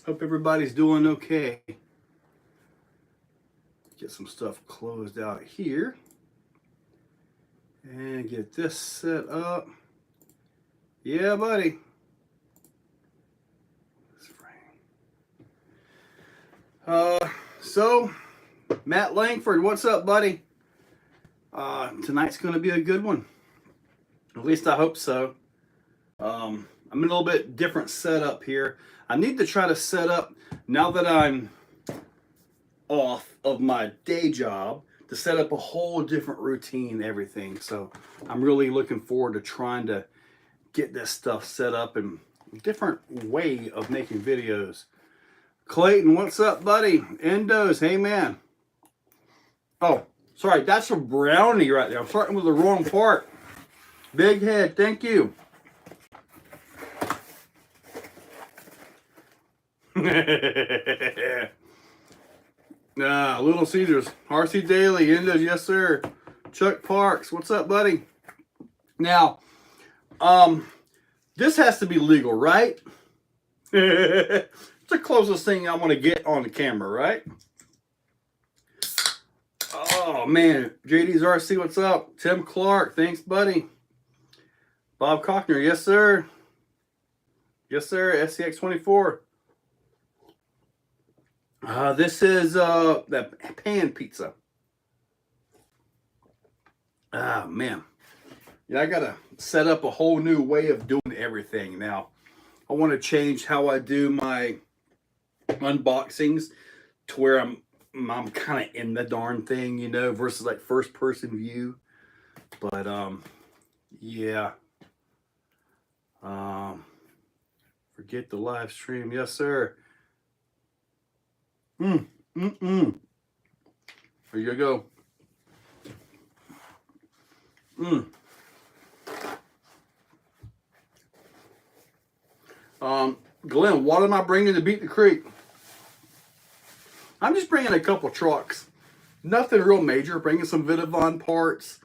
Hope everybody's doing okay. Get some stuff closed out here. And get this set up. Yeah, buddy. So, Matt Langford, what's up, buddy? Tonight's going to be a good one. At least I hope so. I'm in a little bit different setup here. I need to try to set up, now that I'm off of my day job, to set up a whole different routine and everything. So I'm really looking forward to trying to get this stuff set up in a different way of making videos. Clayton, what's up, buddy? Endos, hey man. Oh, sorry, that's a brownie right there. I'm starting with the wrong part. Big head, thank you. Little Caesars, Rcdaily, Endos, yes sir. Chuck Parks, what's up, buddy? Now, this has to be legal, right? It's the closest thing I want to get on the camera, right? Oh, man. JD's RC, what's up? Tim Clark, thanks, buddy. Bob Cockner, yes, sir. Yes, sir. SCX24. This is the pan pizza. Ah, man. Yeah, I got to set up a whole new way of doing everything now. I want to change how I do my unboxings to where I'm kind of in the darn thing, you know, versus like first person view. But yeah. Forget the live stream. Yes, sir. There you go. Glenn, what am I bringing to beat the creek? I'm just bringing a couple trucks. Nothing real major. Bringing some Vidavon parts.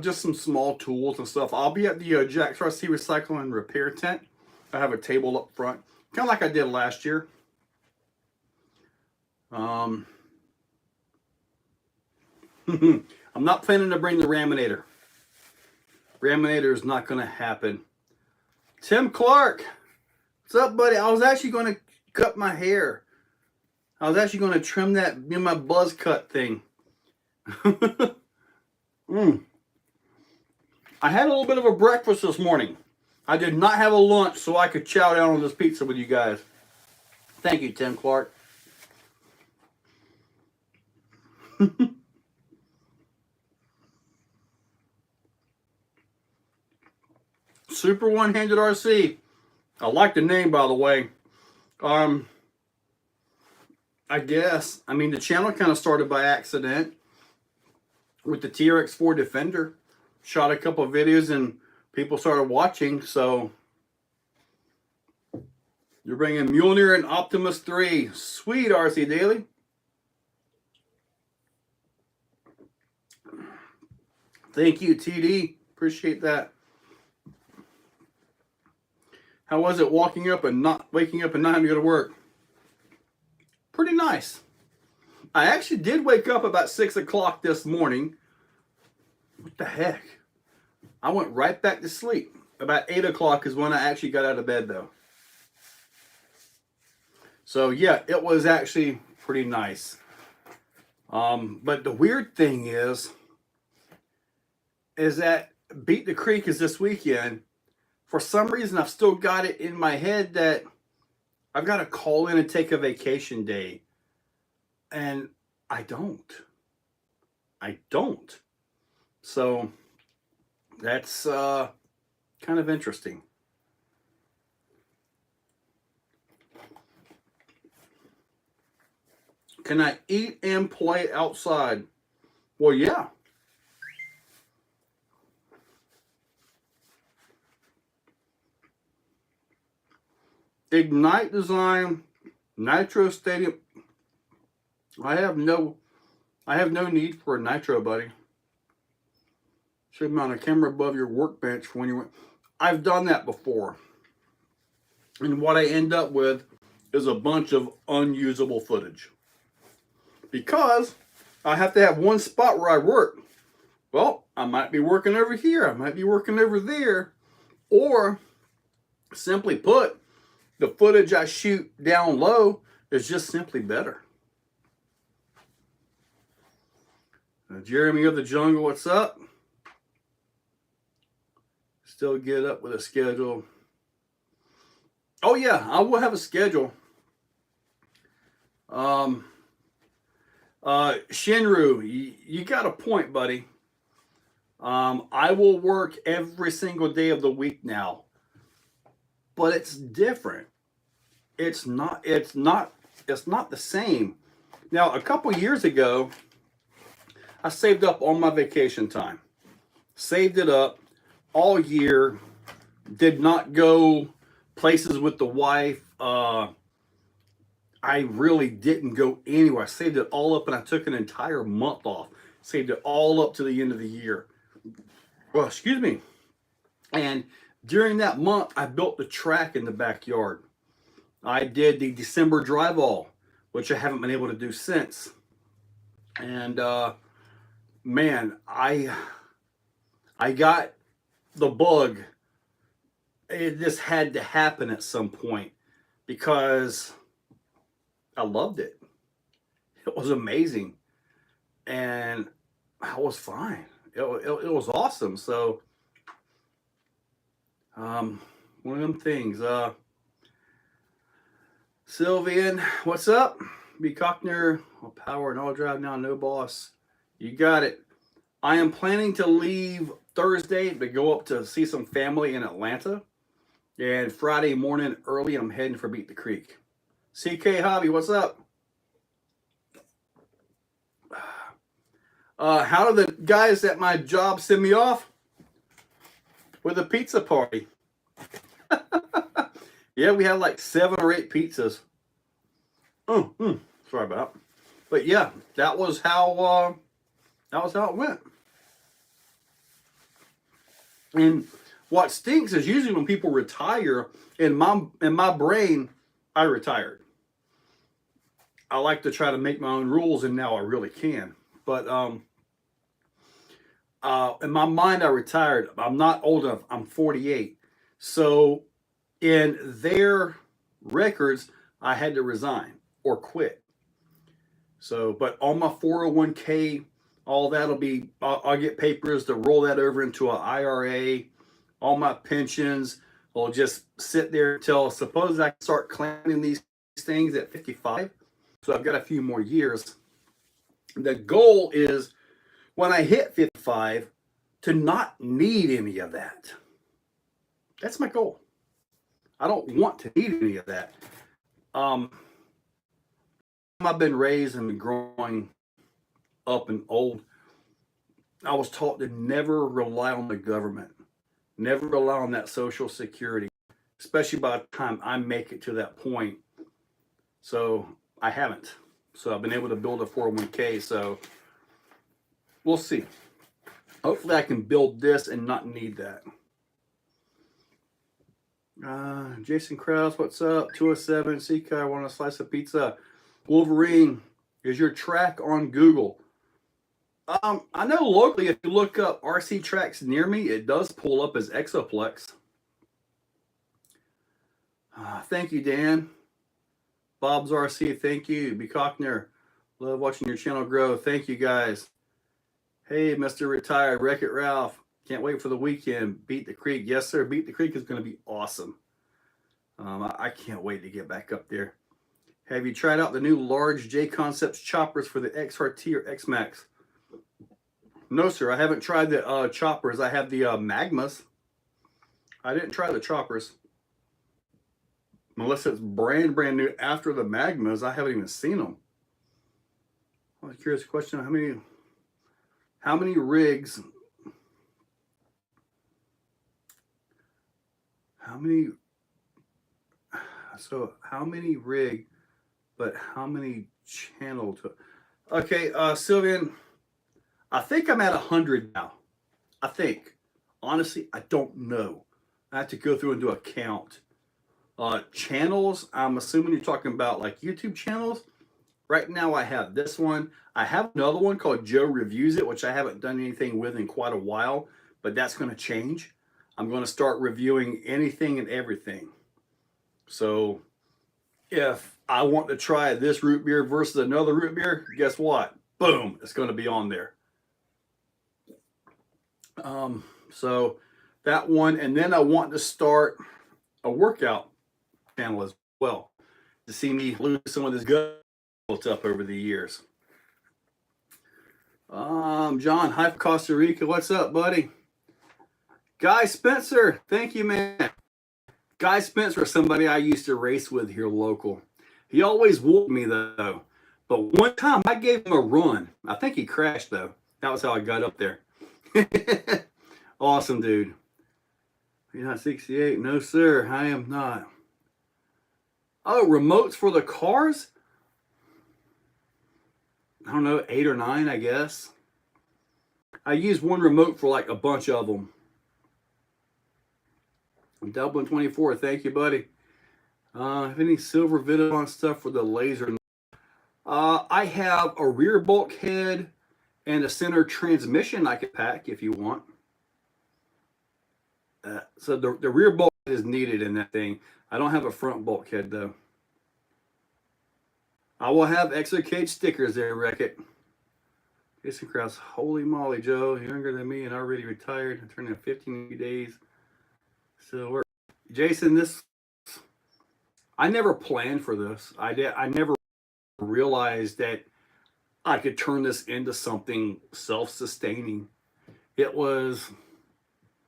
Just some small tools and stuff. I'll be at the GT3C Recycle and Repair tent. I have a table up front. Kind of like I did last year. I'm not planning to bring the Raminator. Raminator is not going to happen. Tim Clark. What's up, buddy? I was actually going to cut my hair. I was actually going to trim that, you know, my buzz cut thing. I had a little bit of a breakfast this morning. I did not have a lunch so I could chow down on this pizza with you guys. Thank you, Tim Clark. Super One-Handed RC. I like the name, by the way. I guess, I mean, the channel kind of started by accident with the TRX4 Defender. Shot a couple of videos and people started watching, so you're bringing Mjolnir and Optimus 3. Sweet, Rcdaily. Thank you, TD. Appreciate that. How was it waking up and not having to go to work? Pretty nice. I actually did wake up about 6 o'clock this morning. What the heck? I went right back to sleep. About 8 o'clock is when I actually got out of bed, though. So, yeah, it was actually pretty nice. But the weird thing is that Beat the Creek is this weekend. For some reason, I've still got it in my head that I've got to call in and take a vacation day. And I don't. So that's kind of interesting. Can I eat and play outside? Well, yeah. Ignite Design, Nitro Stadium. I have no need for a nitro, buddy. Should mount a camera above your workbench when you went. I've done that before. And what I end up with is a bunch of unusable footage. Because I have to have one spot where I work. Well, I might be working over here. I might be working over there. Or, simply put, the footage I shoot down low is just simply better. Jeremy of the Jungle, what's up? Still get up with a schedule. Oh yeah, I will have a schedule. Shinru, you got a point, buddy. I will work every single day of the week now, but it's different. It's not the same. Now, a couple years ago, I saved up all my vacation time. Saved it up all year. Did not go places with the wife. I really didn't go anywhere. I saved it all up and I took an entire month off. Saved it all up to the end of the year. Well, excuse me. And during that month, I built the track in the backyard. I did the December drive-all, which I haven't been able to do since. And man, I got the bug. It just had to happen at some point because I loved it. It was amazing. And I was fine. It was awesome. So, one of them things. Sylveon, what's up? B. Cockner, all power and all drive now, no boss. You got it. I am planning to leave Thursday to go up to see some family in Atlanta. And Friday morning early, I'm heading for Beat the Creek. CK Hobby, what's up? How do the guys at my job send me off? With a pizza party. Yeah, we had like 7 or 8 pizzas. Sorry about that. But yeah, that was how it went. And what stinks is usually when people retire, in my brain, I retired. I like to try to make my own rules, and now I really can. But in my mind, I retired. I'm not old enough. I'm 48. So in their records, I had to resign or quit. So, but on my 401k, all that'll be, I'll get papers to roll that over into an IRA. All my pensions will just sit there until, suppose I start claiming these things at 55. So I've got a few more years. The goal is when I hit 55 to not need any of that. That's my goal. I don't want to need any of that. I've been raised and growing up and old. I was taught to never rely on the government. Never rely on that Social Security, especially by the time I make it to that point. So I haven't. So I've been able to build a 401k. So we'll see. Hopefully I can build this and not need that. Jason Krause, what's up? 207, CK, I want a slice of pizza. Wolverine, is your track on Google? I know locally, if you look up RC tracks near me, it does pull up as Exoplex. Thank you, Dan. Bobzarcy, thank you. B. Cockner, love watching your channel grow. Thank you, guys. Hey, Mr. Retired, Wreck-It Ralph. Can't wait for the weekend. Beat the Creek. Yes, sir. Beat the Creek is going to be awesome. I can't wait to get back up there. Have you tried out the new large J Concepts choppers for the XRT or X-Max? No, sir. I haven't tried the choppers. I have the Magmas. I didn't try the choppers. Unless it's brand new after the Magmas, I haven't even seen them. I was curious question. How many rigs? How many rig, but how many channel to? Okay, Sylveon, I think I'm at 100 now. I think. Honestly, I don't know. I have to go through and do a count. Channels, I'm assuming you're talking about like YouTube channels. Right now I have this one. I have another one called Joe Reviews It, which I haven't done anything with in quite a while, but that's going to change. I'm going to start reviewing anything and everything. So if I want to try this root beer versus another root beer, guess what? Boom, it's going to be on there. So that one, and then I want to start a workout channel as well to see me lose some of this gut built up over the years. John, hi from Costa Rica. What's up, buddy? Guy Spencer, thank you, man. Guy Spencer is somebody I used to race with here local. He always whooped me though. But one time I gave him a run. I think he crashed though. That was how I got up there. Awesome, dude. You're not 68? No, sir, I am not. Oh, remotes for the cars? I don't know, 8 or 9, I guess. I use one remote for like a bunch of them. Dublin 24, thank you, buddy. Have any silver Vidicon stuff for the laser? I have a rear bulkhead and a center transmission I could pack if you want. So the rear bulkhead is needed in that thing. I don't have a front bulkhead though. I will have Exocaged stickers there, Wreck-It. Jason Krause, holy moly, Joe, younger than me and already retired. I turned in 15 days. Still work. Jason, I never planned for this. I never realized that I could turn this into something self-sustaining. It was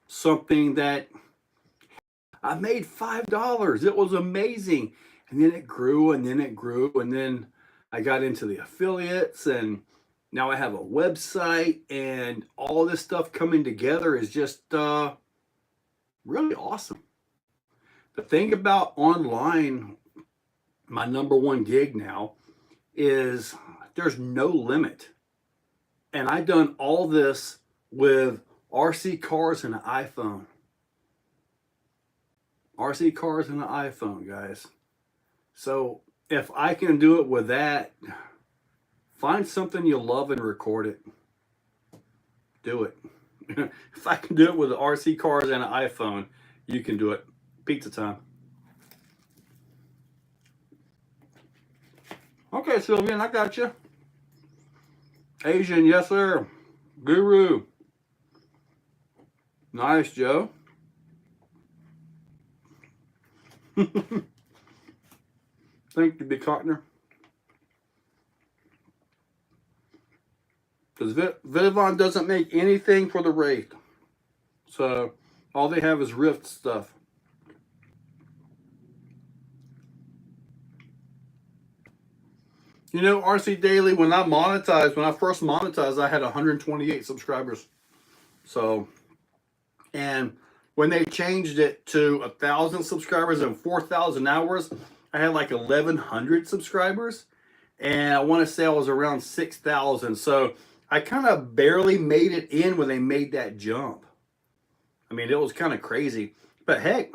something that I made $5. It was amazing. And then it grew and then it grew. And then I got into the affiliates and now I have a website and all this stuff coming together is just really awesome. The thing about online, my #1 gig now, is there's no limit. And I've done all this with RC cars and an iPhone. RC cars and an iPhone, guys. So if I can do it with that, find something you love and record it. Do it. If I can do it with RC cars and an iPhone, you can do it. Pizza time. Okay, Sylveon, I got you. Asian, yes, sir. Guru. Nice, Joe. Thank you, Big Cockner. Because Vidicon doesn't make anything for the Wraith. So all they have is Rift stuff. You know, Rcdaily, when I first monetized, I had 128 subscribers. So, and when they changed it to 1,000 subscribers and 4,000 hours, I had like 1,100 subscribers. And I want to say I was around 6,000. So I kind of barely made it in when they made that jump. I mean, it was kind of crazy. But heck,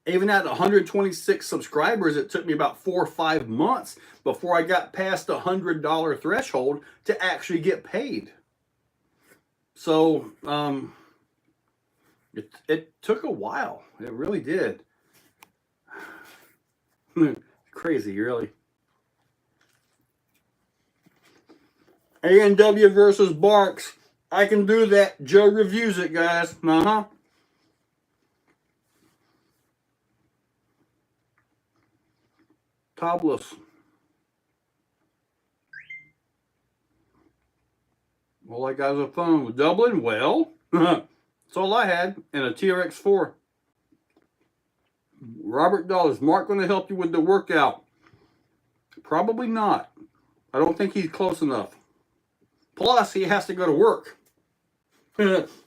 even at 126 subscribers, it took me about 4 or 5 months before I got past the $100 threshold to actually get paid. So it took a while. It really did. Crazy, really. A&W versus Barks. I can do that. Joe reviews it, guys. Topless. All I got is a phone with Dublin. Well, that's all I had. And a TRX4. Robert Doll, is Mark going to help you with the workout? Probably not. I don't think he's close enough. Plus, he has to go to work.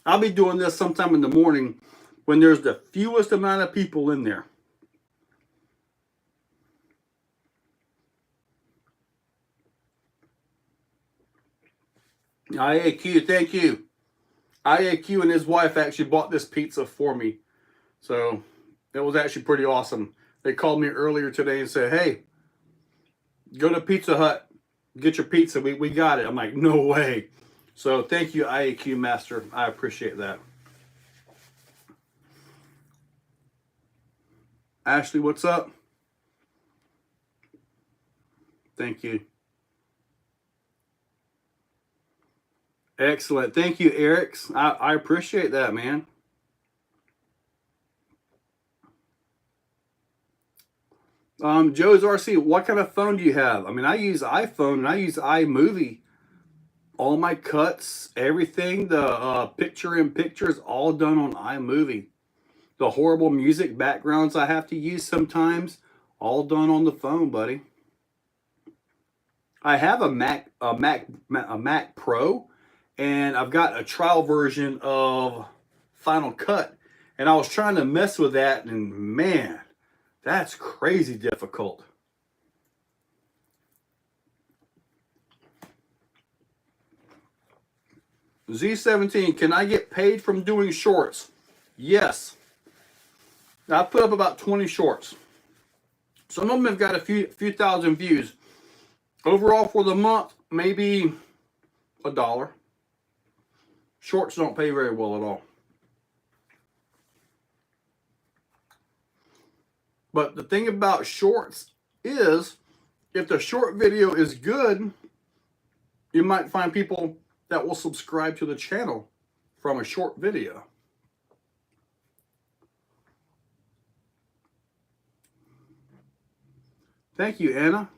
I'll be doing this sometime in the morning when there's the fewest amount of people in there. IAQ, thank you. IAQ and his wife actually bought this pizza for me. So It was actually pretty awesome. They called me earlier today and said, hey, go to Pizza Hut, get your pizza. We got it. I'm like, no way. So thank you, IAQ Master. I appreciate that. Ashley, what's up? Thank you. Excellent. Thank you, Eric. I appreciate that, man. Joe's RC, what kind of phone do you have? I mean, I use iPhone and I use iMovie. All my cuts, everything, the picture-in-picture is all done on iMovie. The horrible music backgrounds I have to use sometimes, all done on the phone, buddy. I have a Mac Pro, and I've got a trial version of Final Cut, and I was trying to mess with that, and man, that's crazy difficult. Z17, can I get paid from doing shorts? Yes. I put up about 20 shorts. Some of them have got a few thousand views. Overall for the month, maybe $1. Shorts don't pay very well at all. But the thing about shorts is, if the short video is good, you might find people that will subscribe to the channel from a short video. Thank you, Anna.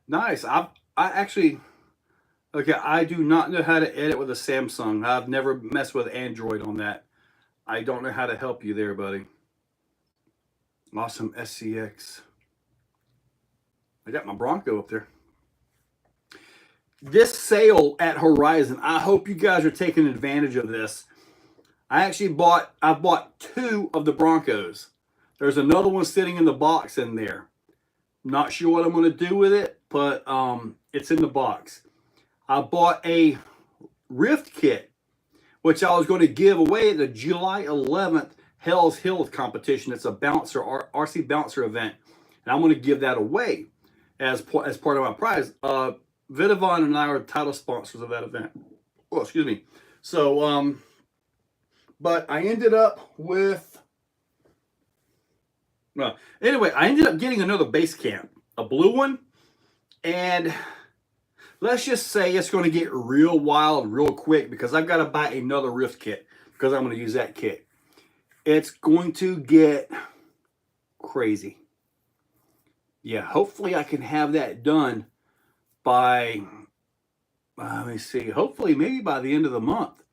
Nice. I actually, okay, I do not know how to edit with a Samsung. I've never messed with Android on that. I don't know how to help you there, buddy. Awesome SCX. I got my Bronco up there. This sale at Horizon, I hope you guys are taking advantage of this. I bought 2 of the Broncos. There's another one sitting in the box in there. Not sure what I'm going to do with it, but it's in the box. I bought a Rift kit, which I was going to give away at the July 11th Hell's Hill competition. It's a bouncer, RC bouncer event, and I'm going to give that away as part of my prize. Vidavon and I are title sponsors of that event. Oh, excuse me. So, but I ended up with, well, anyway, I ended up getting another base camp, a blue one, and let's just say it's going to get real wild real quick because I've got to buy another Rift kit because I'm going to use that kit. It's going to get crazy. Yeah, hopefully I can have that done by, let me see, hopefully maybe by the end of the month.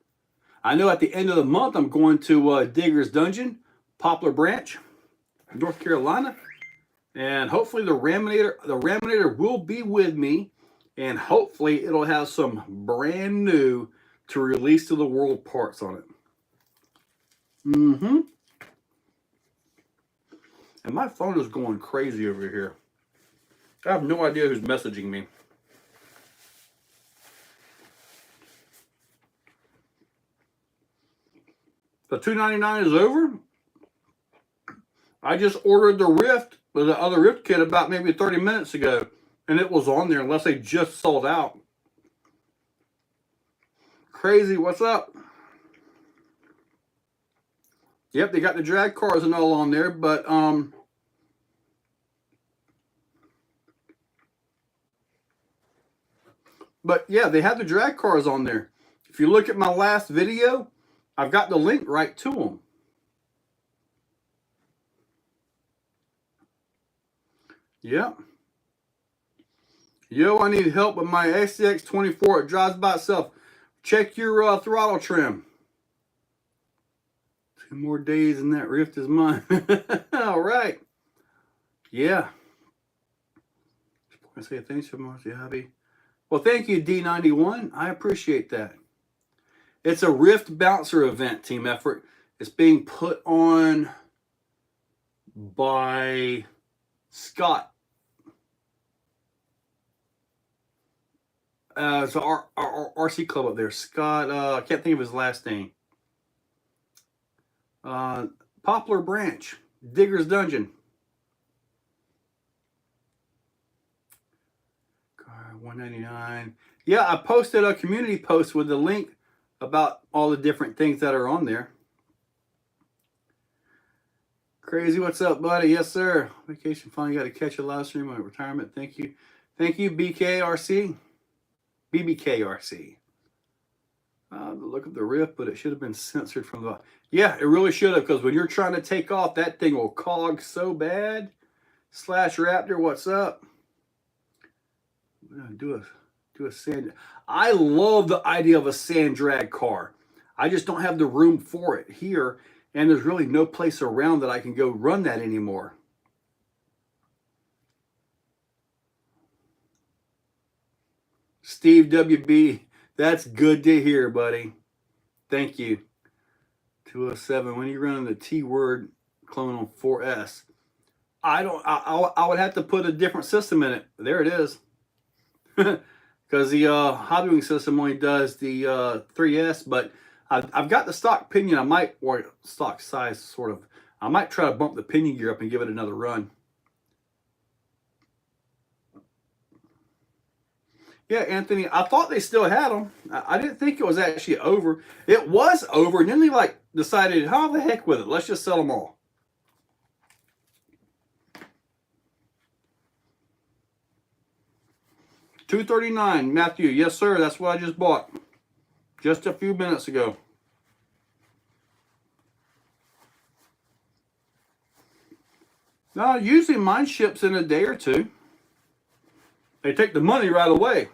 I know at the end of the month I'm going to Digger's Dungeon, Poplar Branch, North Carolina, and hopefully the Raminator will be with me, and hopefully it'll have some brand new to release to the world parts on it. And my phone is going crazy over here. I have no idea who's messaging me. The $2.99 is over. I just ordered the Rift, the other Rift kit, about maybe 30 minutes ago, and it was on there unless they just sold out. Crazy, what's up? Yep, they got the drag cars and all on there, but yeah, they have the drag cars on there. If you look at my last video, I've got the link right to them. Yep. Yo, I need help with my SCX24. It drives by itself. Check your throttle trim. 2 more days and that Rift is mine. All right. Yeah. I say thanks so much, hobby. Well, thank you, D91. I appreciate that. It's a Rift Bouncer event, team effort. It's being put on by Scott. So our RC club up there, Scott. I can't think of his last name. Poplar Branch, Digger's Dungeon. $199. Yeah, I posted a community post with a link about all the different things that are on there. Crazy, what's up, buddy? Yes, sir. Vacation fun. You got to catch a live stream on retirement. Thank you. Thank you, BKRC. BBKRC. Look at the riff, but it should have been censored from the... Yeah, it really should have, because when you're trying to take off, that thing will cog so bad. Slash Raptor, what's up? We're going to do a sand... I love the idea of a sand drag car. I just don't have the room for it here, and there's really no place around that I can go run that anymore. Steve WB, that's good to hear, buddy. Thank you. 207. When you run the T-word clone on 4S, I would have to put a different system in it. There it is. Because the Hobbying system only does the 3S, but I've got the stock pinion. I might, or stock size sort of. I might try to bump the pinion gear up and give it another run. Yeah, Anthony, I thought they still had them. I didn't think it was actually over. It was over, and then they like decided, how the heck with it? Let's just sell them all. $239, Matthew. Yes, sir. That's what I just bought just a few minutes ago. Now, usually mine ships in a day or two. They take the money right away.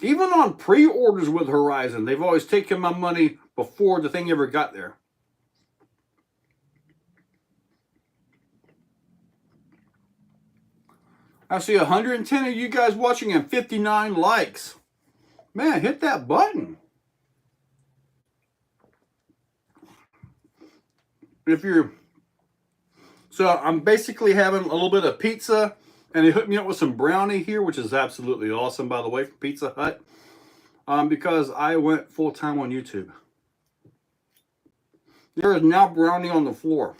Even on pre-orders with Horizon, they've always taken my money before the thing ever got there. I see 110 of you guys watching and 59 likes. Man, hit that button. If you're... So I'm basically having a little bit of pizza, and they hooked me up with some brownie here, which is absolutely awesome, by the way, from Pizza Hut, because I went full-time on YouTube. There is now brownie on the floor.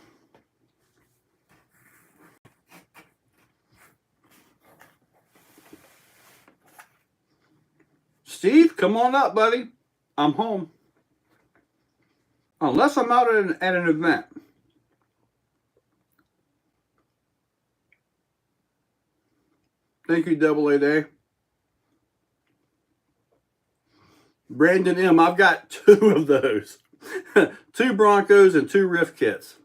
Steve, come on up, buddy. I'm home. Unless I'm out at an event. Thank you, Double A Day. Brandon M, I've got 2 of those. 2 Broncos and 2 Rift kits.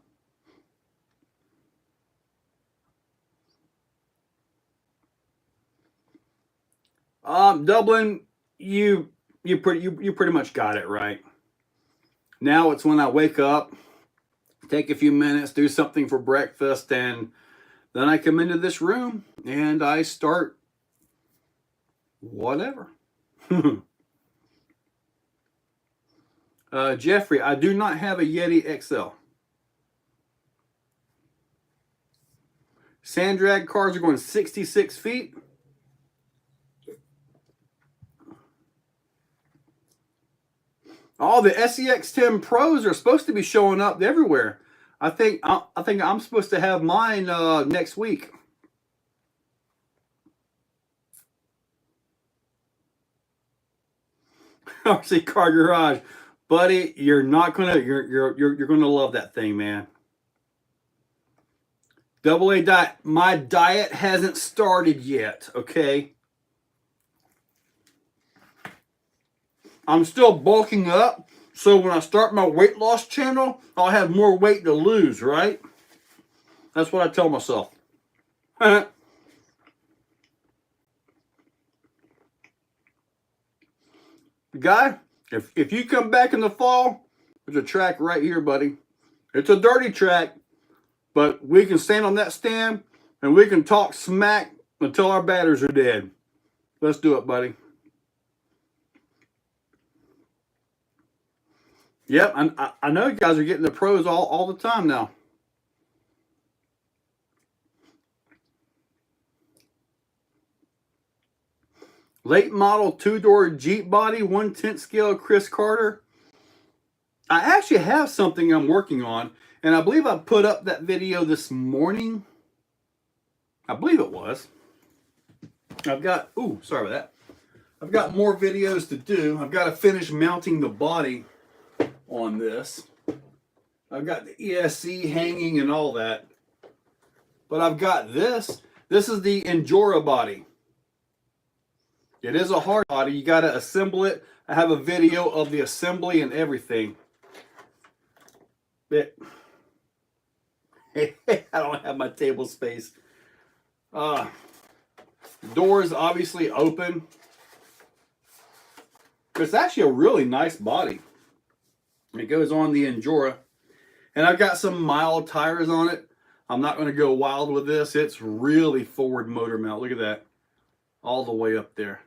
Dublin, you pretty much got it right. Now it's when I wake up, take a few minutes, do something for breakfast, and then I come into this room and I start whatever. Jeffrey, I do not have a Yeti XL. Sand drag cars are going 66 feet. All the SCX10 Pros are supposed to be showing up everywhere. I think I'm supposed to have mine next week. RC Car Garage, buddy, you're gonna love that thing, man. Double A diet. My diet hasn't started yet. Okay. I'm still bulking up, so when I start my weight loss channel, I'll have more weight to lose, right? That's what I tell myself. Guy, if you come back in the fall, there's a track right here, buddy. It's a dirty track, but we can stand on that stand and we can talk smack until our batters are dead. Let's do it, buddy. Yep, I know you guys are getting the pros all the time now. Late model 2-door Jeep body, 1/10 scale Chris Carter. I actually have something I'm working on, and I believe I put up that video this morning. I believe it was. I've got, ooh, sorry about that. I've got more videos to do. I've got to finish mounting the body on this. I've got the ESC hanging and all that. But I've got this. This is the Endura body. It is a hard body. You got to assemble it. I have a video of the assembly and everything. I don't have my table space. Door is obviously open. It's actually a really nice body. It goes on the Endura. And I've got some mild tires on it. I'm not going to go wild with this. It's really forward motor mount. Look at that. All the way up there.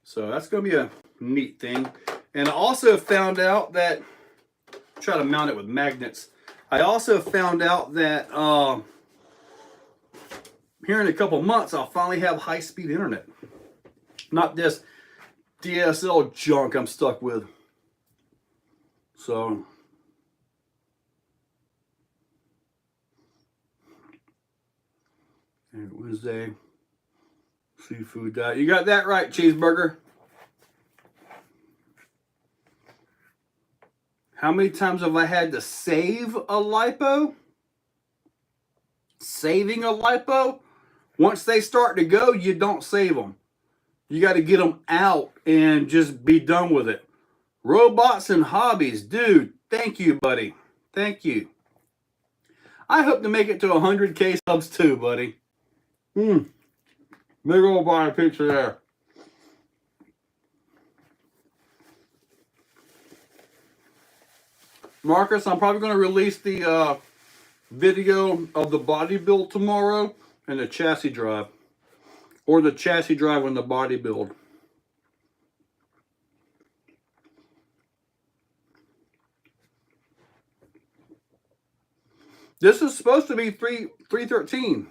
So that's going to be a neat thing. And I also found out that, try to mount it with magnets. I also found out that here in a couple months, I'll finally have high-speed internet. Not this DSL junk I'm stuck with. So, Wednesday, seafood diet. You got that right, cheeseburger. How many times have I had to save a lipo? Saving a lipo? Once they start to go, you don't save them. You got to get them out and just be done with it. Robots and hobbies. Dude, thank you, buddy. Thank you. I hope to make it to 100K subs too, buddy. Big old body picture there. Marcus, I'm probably going to release the video of the body build tomorrow and the chassis drive. Or the chassis drive and the body build. This is supposed to be 313.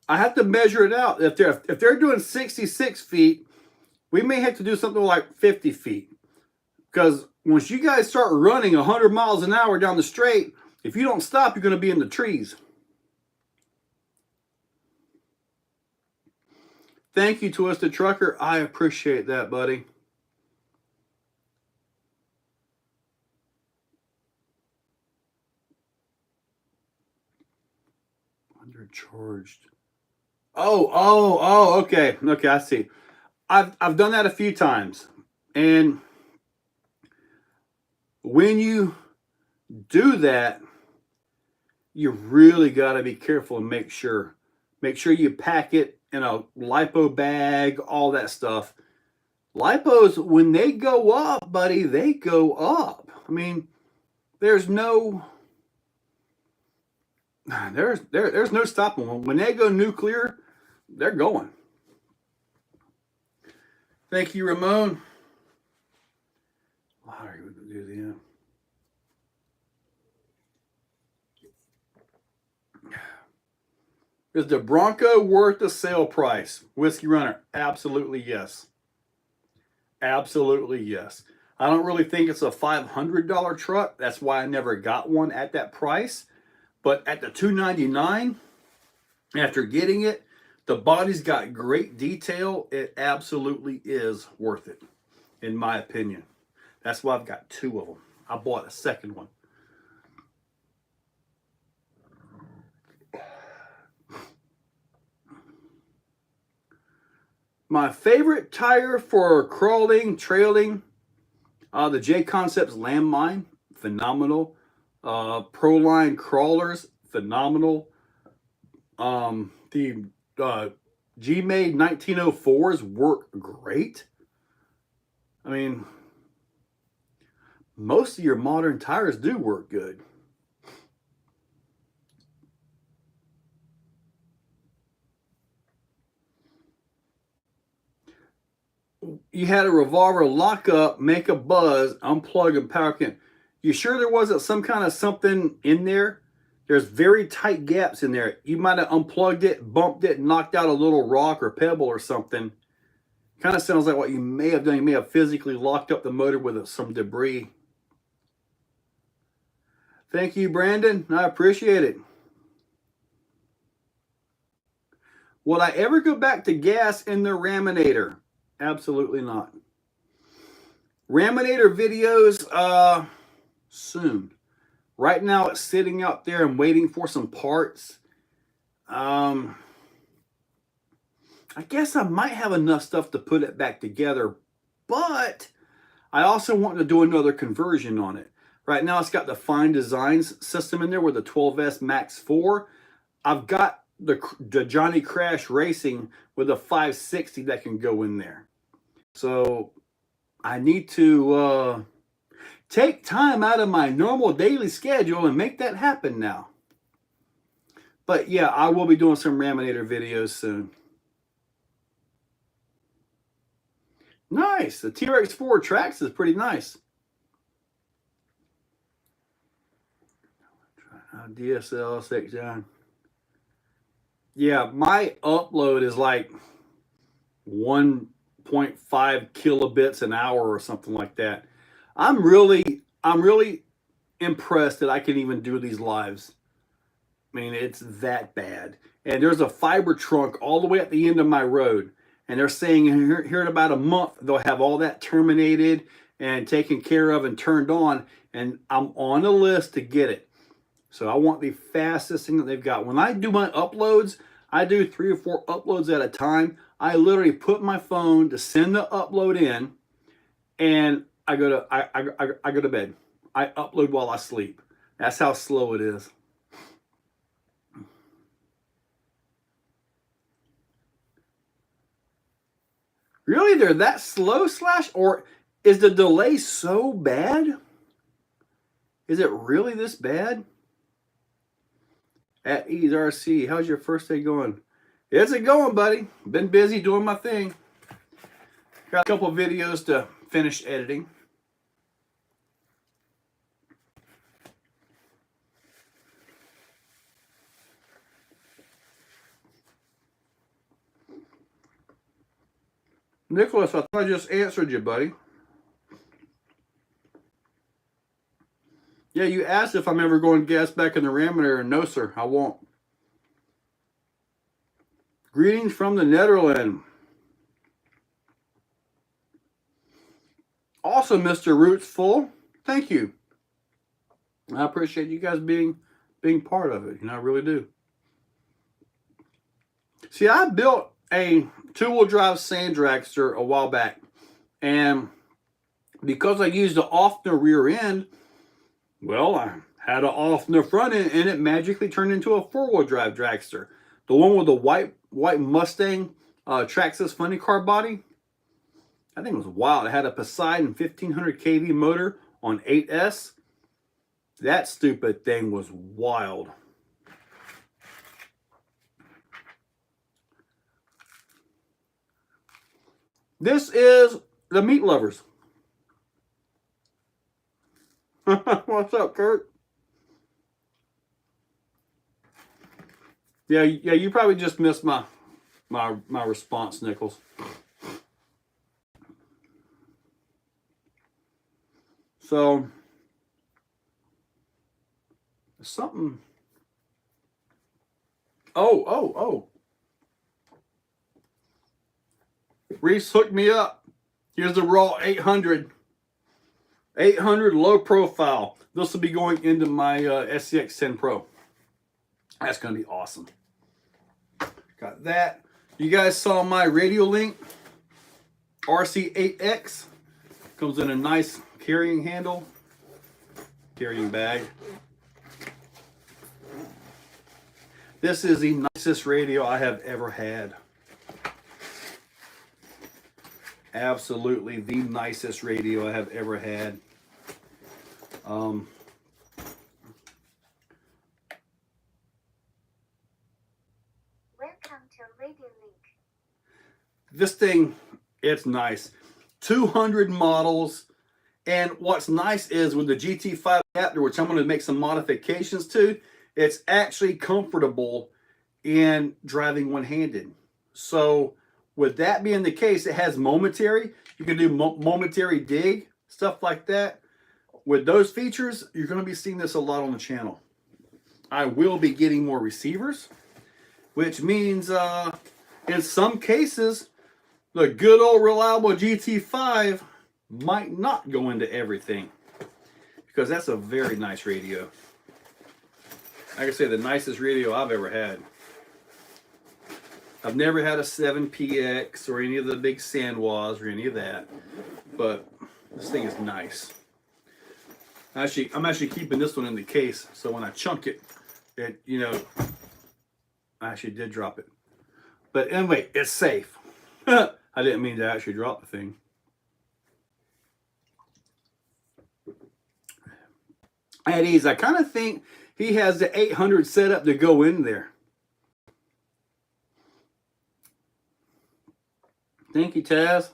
I have to measure it out. If they're doing 66 feet, we may have to do something like 50 feet. Because once you guys start running 100 miles an hour down the straight, if you don't stop, you're going to be in the trees. Thank you, Twisted Trucker. I appreciate that, buddy. Undercharged. Oh, okay. Okay, I see. I've done that a few times. And when you do that, you really got to be careful and make sure you pack it in a lipo bag, all that stuff. Lipos, when they go up, buddy, they go up. I mean, there's no stopping them. When they go nuclear, they're going. Thank you, Ramon. How are you going to do that? Is the Bronco worth the sale price? Whiskey Runner, absolutely yes. Absolutely yes. I don't really think it's a $500 truck. That's why I never got one at that price. But at the $299, after getting it, the body's got great detail. It absolutely is worth it, in my opinion. That's why I've got two of them. I bought a second one. My favorite tire for crawling, trailing, the J Concepts Landmine, phenomenal. Proline crawlers, phenomenal. The G-Made 1904s work great. I mean, most of your modern tires do work good. You had a revolver lock up, make a buzz, unplug and power can. You sure there wasn't some kind of something in there? There's very tight gaps in there. You might have unplugged it, bumped it, knocked out a little rock or pebble or something. Kind of sounds like what you may have done. You may have physically locked up the motor with some debris. Thank you, Brandon. I appreciate it. Will I ever go back to gas in the Raminator? Absolutely not. Raminator videos, soon. Right now it's sitting out there and waiting for some parts. I guess I might have enough stuff to put it back together, but I also want to do another conversion on it. Right now it's got the Fine Designs system in there with the 12S Max 4. I've got the Johnny Crash Racing with a 560 that can go in there. So I need to take time out of my normal daily schedule and make that happen now. But yeah, I will be doing some Raminator videos soon. Nice. The T-Rex 4 Trax is pretty nice. DSL 6 down. Yeah, my upload is like 1.5 kilobits an hour or something like that. I'm really impressed that I can even do these lives. I mean, it's that bad. And there's a fiber trunk all the way at the end of my road. And they're saying here in about a month, they'll have all that terminated and taken care of and turned on. And I'm on the list to get it. So I want the fastest thing that they've got. When I do my uploads, I do 3 or 4 uploads at a time. I literally put my phone to send the upload in, and I go to bed. I upload while I sleep. That's how slow it is. Really, they're that slow, Slash? Or is the delay so bad? Is it really this bad? At Ease RC, how's your first day going? It's going, buddy. Been busy doing my thing. Got a couple of videos to finish editing. Nicholas, I thought I just answered you, buddy. Yeah, you asked if I'm ever going gas back in the Raminator. No, sir, I won't. Greetings from the Netherlands. Also, Mr. Roots Full, thank you. I appreciate you guys being part of it. You know, I really do. See, I built a 2-wheel drive sand dragster a while back, and because I used the Offner rear end, well, I had an Offner front end, and it magically turned into a 4-wheel drive dragster. The one with the white Mustang Traxxas funny car body. I think it was wild. It had a Poseidon 1500 kV motor on 8S. That stupid thing was wild. This is the Meat Lovers. What's up, Kurt? Yeah, you probably just missed my response, Nichols. So something. Oh. Reese hooked me up. Here's the raw 800 low profile. This will be going into my SCX10 Pro. That's going to be awesome. Got that. You guys saw my radio link. RC8X. Comes in a nice carrying handle. Carrying bag. This is the nicest radio I have ever had. Absolutely the nicest radio I have ever had. Welcome to Radio Link. This thing, it's nice. 200 models. And what's nice is with the GT5 adapter, which I'm going to make some modifications to, it's actually comfortable in driving one-handed. So With that being the case, it has momentary. You can do momentary dig, stuff like that. With those features, you're going to be seeing this a lot on the channel. I will be getting more receivers, which means in some cases, the good old reliable GT5 might not go into everything, because that's a very nice radio. Like I say, the nicest radio I've ever had. I've never had a 7PX or any of the big Sandwas or any of that, but this thing is nice. I'm actually keeping this one in the case, so when I chunk it, you know, I actually did drop it. But anyway, it's safe. I didn't mean to actually drop the thing. At ease, I kind of think he has the 800 set up to go in there. Thank you, Taz.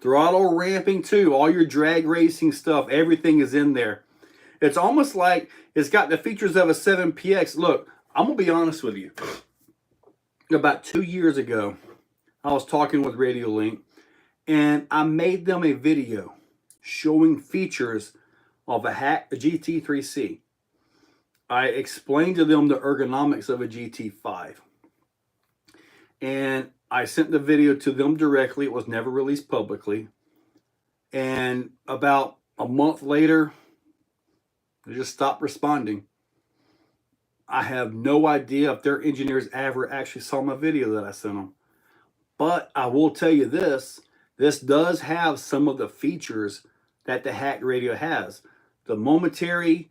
Throttle ramping too. All your drag racing stuff, everything is in there. It's almost like it's got the features of a 7PX. Look, I'm going to be honest with you. About 2 years ago, I was talking with Radiolink, and I made them a video showing features of a GT3C. I explained to them the ergonomics of a GT5. And I sent the video to them directly. It was never released publicly. And about a month later, they just stopped responding. I have no idea if their engineers ever actually saw my video that I sent them. But I will tell you this does have some of the features that the hack radio has. The momentary,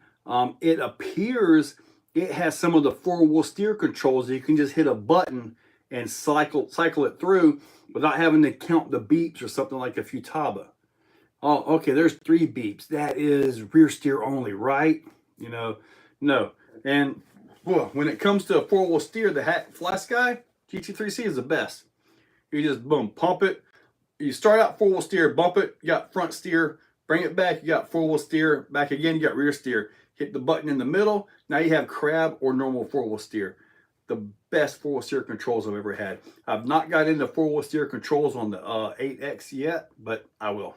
it appears it has some of the four-wheel steer controls that you can just hit a button and cycle it through without having to count the beeps or something like a Futaba. Oh, okay, there's 3 beeps. That is rear steer only, right? You know, no. And well, when it comes to a four-wheel steer, the Fly Sky GT3C is the best. You just boom, pump it. You start out four-wheel steer, bump it, you got front steer, bring it back, you got four-wheel steer, back again, you got rear steer. Hit the button in the middle, now you have crab or normal four-wheel steer. The best four-wheel steer controls I've ever had. I've not got into four-wheel steer controls on the 8X yet, but I will.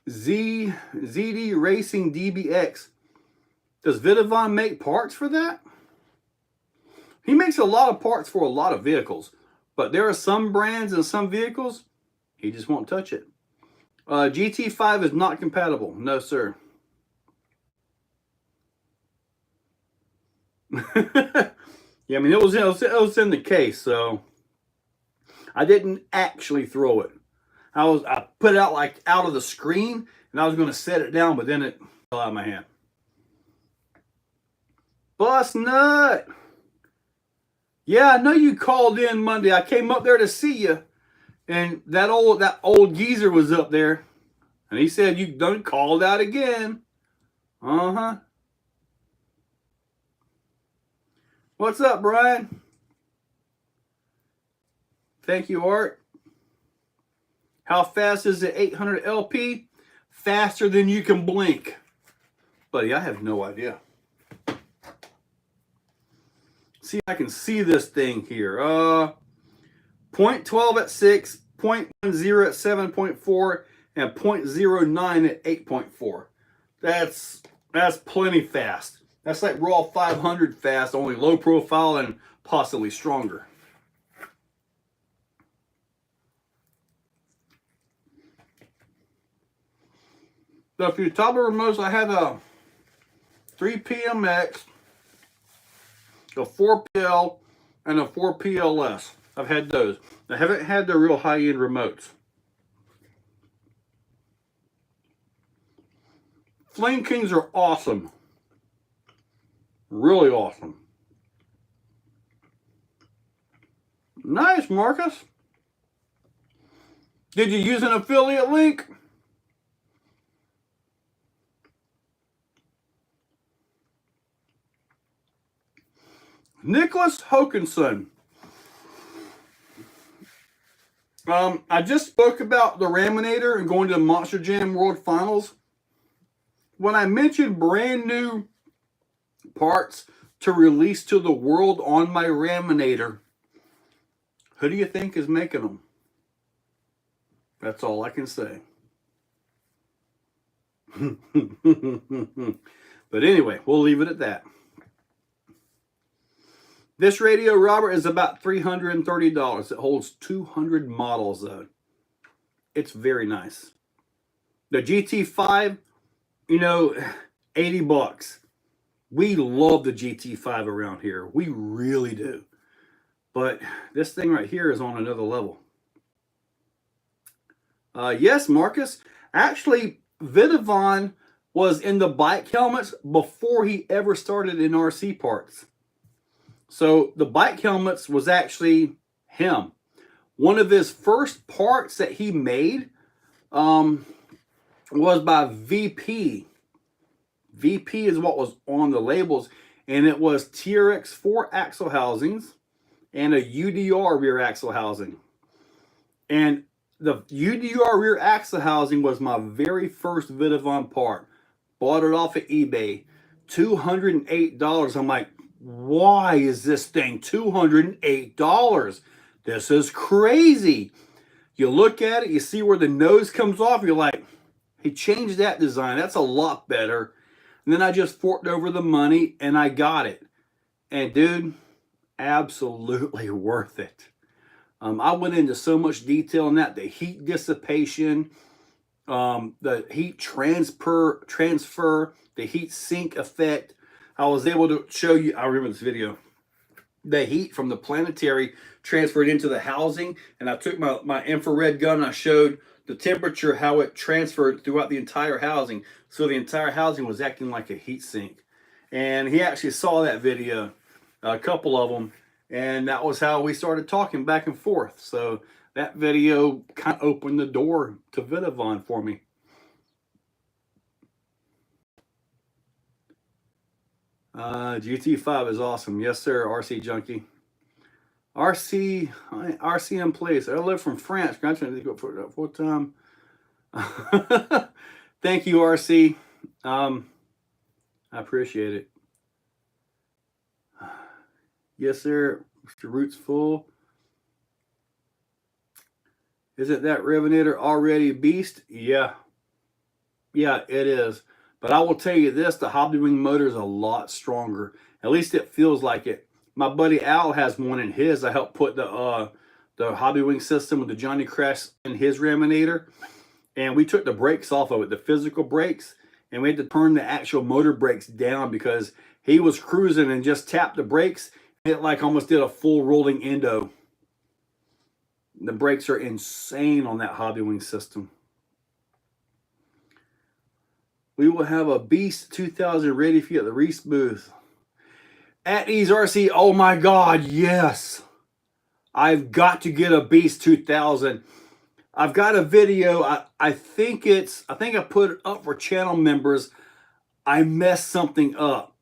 ZD Racing DBX. Does Vidavon make parts for that? He makes a lot of parts for a lot of vehicles, but there are some brands and some vehicles he just won't touch it. GT5 is not compatible. No, sir. Yeah, I mean, it was in the case, so I didn't actually throw it. I put it out like out of the screen, and I was going to set it down, but then it fell out of my hand. Bust nut. Yeah, I know you called in Monday. I came up there to see you, and that old geezer was up there, and he said you done called out again. Uh-huh. What's up, Brian? Thank you, Art. How fast is the 800 LP? Faster than you can blink. Buddy, I have no idea. See if I can see this thing here. 0.12 at 6, 0.10 at 7.4, and 0.09 at 8.4. That's plenty fast. That's like raw 500 fast, only low profile and possibly stronger. The Futaba remotes, I had a 3PMX, a 4PL, and a 4PLS. I've had those. I haven't had the real high-end remotes. Flame Kings are awesome. Really awesome. Nice, Marcus. Did you use an affiliate link? Nicholas Hokinson. I just spoke about the Raminator and going to the Monster Jam World Finals. When I mentioned brand new parts to release to the world on my Raminator, who do you think is making them? That's all I can say. But anyway, we'll leave it at that. This radio, Robert, is about $330. It holds 200 models, though. It's very nice. The GT5, you know, 80 bucks. We love the GT5 around here. We really do. But this thing right here is on another level. Yes, Marcus. Actually, Vidavon was in the bike helmets before he ever started in RC parts. So the bike helmets was actually him. One of his first parts that he made was by VP. VP is what was on the labels, and it was TRX4 axle housings and a UDR rear axle housing. And the UDR rear axle housing was my very first Vidavon part. Bought it off of eBay. $208. I'm like, why is this thing $208? This is crazy. You look at it, you see where the nose comes off, you're like, he changed that design. That's a lot better. And then I just forked over the money and I got it. And dude, absolutely worth it. I went into so much detail on that. The heat dissipation, the heat transfer, the heat sink effect. I was able to show you, I remember this video, the heat from the planetary transferred into the housing, and I took my infrared gun and I showed the temperature, how it transferred throughout the entire housing. So the entire housing was acting like a heat sink. And he actually saw that video, a couple of them, and that was how we started talking back and forth. So that video kind of opened the door to Vidavon for me. GT5 is awesome. Yes, sir, RC Junkie. RC in place. I live from France. Congratulations to go for that full time. Thank you, RC. I appreciate it. Yes, sir. Mr. Roots full. Isn't that Revenator already a beast? Yeah. Yeah, it is. But I will tell you this, the Hobbywing motor is a lot stronger. At least it feels like it. My buddy Al has one in his. I helped put the Hobbywing system with the Johnny Crash in his Raminator. And we took the brakes off of it, the physical brakes. And we had to turn the actual motor brakes down because he was cruising and just tapped the brakes. It like almost did a full rolling endo. The brakes are insane on that Hobbywing system. We will have a Beast 2000 ready for you at the Reese booth. At Ease RC, oh my God, yes. I've got to get a Beast 2000. I've got a video. I think I put it up for channel members. I messed something up.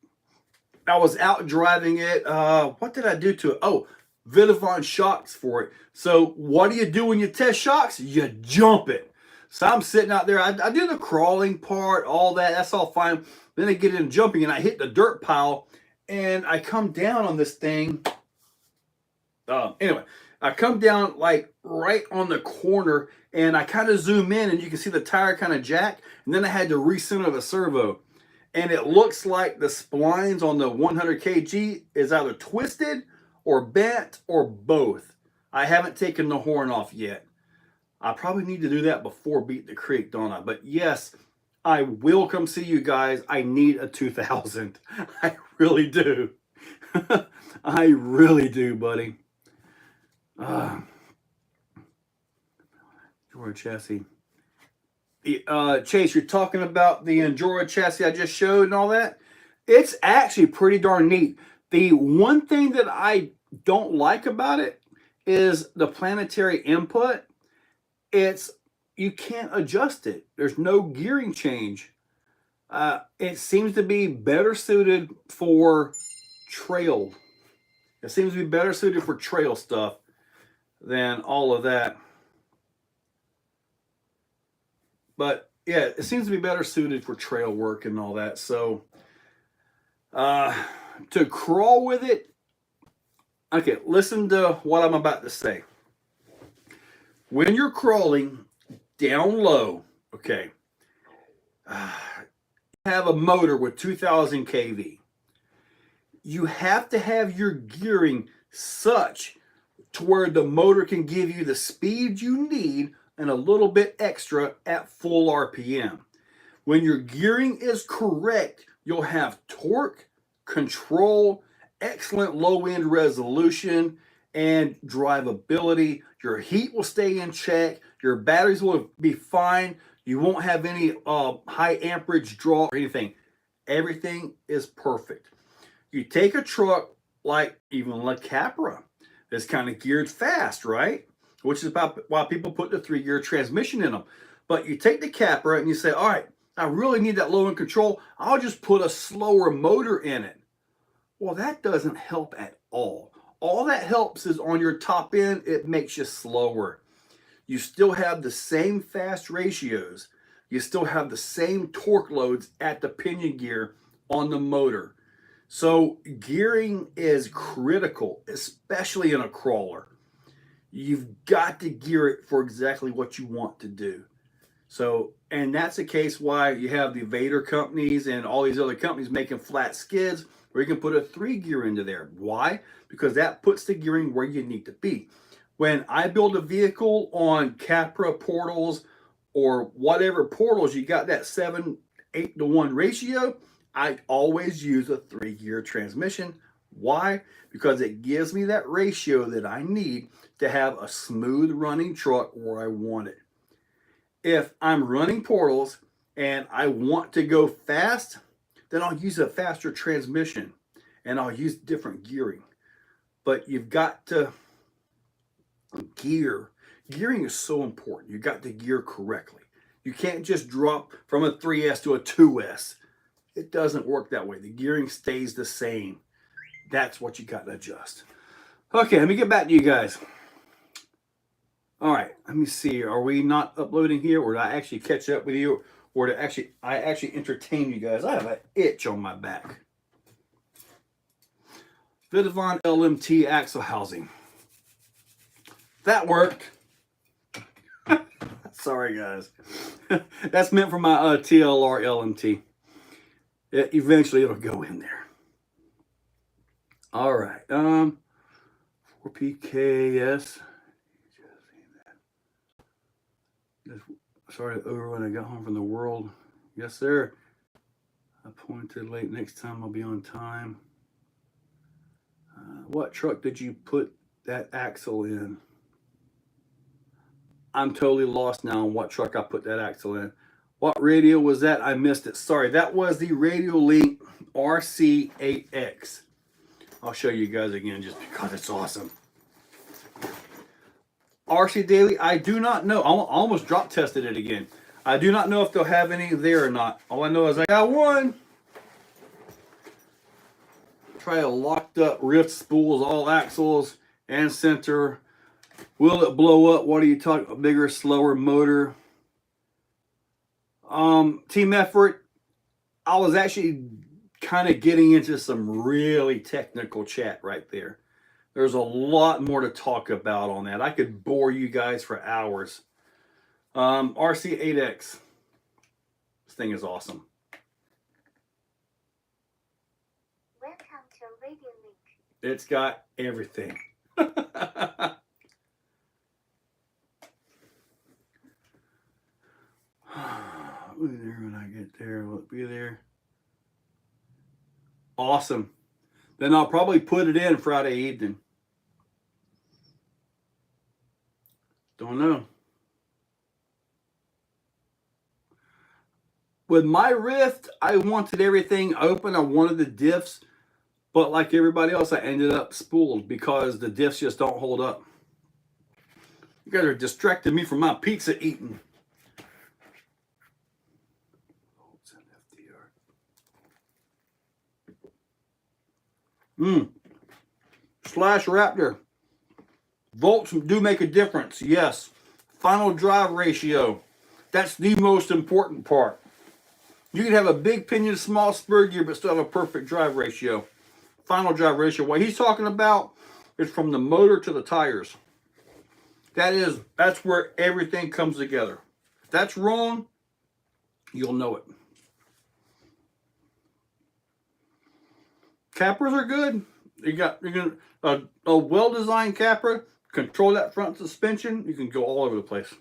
I was out driving it. What did I do to it? Oh, Vidavon shocks for it. So what do you do when you test shocks? You jump it. So I'm sitting out there. I do the crawling part, all that. That's all fine. Then I get into jumping and I hit the dirt pile and I come down on this thing. Anyway, I come down like right on the corner and I kind of zoom in and you can see the tire kind of jack. And then I had to recenter the servo. And it looks like the splines on the 100 kg is either twisted or bent or both. I haven't taken the horn off yet. I probably need to do that before Beat the Creek, don't I? But yes, I will come see you guys. I need a 2000. I really do. I really do, buddy. Enduro chassis. Chase, you're talking about the Enduro chassis I just showed and all that? It's actually pretty darn neat. The one thing that I don't like about it is the planetary input. You can't adjust it. There's no gearing change. It seems to be better suited for trail. It seems to be better suited for trail stuff than all of that. But yeah, it seems to be better suited for trail work and all that. So to crawl with it, okay, listen to what I'm about to say. When you're crawling down low, okay, have a motor with 2000 kV. You have to have your gearing such to where the motor can give you the speed you need and a little bit extra at full RPM. When your gearing is correct, you'll have torque, control, excellent low end resolution, and drivability. Your heat will stay in check. Your batteries will be fine. You won't have any high amperage draw or anything. Everything is perfect. You take a truck like even La Capra that's kind of geared fast, right? Which is about why people put the 3-gear transmission in them. But you take the Capra and you say, all right, I really need that low end control. I'll just put a slower motor in it. Well, that doesn't help at all. All that helps is on your top end, it makes you slower. You still have the same fast ratios. You still have the same torque loads at the pinion gear on the motor. So gearing is critical, especially in a crawler. You've got to gear it for exactly what you want to do. So, and that's the case why you have the Vader companies and all these other companies making flat skids where you can put a 3-gear into there. Why? Because that puts the gearing where you need to be. When I build a vehicle on Capra portals or whatever portals, you got that 7-8 to 1 ratio, I always use a 3-gear transmission. Why? Because it gives me that ratio that I need to have a smooth running truck where I want it. If I'm running portals and I want to go fast, then I'll use a faster transmission and I'll use different gearing. But you've got to gear. Gearing is so important. You got to gear correctly. You can't just drop from a 3S to a 2S. It doesn't work that way. The gearing stays the same. That's what you got to adjust. Okay, let me get back to you guys. All right, let me see. Are we not uploading here, or did I actually catch up with you, or did I actually entertain you guys? I have an itch on my back. Sylveon LMT Axle housing. That worked. Sorry, guys. That's meant for my TLR LMT. Eventually, it'll go in there. All right. 4PKS. Sorry over when I got home from the world. Yes, sir. Appointed late. Next time I'll be on time. What truck did you put that axle in? I'm totally lost now on what truck I put that axle in. What radio was that? I missed it. Sorry, that was the Radiolink RC8X. I'll show you guys again just because it's awesome. Rcdaily, I do not know. I almost drop tested it again. I do not know if they'll have any there or not. All I know is I got one. Try a locked up rift spools, all axles and center. Will it blow up? What are you talking about? Bigger, slower motor? Team effort. I was actually kind of getting into some really technical chat right there. There's a lot more to talk about on that. I could bore you guys for hours. RC8X. This thing is awesome. Welcome to Radiolink. It's got everything. We'll be there when I get there. Will it be there? Awesome. Then I'll probably put it in Friday evening. Don't know. With my Rift, I wanted everything open. I wanted the diffs. But like everybody else, I ended up spooled because the diffs just don't hold up. You guys are distracting me from my pizza eating. Slash Raptor. Volts do make a difference, yes. Final drive ratio. That's the most important part. You can have a big pinion, small spur gear, but still have a perfect drive ratio. Final drive ratio. What he's talking about is from the motor to the tires. That's where everything comes together. If that's wrong, you'll know it. Capras are good. You're gonna a well-designed capra, control that front suspension, you can go all over the place.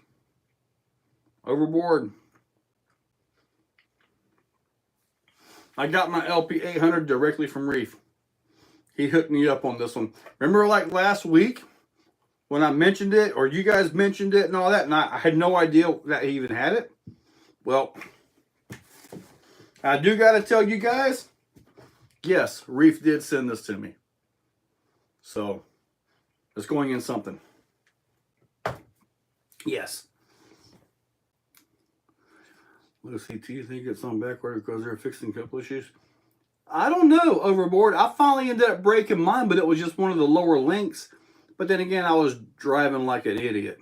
Overboard. I got my LP 800 directly from Reef. He hooked me up on this one. Remember like last week when I mentioned it, or you guys mentioned it and all that, and I had no idea that he even had it? Well, I do got to tell you guys, yes, Reef did send this to me. So, it's going in something. Yes. Lucy, do you think it's on backward because they're fixing a couple issues? I don't know, Overboard. I finally ended up breaking mine, but it was just one of the lower links. But then again, I was driving like an idiot.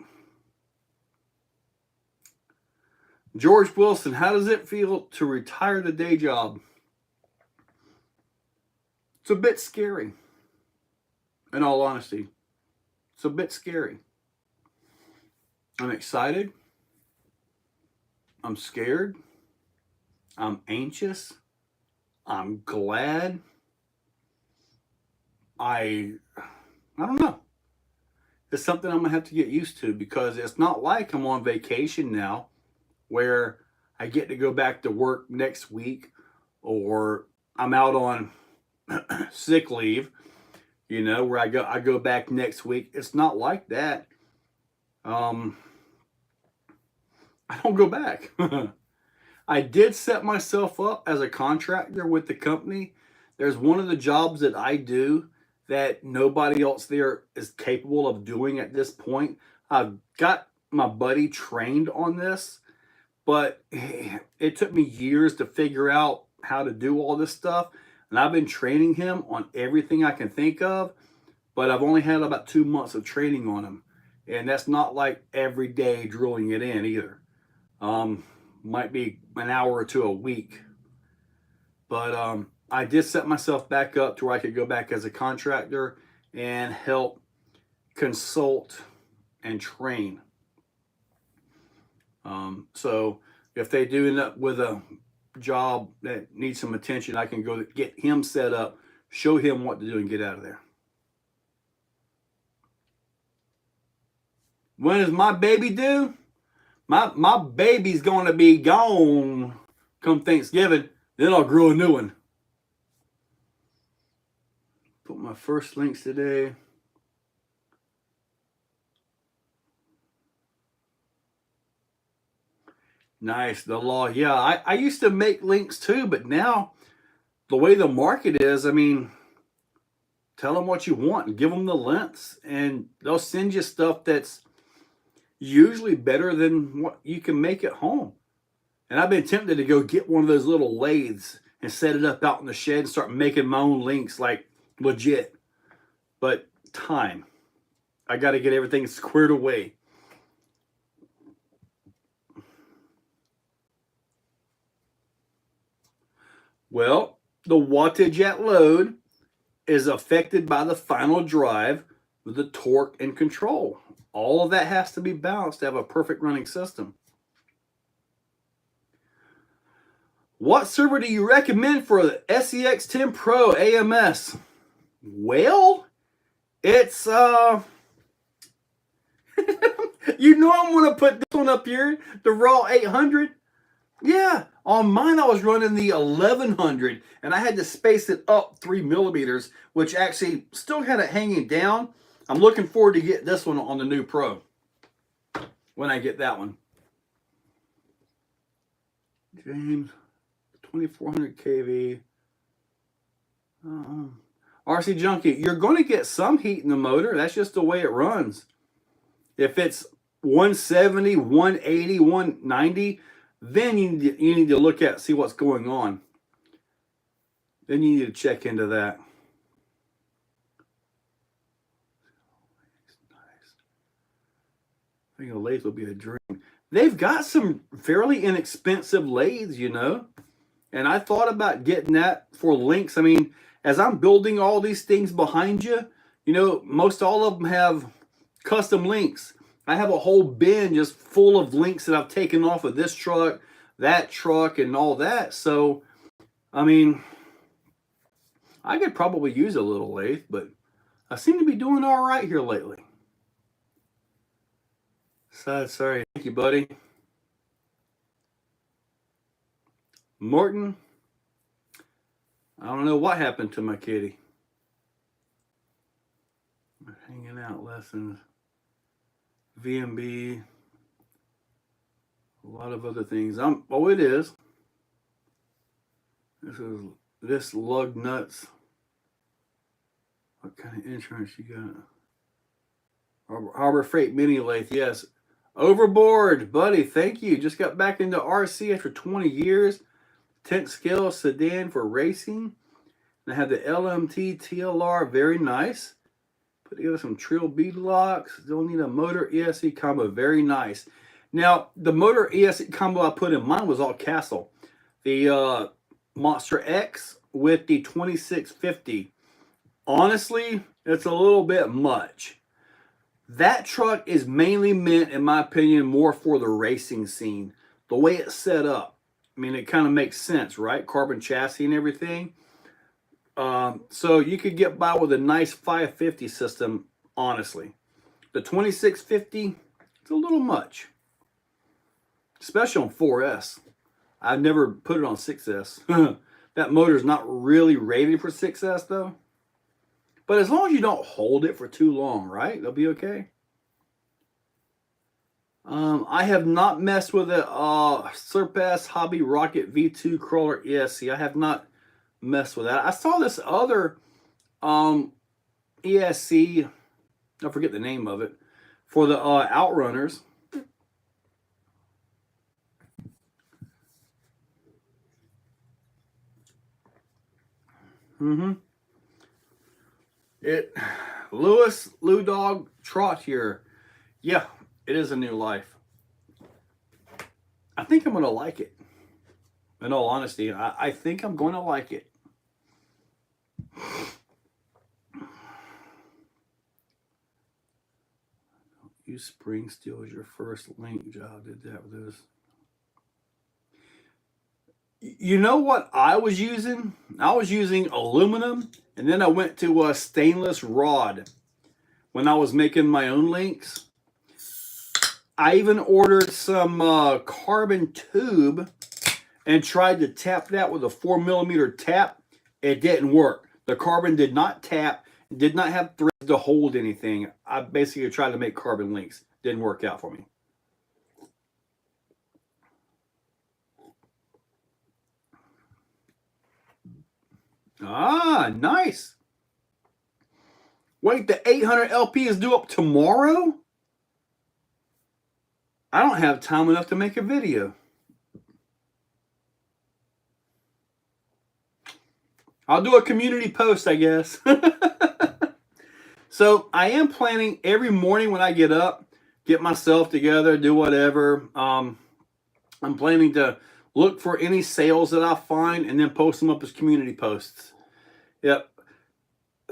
George Wilson, how does it feel to retire the day job? It's a bit scary. In all honesty, it's a bit scary. I'm excited. I'm scared. I'm anxious. I'm glad. I don't know. It's something I'm going to have to get used to because it's not like I'm on vacation now where I get to go back to work next week or I'm out on sick leave, you know, where I go back next week. It's not like that. I don't go back. I did set myself up as a contractor with the company. There's one of the jobs that I do that nobody else there is capable of doing at this point. I've got my buddy trained on this, but it took me years to figure out how to do all this stuff. And I've been training him on everything I can think of, but I've only had about 2 months of training on him. And that's not like every day drilling it in either. Might be an hour or two a week. But I did set myself back up to where I could go back as a contractor and help consult and train. So if they do end up with a job that needs some attention, I can go get him set up, show him what to do, and get out of there. When is my baby due? My baby's going to be gone come Thanksgiving. Then I'll grow a new one. Put my first links today. Nice, the law. Yeah, I used to make links too, but now the way the market is, I mean, tell them what you want and give them the lengths, and they'll send you stuff that's usually better than what you can make at home. And I've been tempted to go get one of those little lathes and set it up out in the shed and start making my own links like legit. But time. I got to get everything squared away. Well, the wattage at load is affected by the final drive with the torque and control. All of that has to be balanced to have a perfect running system. What server do you recommend for the SCX10 Pro AMS? Well, it's you know I'm going to put this one up here, the Raw 800. Yeah, on mine I was running the 1100 and I had to space it up 3 millimeters, which actually still had it hanging down. I'm looking forward to get this one on the new Pro when I get that one. James, 2400 kV. RC Junkie, you're going to get some heat in the motor. That's just the way it runs. If it's 170, 180, 190, then you need to look at, see what's going on. Then you need to check into that. I think a lathe will be a dream. they've got some fairly inexpensive lathes, you know. And I thought about getting that for links. I mean, as I'm building all these things behind you, you know, most all of them have custom links. I have a whole bin just full of links that I've taken off of this truck, that truck, and all that. So, I mean, I could probably use a little lathe, but I seem to be doing all right here lately. So, sorry. Thank you, buddy. Morton, I don't know what happened to my kitty. Hanging out lessons. VMB, a lot of other things. Oh, it is. This lug nuts. What kind of insurance you got? Harbor Freight mini lathe, yes. Overboard, buddy. Thank you. Just got back into RC after 20 years. 10th scale sedan for racing. And I have the LMT TLR, very nice. Put together some trill bead locks. Don't need a motor ESC combo. Very nice. Now, the motor ESC combo I put in mine was all Castle. The Monster X with the 2650. Honestly, it's a little bit much. That truck is mainly meant, in my opinion, more for the racing scene. The way it's set up. I mean, it kind of makes sense, right? Carbon chassis and everything. So you could get by with a nice 550 system, honestly. The 2650, it's a little much. Especially on 4S. I've never put it on 6S. That motor's not really rated for 6S, though. But as long as you don't hold it for too long, right? They'll be okay. I have not messed with a Surpass Hobby Rocket V2 Crawler ESC. I have not mess with that. I saw this other ESC, I forget the name of it, for the Outrunners. Lou Dog Trot here. Yeah, it is a new life. I think I'm going to like it. In all honesty, I think I'm going to like it. Use spring steel as your first link job. Did that with those. You know what I was using? I was using aluminum, and then I went to a stainless rod when I was making my own links. I even ordered some carbon tube and tried to tap that with a 4mm tap. It didn't work. The carbon did not tap, did not have threads to hold anything. I basically tried to make carbon links. Didn't work out for me. Ah, nice. Wait, the 800 LP is due up tomorrow? I don't have time enough to make a video. I'll do a community post, I guess. So I am planning every morning when I get up, get myself together, do whatever. I'm planning to look for any sales that I find and then post them up as community posts. Yep.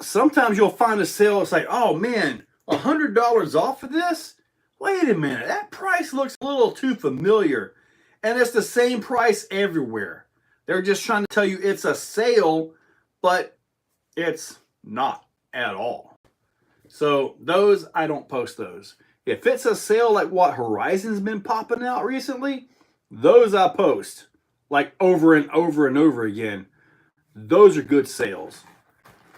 Sometimes you'll find a sale, it's like, oh man, $100 off of this? Wait a minute, that price looks a little too familiar. And it's the same price everywhere. They're just trying to tell you it's a sale, but it's not at all. So those, I don't post those. If it's a sale like what Horizon's been popping out recently, those I post like over and over and over again. Those are good sales.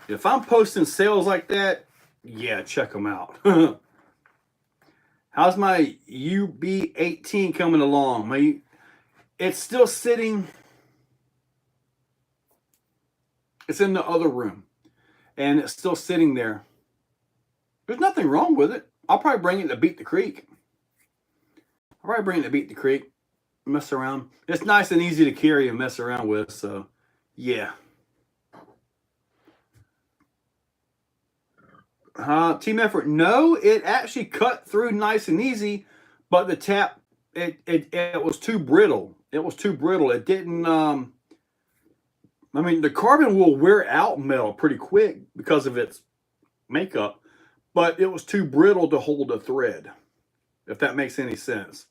If I'm posting sales like that, yeah, check them out. How's my UB18 coming along? It's still sitting. It's in the other room. And it's still sitting there. There's nothing wrong with it. I'll probably bring it to Beat the Creek. Mess around. It's nice and easy to carry and mess around with. So, yeah. Team effort. No, it actually cut through nice and easy, but the tap it was too brittle. It was too brittle. It didn't. I mean, the carbon will wear out metal pretty quick because of its makeup, but it was too brittle to hold a thread, if that makes any sense.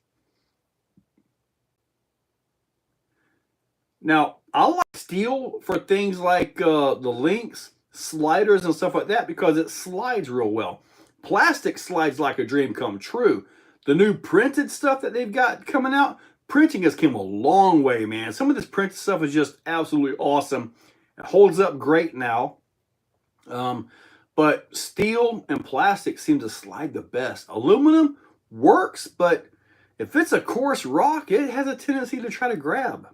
Now, I like steel for things like the links, sliders, and stuff like that because it slides real well. Plastic slides like a dream come true. The new printed stuff that they've got coming out, printing has come a long way, man. Some of this printed stuff is just absolutely awesome. It holds up great now. But steel and plastic seem to slide the best. Aluminum works, but if it's a coarse rock, it has a tendency to try to grab.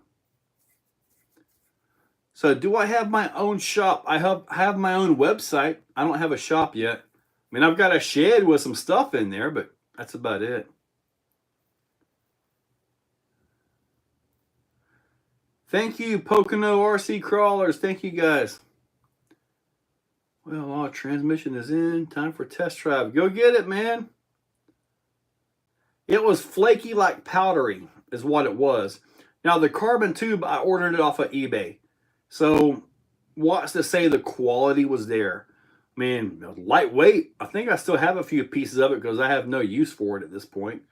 So do I have my own shop? I have my own website. I don't have a shop yet. I mean, I've got a shed with some stuff in there, but that's about it. Thank you, Pocono RC Crawlers. Thank you, guys. Well, our transmission is in. Time for test drive. Go get it, man. It was flaky like powdery is what it was. Now, the carbon tube, I ordered it off of eBay. So, what's to say the quality was there? I mean, lightweight. I think I still have a few pieces of it because I have no use for it at this point.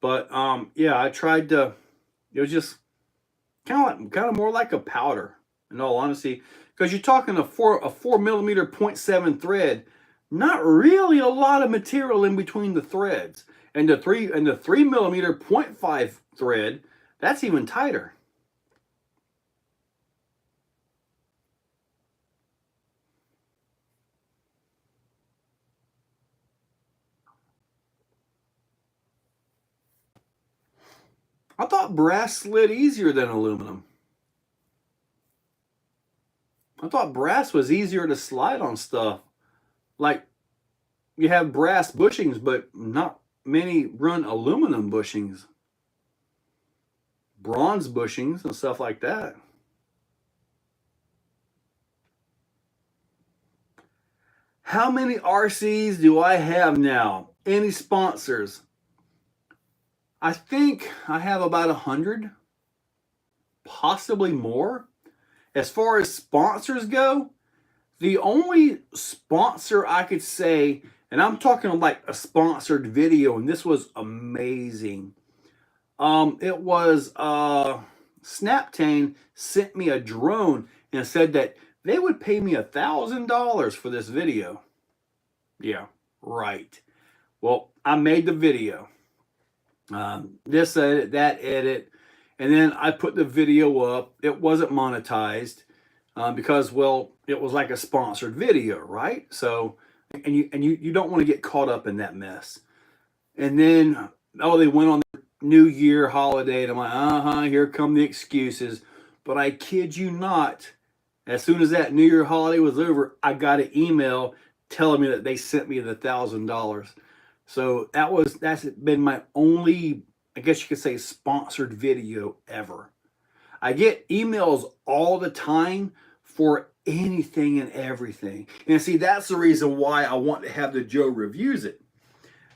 But, yeah, I tried to, it was just kind of more like a powder, in all honesty. Because you're talking a 4 millimeter 0.7 thread, not really a lot of material in between the threads. And the 3 millimeter 0.5 thread, that's even tighter. I thought brass slid easier than aluminum. I thought brass was easier to slide on stuff. Like, you have brass bushings, but not many run aluminum bushings. Bronze bushings and stuff like that. How many RCs do I have now? Any sponsors? I think I have about 100, possibly more. As far as sponsors go, the only sponsor I could say, and I'm talking like a sponsored video, and this was amazing. It was Snaptane sent me a drone and said that they would pay me $1,000 for this video. Yeah, right. Well, I made the video. This edit, that edit, and then I put the video up. It wasn't monetized because, well, it was like a sponsored video, right? So, and you don't want to get caught up in that mess. And then, oh, they went on the New Year holiday, and I'm like, here come the excuses. But I kid you not, as soon as that New Year holiday was over, I got an email telling me that they sent me the $1,000. So that's been my only, I guess you could say, sponsored video ever. I get emails all the time for anything and everything. And see, that's the reason why I want to have the Joe Reviews It.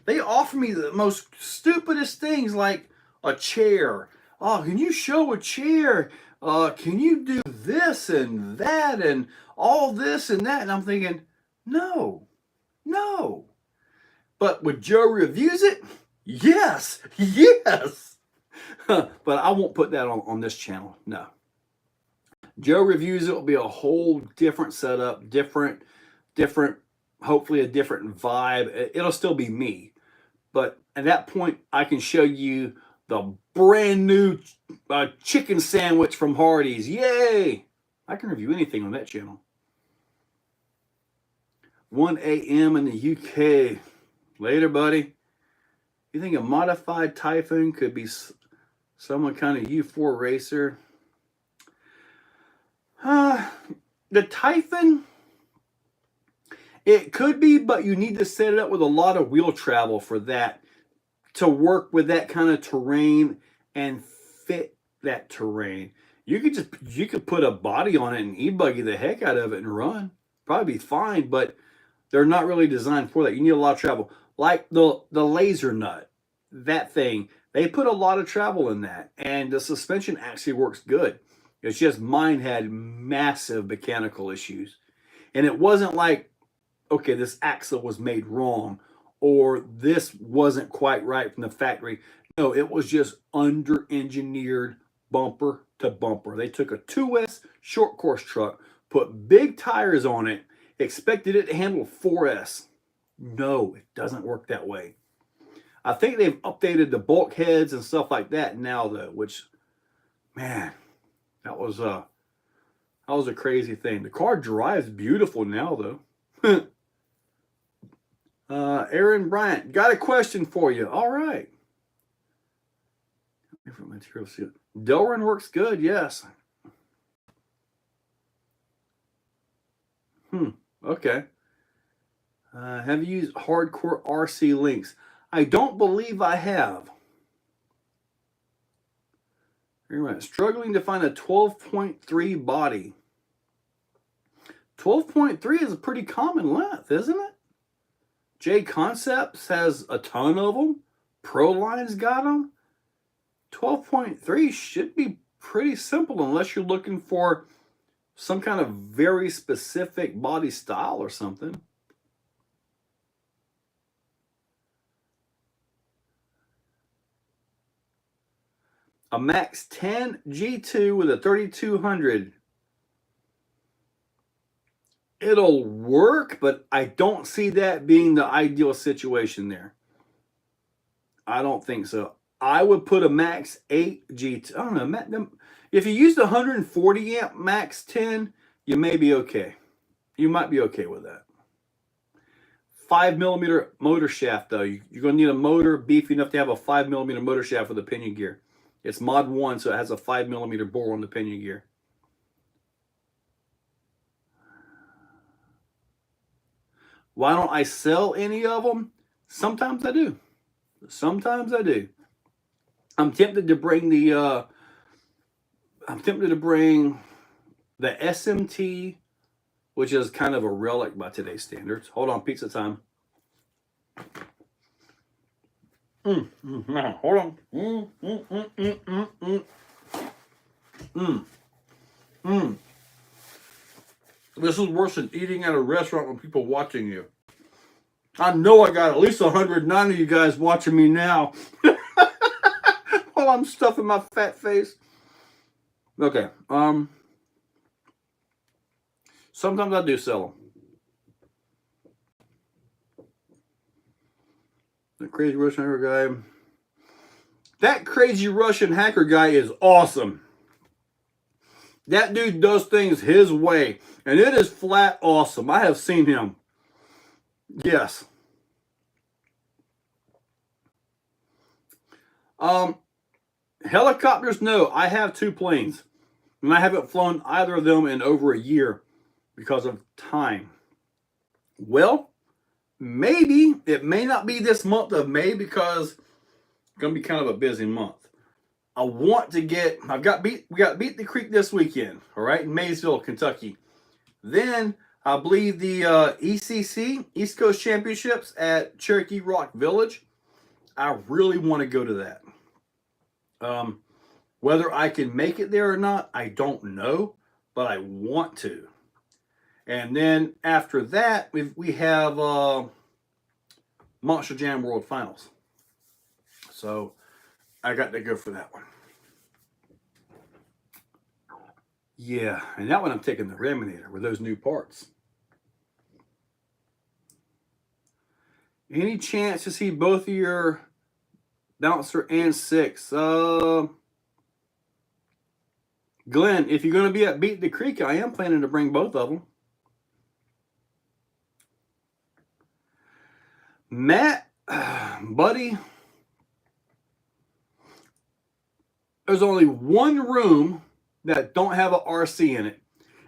They offer me the most stupidest things like a chair. Oh, can you show a chair? Can you do this and that and all this and that? And I'm thinking, no. But with Joe Reviews It, yes. But I won't put that on this channel, no. Joe Reviews It will be a whole different setup, different, hopefully a different vibe. It'll still be me. But at that point, I can show you the brand new chicken sandwich from Hardee's. Yay! I can review anything on that channel. 1 a.m. in the UK. Later, buddy. You think a modified Typhoon could be someone kind of U4 racer? The Typhoon, it could be, but you need to set it up with a lot of wheel travel for that to work with that kind of terrain and fit that terrain. You could put a body on it and e-buggy the heck out of it and run. Probably be fine, but they're not really designed for that. You need a lot of travel. Like the laser nut, that thing, They put a lot of travel in that, and the suspension actually works good. It's just mine had massive mechanical issues. And it wasn't like, okay, this axle was made wrong or this wasn't quite right from the factory. No, it was just under-engineered bumper to bumper. They took a 2S short course truck, put big tires on it, expected it to handle 4S. No, it doesn't work that way. I think they've updated the bulkheads and stuff like that now, though, which, man, that was a crazy thing. The car drives beautiful now, though. Aaron Bryant, got a question for you. All right. Different materials. Delrin works good, yes. Okay. Have you used hardcore RC links? I don't believe I have. Right. Struggling to find a 12.3 body. 12.3 is a pretty common length, isn't it? J Concepts has a ton of them. Proline's got them. 12.3 should be pretty simple unless you're looking for some kind of very specific body style or something. A Max 10 G2 with a 3200. It'll work, but I don't see that being the ideal situation there. I don't think so. I would put a Max 8 G2. I don't know. If you use the 140 amp Max 10, you may be okay. You might be okay with that. 5mm motor shaft, though. You're going to need a motor beefy enough to have a 5mm motor shaft with a pinion gear. It's Mod 1, so it has a 5mm bore on the pinion gear. Why don't I sell any of them? Sometimes I do. Sometimes I do. I'm tempted to bring the SMT, which is kind of a relic by today's standards. Hold on, pizza time. Hold on. This is worse than eating at a restaurant with people watching you. I know I got at least 109 of you guys watching me now while I'm stuffing my fat face. Okay. Sometimes I do sell them. The crazy Russian hacker guy. That crazy Russian hacker guy is awesome. That dude does things his way, and it is flat awesome. I have seen him. Yes. Helicopters, no. I have 2 planes, and I haven't flown either of them in over a year because of time. Well, maybe it may not be this month of May because it's going to be kind of a busy month. I want to get, we got Beat the Creek this weekend, all right, in Maysville, Kentucky. Then I believe the ECC, East Coast Championships at Cherokee Rock Village. I really want to go to that. Whether I can make it there or not, I don't know, but I want to. And then after that, we have Monster Jam World Finals. So I got to go for that one. Yeah, and that one I'm taking the Reminator with those new parts. Any chance to see both of your Bouncer and 6? Glenn, if you're going to be at Beat the Creek, I am planning to bring both of them. Matt, buddy, there's only one room that don't have an RC in it,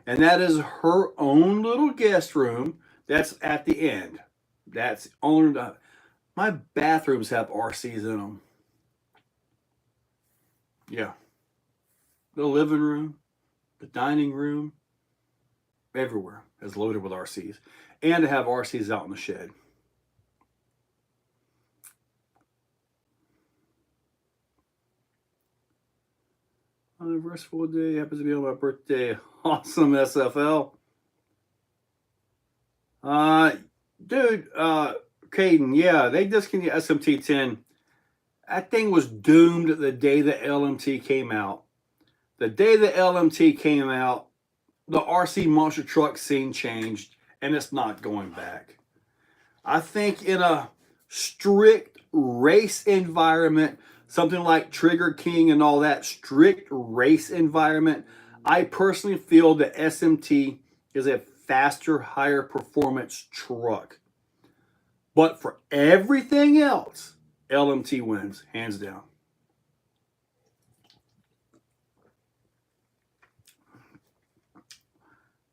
and that is her own little guest room that's at the end. That's only, my bathrooms have RCs in them. Yeah. The living room, the dining room, everywhere is loaded with RCs. And to have RCs out in the shed. On a versatile day, happens to be on my birthday. Awesome, SFL. Dude, Caden, yeah, they discontinued SMT10. That thing was doomed the day the LMT came out. The day the LMT came out, the RC monster truck scene changed, and it's not going back. I think in a strict race environment, something like Trigger King and all that, strict race environment, I personally feel that SMT is a faster, higher performance truck. But for everything else, LMT wins, hands down.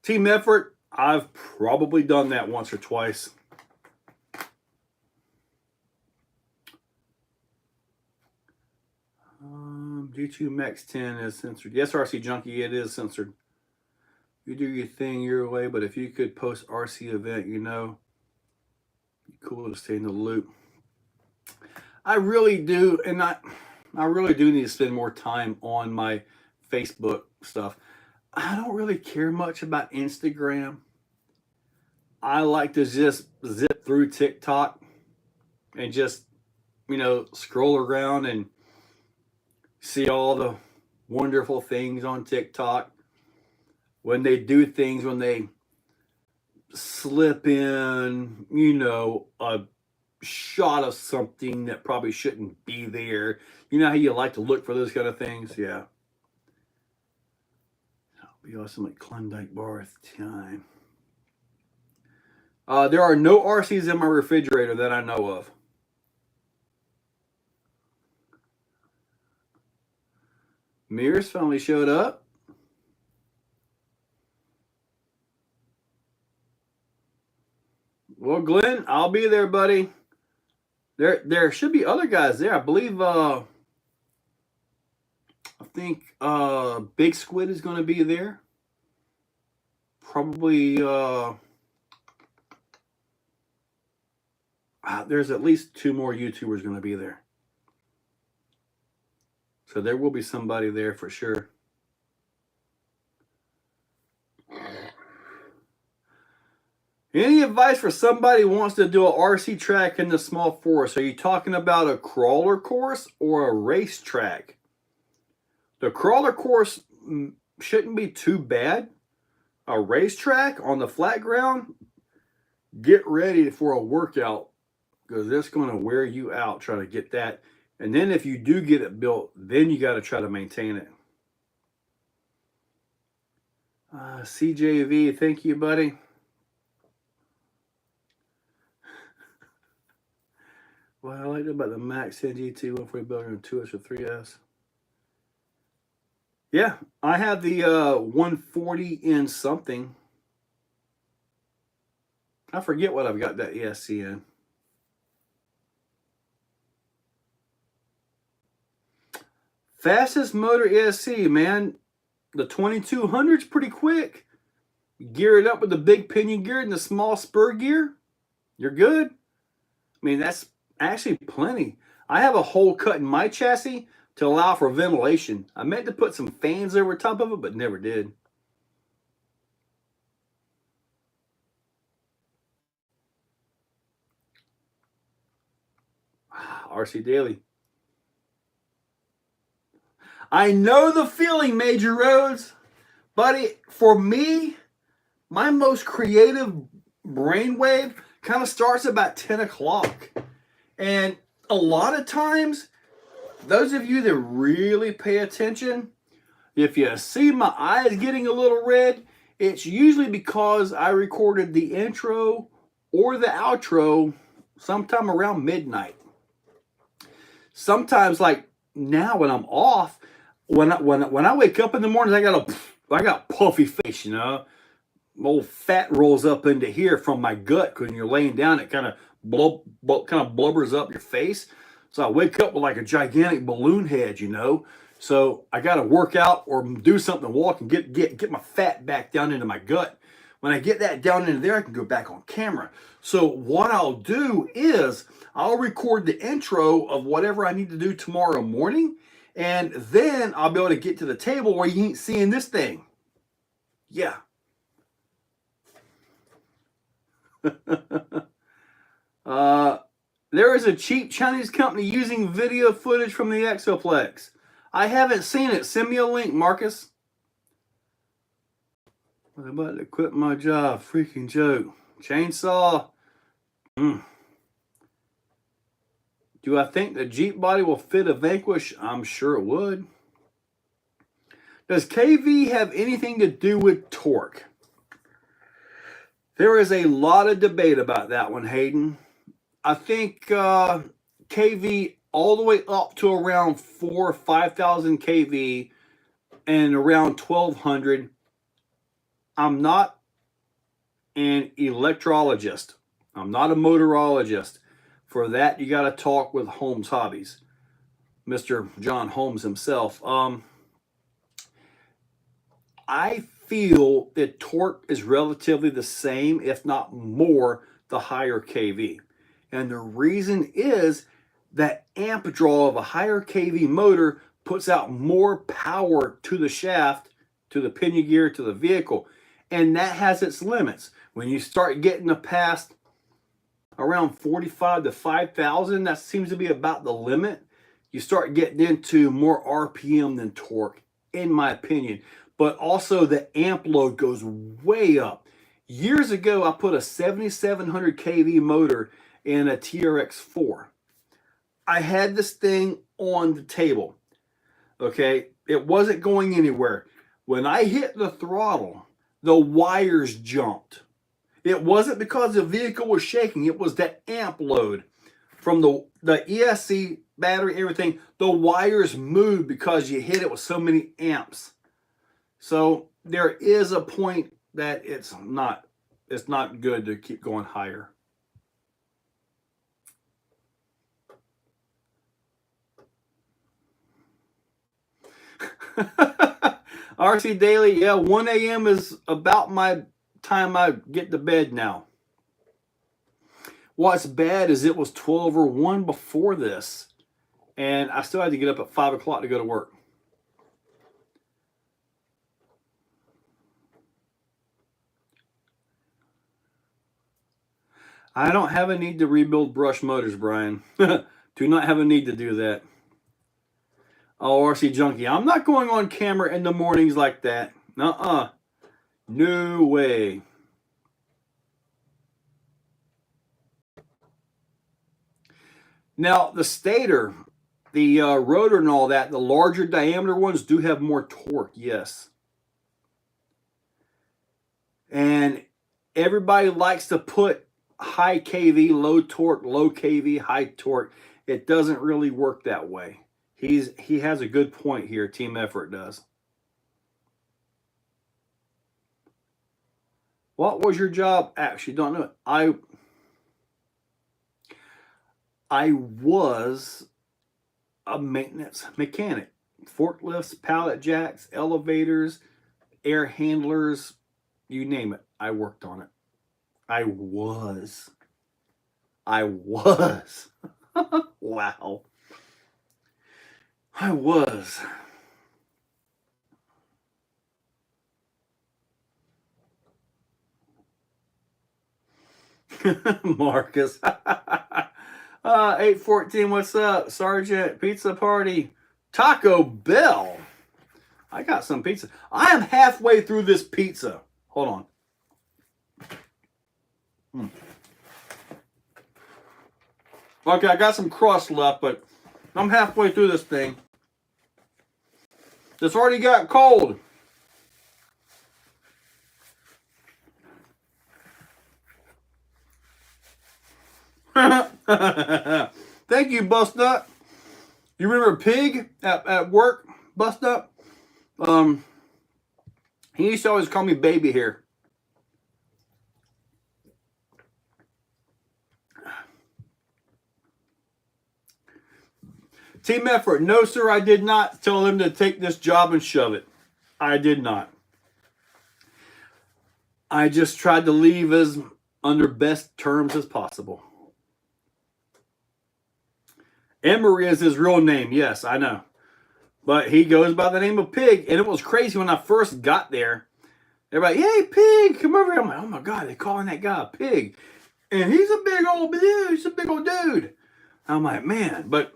Team effort, I've probably done that once or twice. G2 Max 10 is censored. Yes, RC Junkie, it is censored. You do your thing your way, but if you could post RC event, you know, cool to stay in the loop. I really do, and I really do need to spend more time on my Facebook stuff. I don't really care much about Instagram. I like to just zip through TikTok and just, you know, scroll around and see all the wonderful things on TikTok. When they do things, when they slip in, you know, a shot of something that probably shouldn't be there. You know how you like to look for those kind of things? Yeah. That'll be awesome at Klondike Bar at the time. There are no RCs in my refrigerator that I know of. Mirrors finally showed up. Well, Glenn, I'll be there, buddy. There should be other guys there. I believe I think Big Squid is going to be there. Probably there's at least 2 more YouTubers going to be there. So there will be somebody there for sure. Any advice for somebody who wants to do a RC track in the small forest? Are you talking about a crawler course or a race track? The crawler course shouldn't be too bad. A racetrack on the flat ground, get ready for a workout because it's going to wear you out trying to get that. And then if you do get it built, then you got to try to maintain it. CJV, thank you, buddy. Well, I like about the Max 10 GT 140 builder and 2S or 3S. Yeah, I have the 140 in something. I forget what I've got that ESC in. Fastest motor ESC, man. The 2200's pretty quick. Gear it up with the big pinion gear and the small spur gear. You're good. I mean, that's actually plenty. I have a hole cut in my chassis to allow for ventilation. I meant to put some fans over top of it, but never did. Rcdaily. I know the feeling, Major Rhodes. Buddy, for me, my most creative brainwave kind of starts about 10 o'clock. And a lot of times, those of you that really pay attention, if you see my eyes getting a little red, it's usually because I recorded the intro or the outro sometime around midnight. Sometimes, like now when I'm off, when I wake up in the morning, I got puffy face, you know. Old fat rolls up into here from my gut. When you're laying down, it kind of blubbers up your face. So I wake up with like a gigantic balloon head, you know. So I got to work out or do something, walk and get my fat back down into my gut. When I get that down into there, I can go back on camera. So what I'll do is I'll record the intro of whatever I need to do tomorrow morning. And then I'll be able to get to the table where you ain't seeing this thing. Yeah. There is a cheap Chinese company using video footage from the Exoplex. I haven't seen it. Send me a link, Marcus. I'm about to quit my job. Freaking joke. Chainsaw. Do I think the Jeep body will fit a Vanquish? I'm sure it would. Does KV have anything to do with torque? There is a lot of debate about that one, Hayden. I think KV all the way up to around 4,000 or 5,000 KV and around 1,200. I'm not an electrologist. I'm not a motorologist. For that, you got to talk with Holmes Hobbies, Mr. John Holmes himself. I feel that torque is relatively the same, if not more, the higher KV. And the reason is that amp draw of a higher KV motor puts out more power to the shaft, to the pinion gear, to the vehicle. And that has its limits. When you start getting past around 45 to 5,000, that seems to be about the limit. You start getting into more RPM than torque, in my opinion. But also the amp load goes way up. Years ago, I put a 7,700 kV motor in a TRX4. I had this thing on the table. Okay, it wasn't going anywhere. When I hit the throttle, the wires jumped. It wasn't because the vehicle was shaking. It was that amp load from the ESC battery, everything. The wires moved because you hit it with so many amps. So there is a point that it's not good to keep going higher. Rcdaily, yeah, 1 a.m. is about my time I get to bed now. What's bad is it was 12 or 1 before this, and I still had to get up at 5 o'clock to go to work. I don't have a need to rebuild brush motors, Brian. Do not have a need to do that. Oh, RC Junkie, I'm not going on camera in the mornings like that. No way. Now, the stator, the rotor and all that, the larger diameter ones do have more torque, yes. And everybody likes to put high KV, low torque, low KV, high torque. It doesn't really work that way. He has a good point here. Team Effort does. What was your job? Actually, don't know it. I was a maintenance mechanic. Forklifts, pallet jacks, elevators, air handlers, you name it. I worked on it. I was. Wow. I was. Marcus. 814, what's up? Sergeant, pizza party. Taco Bell. I got some pizza. I am halfway through this pizza. Hold on. Okay, I got some crust left, but I'm halfway through this thing. It's already got cold. Thank you, Bust Nut. You remember Pig at work? Bust Nut? He used to always call me baby here. Team Effort. No, sir, I did not tell him to take this job and shove it. I did not. I just tried to leave as under best terms as possible. Emery is his real name. Yes, I know. But he goes by the name of Pig. And it was crazy when I first got there. Everybody, hey, Pig, come over here. I'm like, oh my God, they're calling that guy a pig. And he's a big old dude. He's a big old dude. I'm like, man, but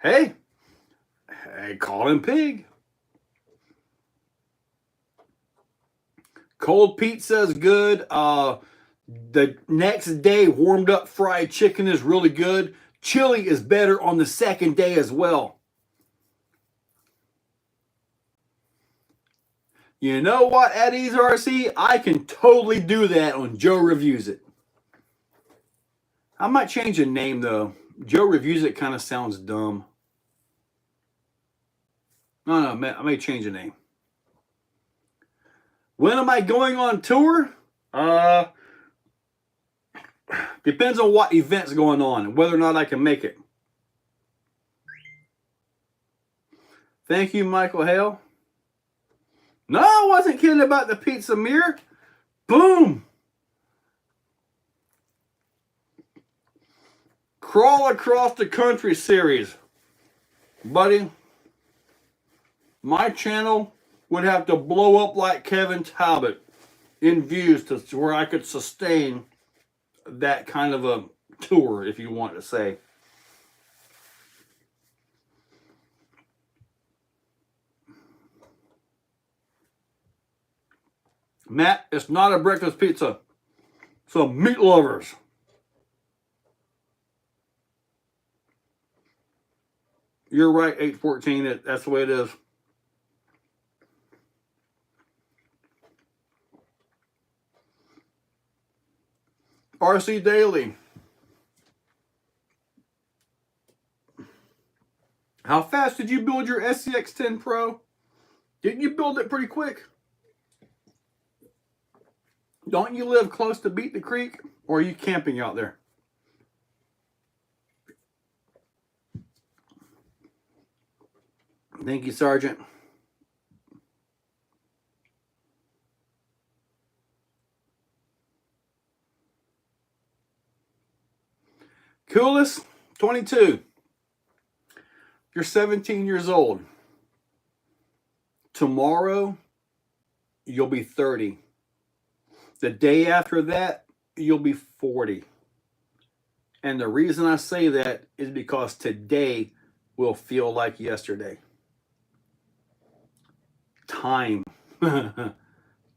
hey, call him Pig. Cold pizza is good. The next day, warmed up fried chicken is really good. Chili is better on the second day as well. You know what, Eddie's RC? I can totally do that on Joe Reviews It. I might change the name though. Joe Reviews It kind of sounds dumb. No, I may change the name. When am I going on tour? Depends on what event's going on and whether or not I can make it. Thank you, Michael Hale. No, I wasn't kidding about the pizza mirror. Boom. Crawl Across the Country series. Buddy, my channel would have to blow up like Kevin Talbot in views to where I could sustain that kind of a tour, if you want to say. Matt, it's not a breakfast pizza. So meat lovers. You're right, 814. That's the way it is. Rcdaily. How fast did you build your SCX10 Pro? Didn't you build it pretty quick? Don't you live close to Beat the Creek? Or are you camping out there? Thank you, Sergeant. Coolest, 22. You're 17 years old. Tomorrow, you'll be 30. The day after that, you'll be 40. And the reason I say that is because today will feel like yesterday. Time.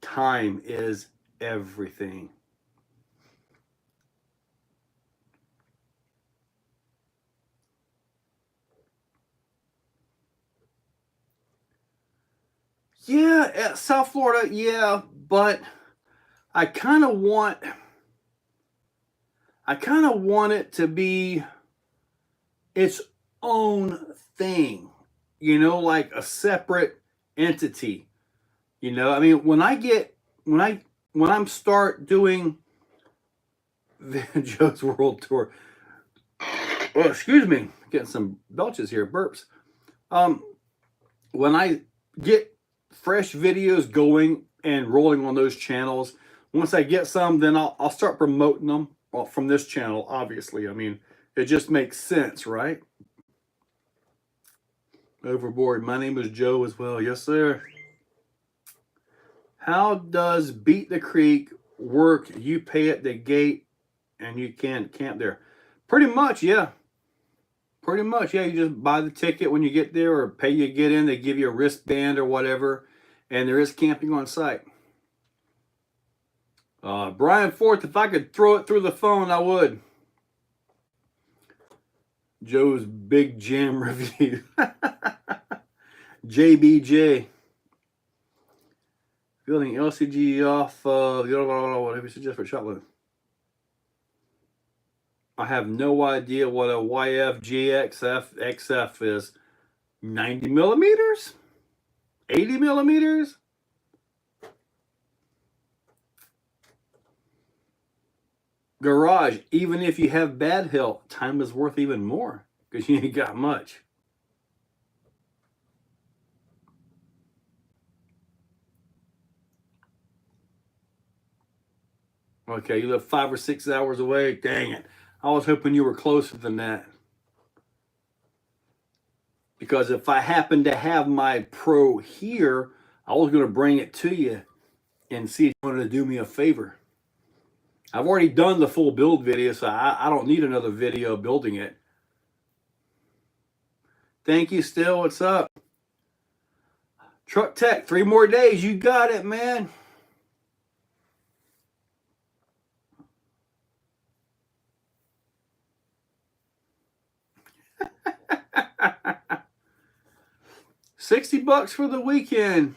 Time is everything. Yeah, at South Florida, yeah, but I kind of want it to be its own thing, you know, like a separate entity. You know, I mean, when I'm start doing Joe's World Tour. Oh, excuse me, getting some belches here, burps. When I get fresh videos going and rolling on those channels, once I get some, then I'll start promoting them from this channel, obviously. I mean, it just makes sense, right? Overboard. My name is Joe as well. Yes, sir. How does Beat the Creek work? You pay at the gate and you can camp there. Pretty much, yeah. Pretty much, yeah. You just buy the ticket when you get there or pay you get in. They give you a wristband or whatever. And there is camping on site. Brian Forth, if I could throw it through the phone, I would. Joe's Big Jam Review. JBJ. Building LCG off whatever you suggest for shotgun. I have no idea what a YFGXF XF is. 90 millimeters? 80 millimeters? Garage, even if you have bad health, time is worth even more because you ain't got much. Okay, you live 5 or 6 hours away. Dang it. I was hoping you were closer than that. because if I happen to have my Pro here, I was going to bring it to you and see if you wanted to do me a favor. I've already done the full build video, so I don't need another video building it. Thank you, Still. What's up? Truck Tech, 3 more days. You got it, man. $60 for the weekend.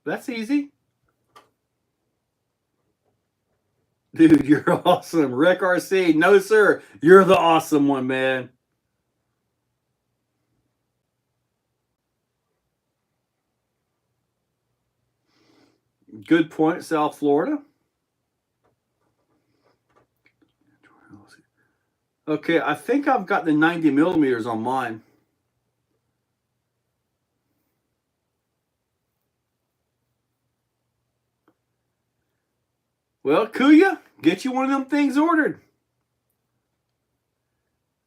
That's easy. Dude, you're awesome. Rick RC. No, sir. You're the awesome one, man. Good point, South Florida. Okay, I think I've got the 90 millimeters on mine. Well, Kuya, get you one of them things ordered.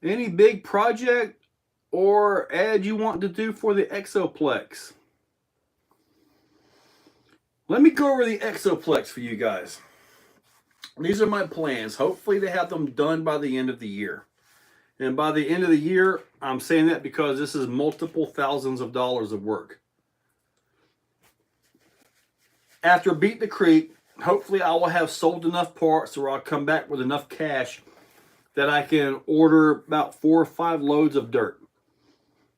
Any big project or ad you want to do for the Exoplex? Let me go over the Exoplex for you guys. These are my plans. Hopefully they have them done by the end of the year. And by the end of the year, I'm saying that because this is multiple thousands of dollars of work. After Beat the Creek, hopefully I will have sold enough parts or I'll come back with enough cash that I can order about 4 or 5 loads of dirt.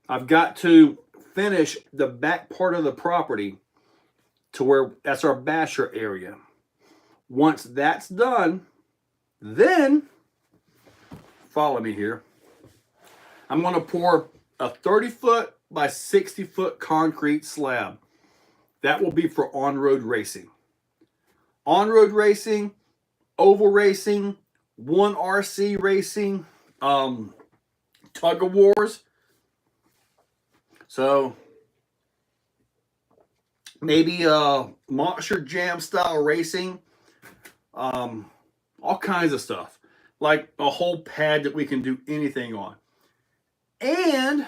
I've got to finish the back part of the property to where that's our basher area. Once that's done, then, follow me here, I'm going to pour a 30-foot by 60-foot concrete slab. That will be for on-road racing. On-road racing, oval racing, 1RC racing, tug of wars. So maybe Monster Jam style racing, all kinds of stuff, like a whole pad that we can do anything on. And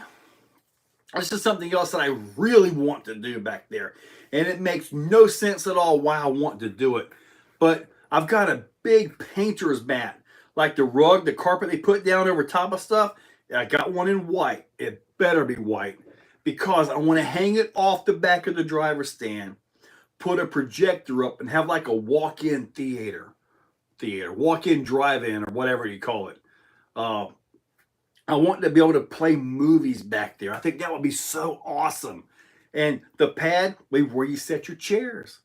this is something else that I really want to do back there, and it makes no sense at all why I want to do it, but I've got a big painter's mat, like the rug, the carpet they put down over top of stuff. I got one in white. It better be white, because I want to hang it off the back of the driver's stand, put a projector up, and have like a walk-in theater, walk-in drive-in, or whatever you call it. I want to be able to play movies back there. I think that would be so awesome. And the pad, where you set your chairs.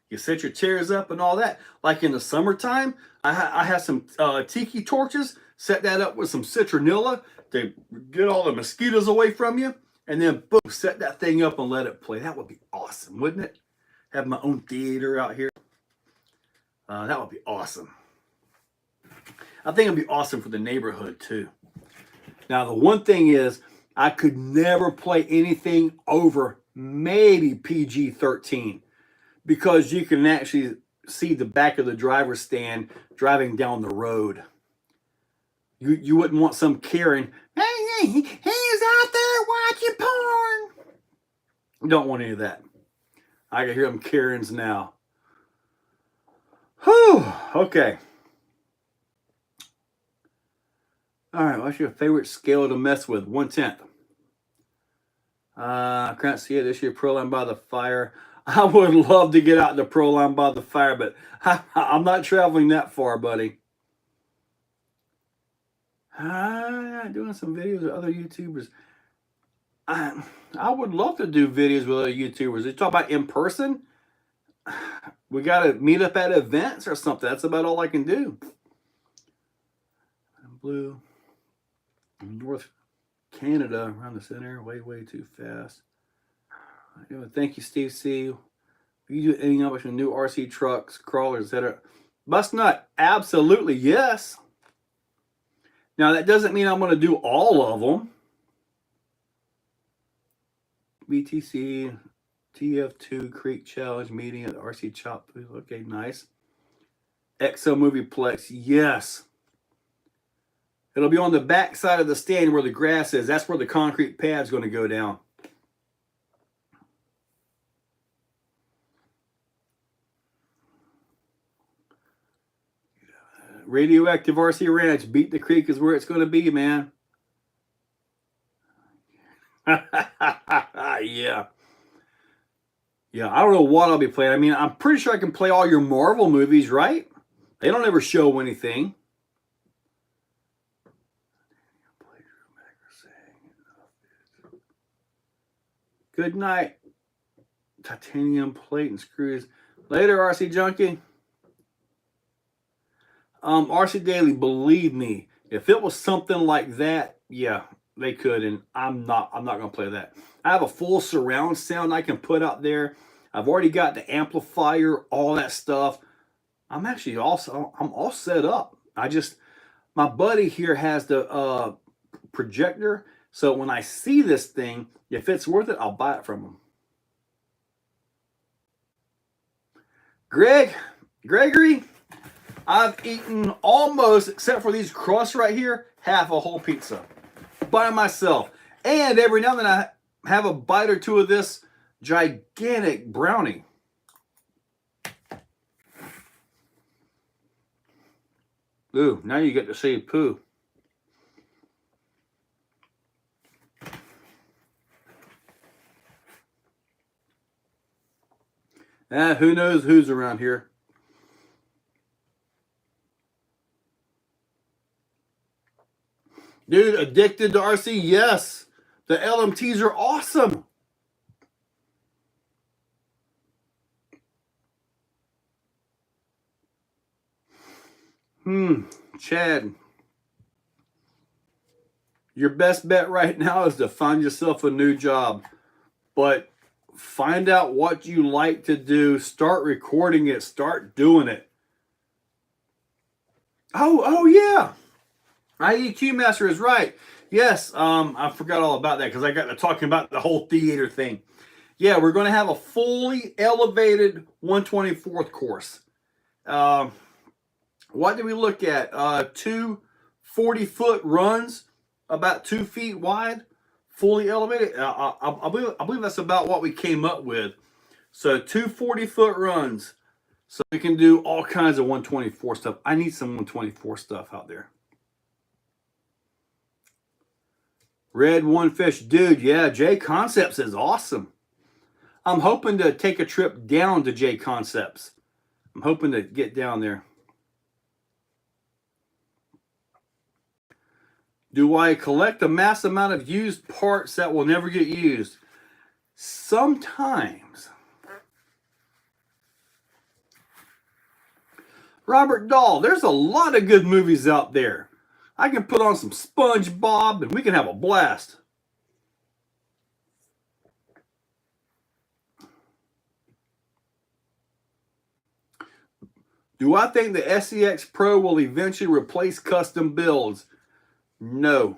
You set your chairs up and all that. Like in the summertime, I have some tiki torches, set that up with some citronella to get all the mosquitoes away from you. And then, boom, set that thing up and let it play. That would be awesome, wouldn't it? Have my own theater out here. That would be awesome. I think it would be awesome for the neighborhood, too. Now, the one thing is, I could never play anything over maybe PG-13, because you can actually see the back of the driver's stand driving down the road. You wouldn't want some Karen, hey, he's out there watching porn. You don't want any of that. I can hear them Karens now. Whew, okay. All right, what's your favorite scale to mess with? 1/10. I can't see it this year. Pro Line by the Fire. I would love to get out in the Pro Line by the Fire, but I'm not traveling that far, buddy. Doing some videos with other YouTubers. I would love to do videos with other YouTubers. You talk about in person? We got to meet up at events or something. That's about all I can do. Blue. North Canada around the center, way too fast. Thank you, Steve C. You do anything about your new RC trucks, crawlers, etc. Bust nut, absolutely yes. Now that doesn't mean I'm going to do all of them. BTC, TF2 Creek Challenge meeting at the RC Chop. Okay, nice. Exo Movieplex, yes. It'll be on the back side of the stand where the grass is. That's where the concrete pad's going to go down. Radioactive RC Ranch, Beat the Creek is where it's going to be, man. Yeah. Yeah, I don't know what I'll be playing. I mean, I'm pretty sure I can play all your Marvel movies, right? They don't ever show anything. Good night. Titanium plate and screws. Later, RC Junkie. Rcdaily, believe me, if it was something like that, yeah, they could, and I'm not gonna play that. I have a full surround sound I can put out there. I've already got the amplifier, all that stuff. I'm all set up. My buddy here has the projector, so when I see this thing, if it's worth it, I'll buy it from him. Gregory, I've eaten almost, except for these crusts right here, half a whole pizza by myself. And every now and then I have a bite or two of this gigantic brownie. Ooh, now you get to see poo. Who knows who's around here? Dude, addicted to RC? Yes. The LMTs are awesome. Chad. Your best bet right now is to find yourself a new job. But find out what you like to do. Start recording it. Start doing it. Oh yeah. IEQ Master is right. Yes, I forgot all about that because I got to talking about the whole theater thing. Yeah, we're going to have a fully elevated 124th course. What did we look at? Two 40-foot runs, about 2 feet wide, fully elevated. I believe that's about what we came up with. So 2 40-foot runs. So we can do all kinds of 124 stuff. I need some 124 stuff out there. Red One Fish, dude, yeah, J Concepts is awesome. I'm hoping to take a trip down to J Concepts. I'm hoping to get down there. Do I collect a mass amount of used parts that will never get used? Sometimes. Robert Dahl, there's a lot of good movies out there. I can put on some SpongeBob and we can have a blast. Do I think the SCX Pro will eventually replace custom builds? No.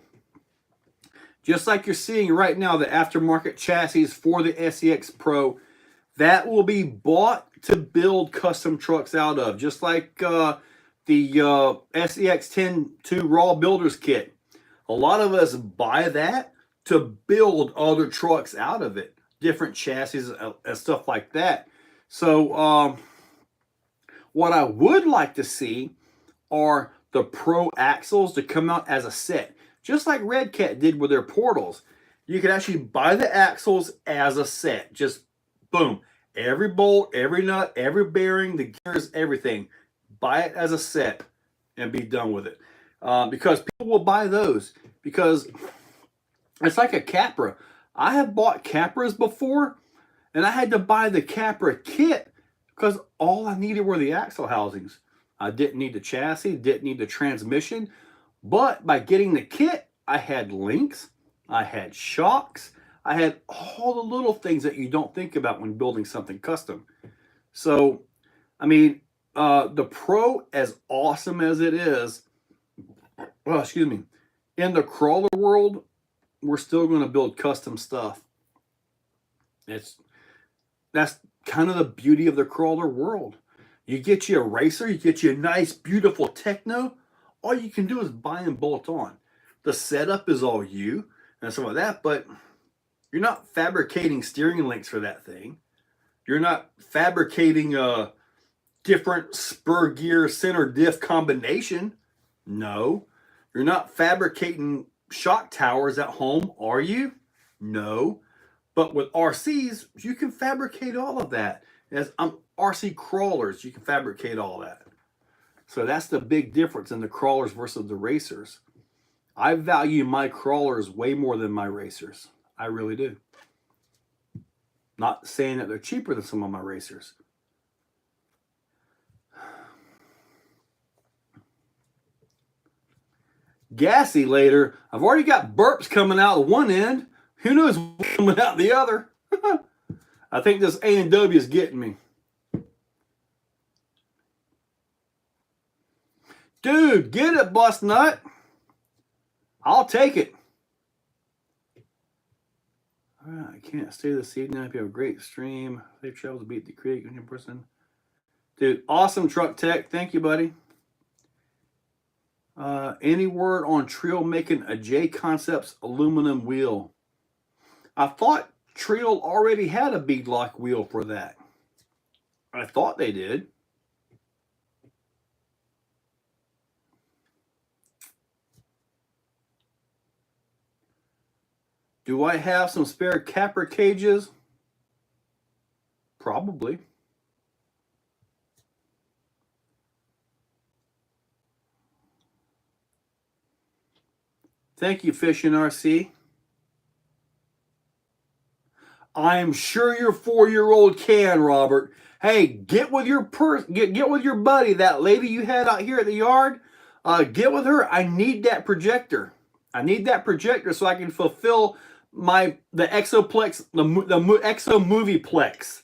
Just like you're seeing right now, the aftermarket chassis for the SCX Pro, that will be bought to build custom trucks out of. Just like the SCX10 2 Raw Builders Kit. A lot of us buy that to build other trucks out of it. Different chassis and stuff like that. So, what I would like to see are the Pro axles to come out as a set. Just like Red Cat did with their portals. You can actually buy the axles as a set. Just boom. Every bolt, every nut, every bearing, the gears, everything. Buy it as a set and be done with it. Because people will buy those. Because it's like a Capra. I have bought Capras before. And I had to buy the Capra kit. Because all I needed were the axle housings. I didn't need the chassis, didn't need the transmission. But by getting the kit, I had links, I had shocks, I had all the little things that you don't think about when building something custom. So, I mean, the Pro, as awesome as it is, well, excuse me, in the crawler world, we're still going to build custom stuff. That's kind of the beauty of the crawler world. You get you a racer, you get you a nice, beautiful techno. all you can do is buy and bolt on. The setup is all you and stuff like that, but you're not fabricating steering links for that thing. You're not fabricating a different spur gear center diff combination. No. You're not fabricating shock towers at home, are you? No. But with RCs, you can fabricate all of that. As RC crawlers, you can fabricate all that. So that's the big difference in the crawlers versus the racers. I value my crawlers way more than my racers. I really do. Not saying that they're cheaper than some of my racers. Gassy later. I've already got burps coming out of one end. Who knows what's coming out the other? I think this A&W is getting me. Dude, get it, bust nut. I'll take it. All right, I can't stay this evening. If you have a great stream, safe travels to beat the creek in person. Dude, awesome truck tech. Thank you, buddy. Any word on Trio making a J Concepts aluminum wheel? I thought Trio already had a beadlock wheel for that. I thought they did. Do I have some spare capper cages? Probably. Thank you, Fishing RC. I'm sure your 4-year-old can, Robert. Hey, get with your get with your buddy, that lady you had out here at the yard. Get with her. I need that projector. I need that projector so I can fulfill the Exoplex, the Exo Movieplex.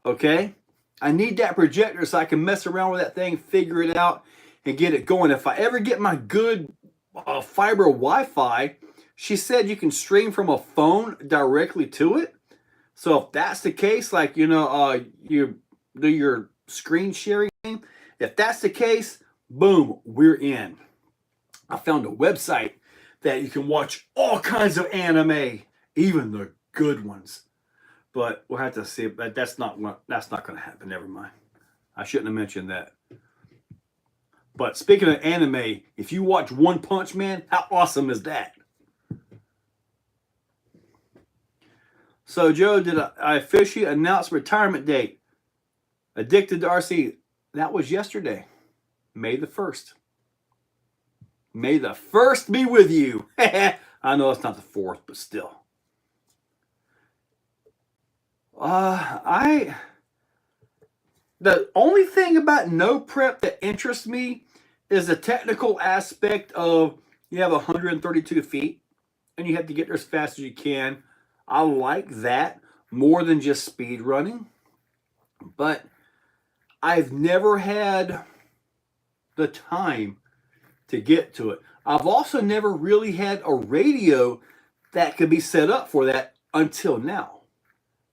Okay? I need that projector so I can mess around with that thing, figure it out, and get it going. If I ever get my good fiber Wi-Fi, she said you can stream from a phone directly to it. So if that's the case, like, you know, you do your screen sharing thing, if that's the case, boom, we're in. I found a website that you can watch all kinds of anime, even the good ones. But we'll have to see. But that's not going to happen. Never mind. I shouldn't have mentioned that. But speaking of anime, if you watch One Punch Man, how awesome is that? So, Joe, did I officially announce retirement date? Addicted to RC. That was yesterday, May the 1st. May the 1st be with you. I know it's not the 4th, but still. The only thing about no prep that interests me is the technical aspect of you have 132 feet and you have to get there as fast as you can. I like that more than just speed running, but I've never had the time to get to it. I've also never really had a radio that could be set up for that until now.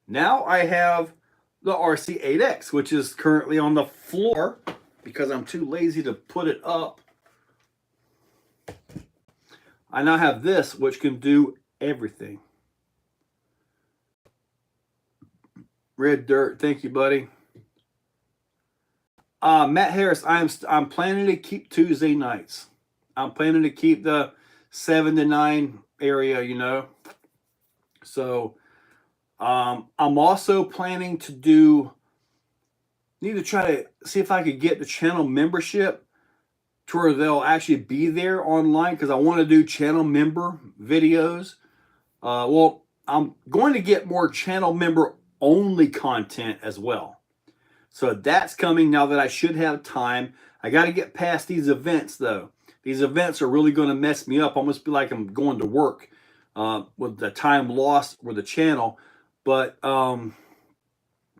Now I have the RC8X, which is currently on the floor because I'm too lazy to put it up. I now have this, which can do everything. Red Dirt, thank you, buddy. Matt Harris, I'm planning to keep Tuesday nights. I'm planning to keep the 7 to 9 area, you know. So I'm also planning to need to try to see if I could get the channel membership to where they'll actually be there online, because I want to do channel member videos. Well, I'm going to get more channel member only content as well. So that's coming now that I should have time. I got to get past these events though. These events are really going to mess me up. Almost be like I'm going to work with the time lost with the channel. But I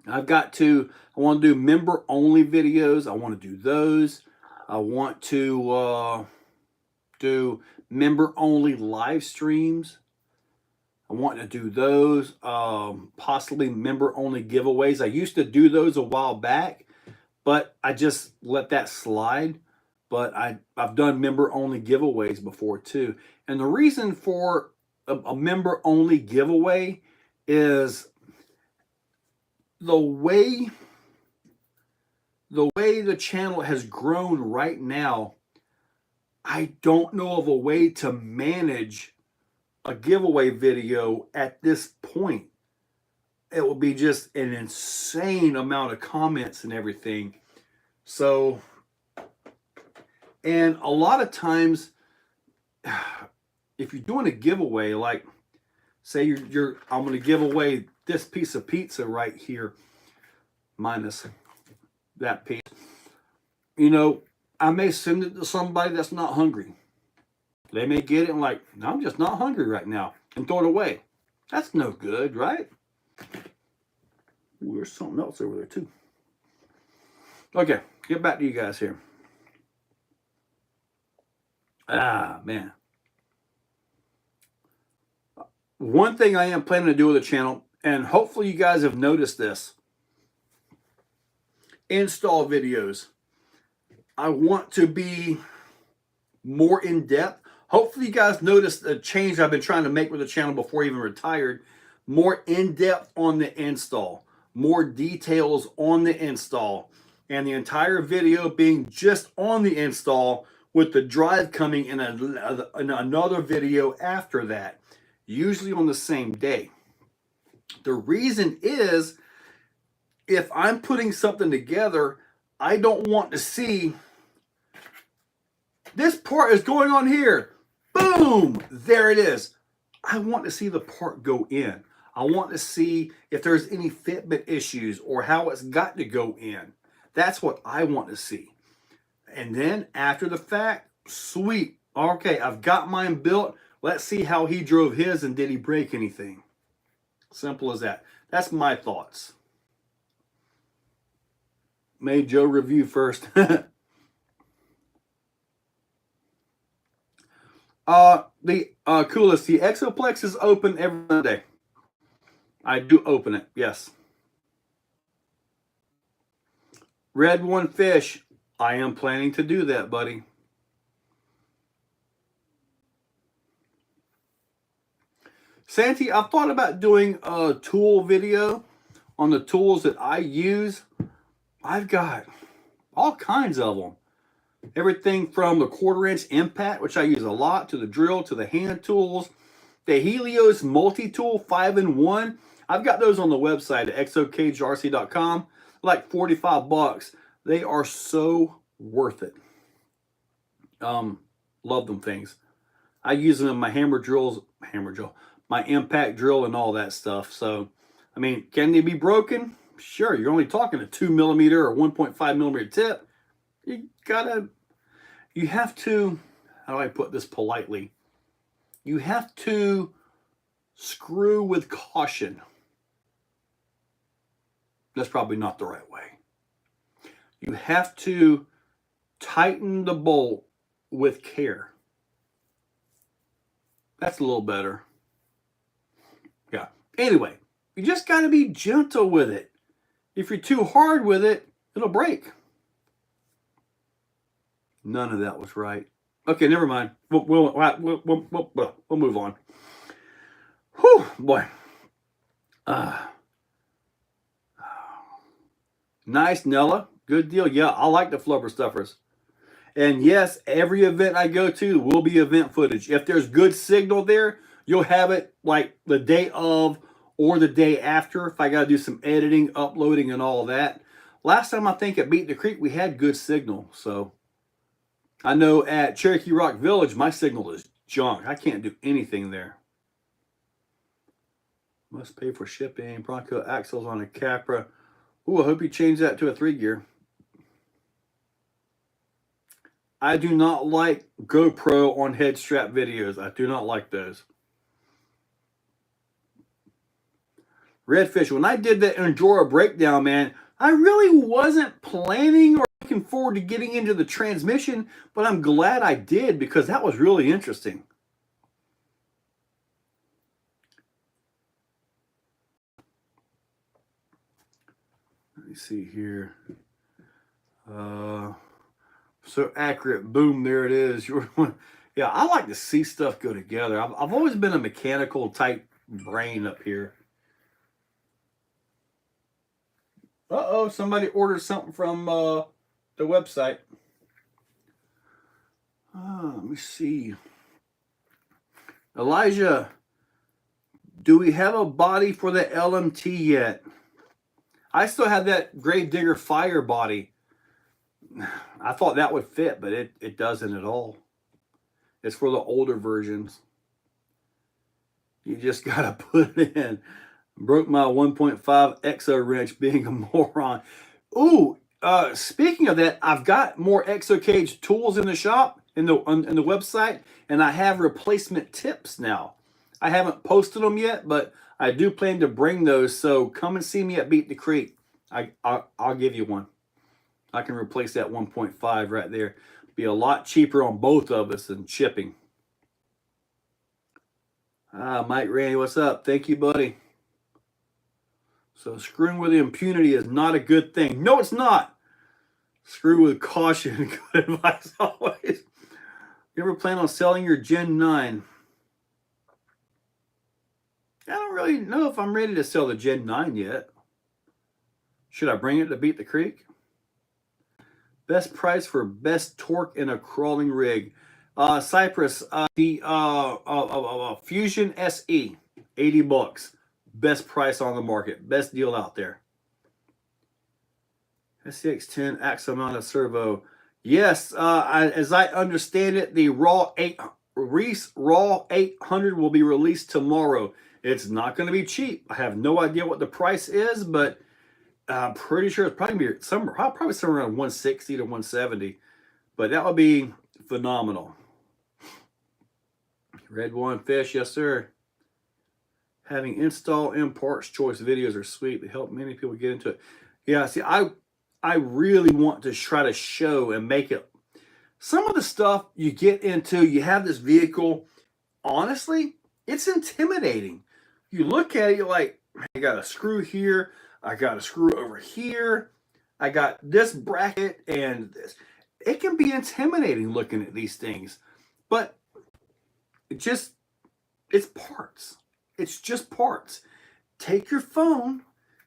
want to do member only videos. I want to do those. I want to do member only live streams. I want to do those, possibly member-only giveaways. I used to do those a while back, but I just let that slide. but I've done member-only giveaways before too. And the reason for a member-only giveaway is the way the channel has grown right now. I don't know of a way to manage a giveaway video at this point. It will be just an insane amount of comments and everything. So, and a lot of times, if you're doing a giveaway, like say I'm going to give away this piece of pizza right here, minus that piece. You know, I may send it to somebody that's not hungry. They may get it and like, no, I'm just not hungry right now, and throw it away. That's no good, right? Ooh, there's something else over there too. Okay, get back to you guys here. Ah, man. One thing I am planning to do with the channel, and hopefully you guys have noticed this, install videos. I want to be more in depth. Hopefully you guys noticed the change I've been trying to make with the channel before I even retired. More in depth on the install, more details on the install, and the entire video being just on the install, with the drive coming in another video after that, usually on the same day. The reason is, if I'm putting something together, I don't want to see this part is going on here. Boom! There it is. I want to see the part go in. I want to see if there's any fitment issues or how it's got to go in. That's what I want to see. And then after the fact, sweet. Okay, I've got mine built. Let's see how he drove his and did he break anything. Simple as that. That's my thoughts. Made Joe review first. The coolest. The Exoplex is open every Monday. I do open it, yes. Red One Fish. I am planning to do that, buddy. Santi, I've thought about doing a tool video on the tools that I use. I've got all kinds of them. Everything from the 1/4-inch impact, which I use a lot, to the drill, to the hand tools. The Helios multi-tool 5-in-1. I've got those on the website at exocagerc.com. Like 45 bucks. They are so worth it. Love them things. I use them in my hammer drill, my impact drill and all that stuff. So, I mean, can they be broken? Sure, you're only talking a 2mm or 1.5mm tip. You have to, how do I put this politely? You have to screw with caution. That's probably not the right way. You have to tighten the bolt with care. That's a little better. Yeah. Anyway, you just got to be gentle with it. If you're too hard with it, it'll break. None of that was right. Okay, never mind. We'll move on. Whew, boy. Nice, Nella. Good deal. Yeah, I like the flubber stuffers. And yes, every event I go to will be event footage. If there's good signal there, you'll have it like the day of or the day after if I got to do some editing, uploading, and all that. Last time I think at Beat the Creek, we had good signal. So I know at Cherokee Rock Village, my signal is junk. I can't do anything there. Must pay for shipping. Bronco axles on a Capra. Ooh, I hope you change that to a 3-gear. I do not like GoPro on head strap videos. I do not like those. Redfish, when I did the Endura breakdown, man, I really wasn't planning or looking forward to getting into the transmission, but I'm glad I did because that was really interesting. Let me see here. So accurate. Boom, there it is. Yeah, I like to see stuff go together. I've always been a mechanical type brain up here. Uh-oh, somebody ordered something from the website. Let me see. Elijah, do we have a body for the LMT yet? I still have that Gravedigger Fire body. I thought that would fit, but it doesn't at all. It's for the older versions. You just got to put it in. Broke my 1.5 Exo wrench being a moron. Ooh, speaking of that, I've got more Exocaged tools in the shop, in the website, and I have replacement tips now. I haven't posted them yet, but I do plan to bring those. So come and see me at Beat the Creek. I'll give you one. I can replace that 1.5 right there. Be a lot cheaper on both of us than shipping. Mike Randy, what's up? Thank you, buddy. So screwing with impunity is not a good thing. No, it's not. Screw with caution. Good advice always. You ever plan on selling your Gen 9? I don't really know if I'm ready to sell the Gen 9 yet. Should I bring it to Beat the Creek? Best price for best torque in a crawling rig. Cypress, the Fusion SE, 80 bucks. Best price on the market. Best deal out there. SCX10 Axle mounted servo. Yes, as I understand it, the Raw 800 will be released tomorrow. It's not going to be cheap. I have no idea what the price is, but I'm pretty sure it's probably somewhere around 160 to 170. But that would be phenomenal. Red One Fish, yes sir. Having install and parts choice videos are sweet. They help many people get into it. Yeah, see, I really want to try to show and make it. Some of the stuff you get into, you have this vehicle, honestly, it's intimidating. You look at it, you're like, I got a screw here, I got a screw over here, I got this bracket and this. It can be intimidating looking at these things, but it's parts. It's just parts. Take your phone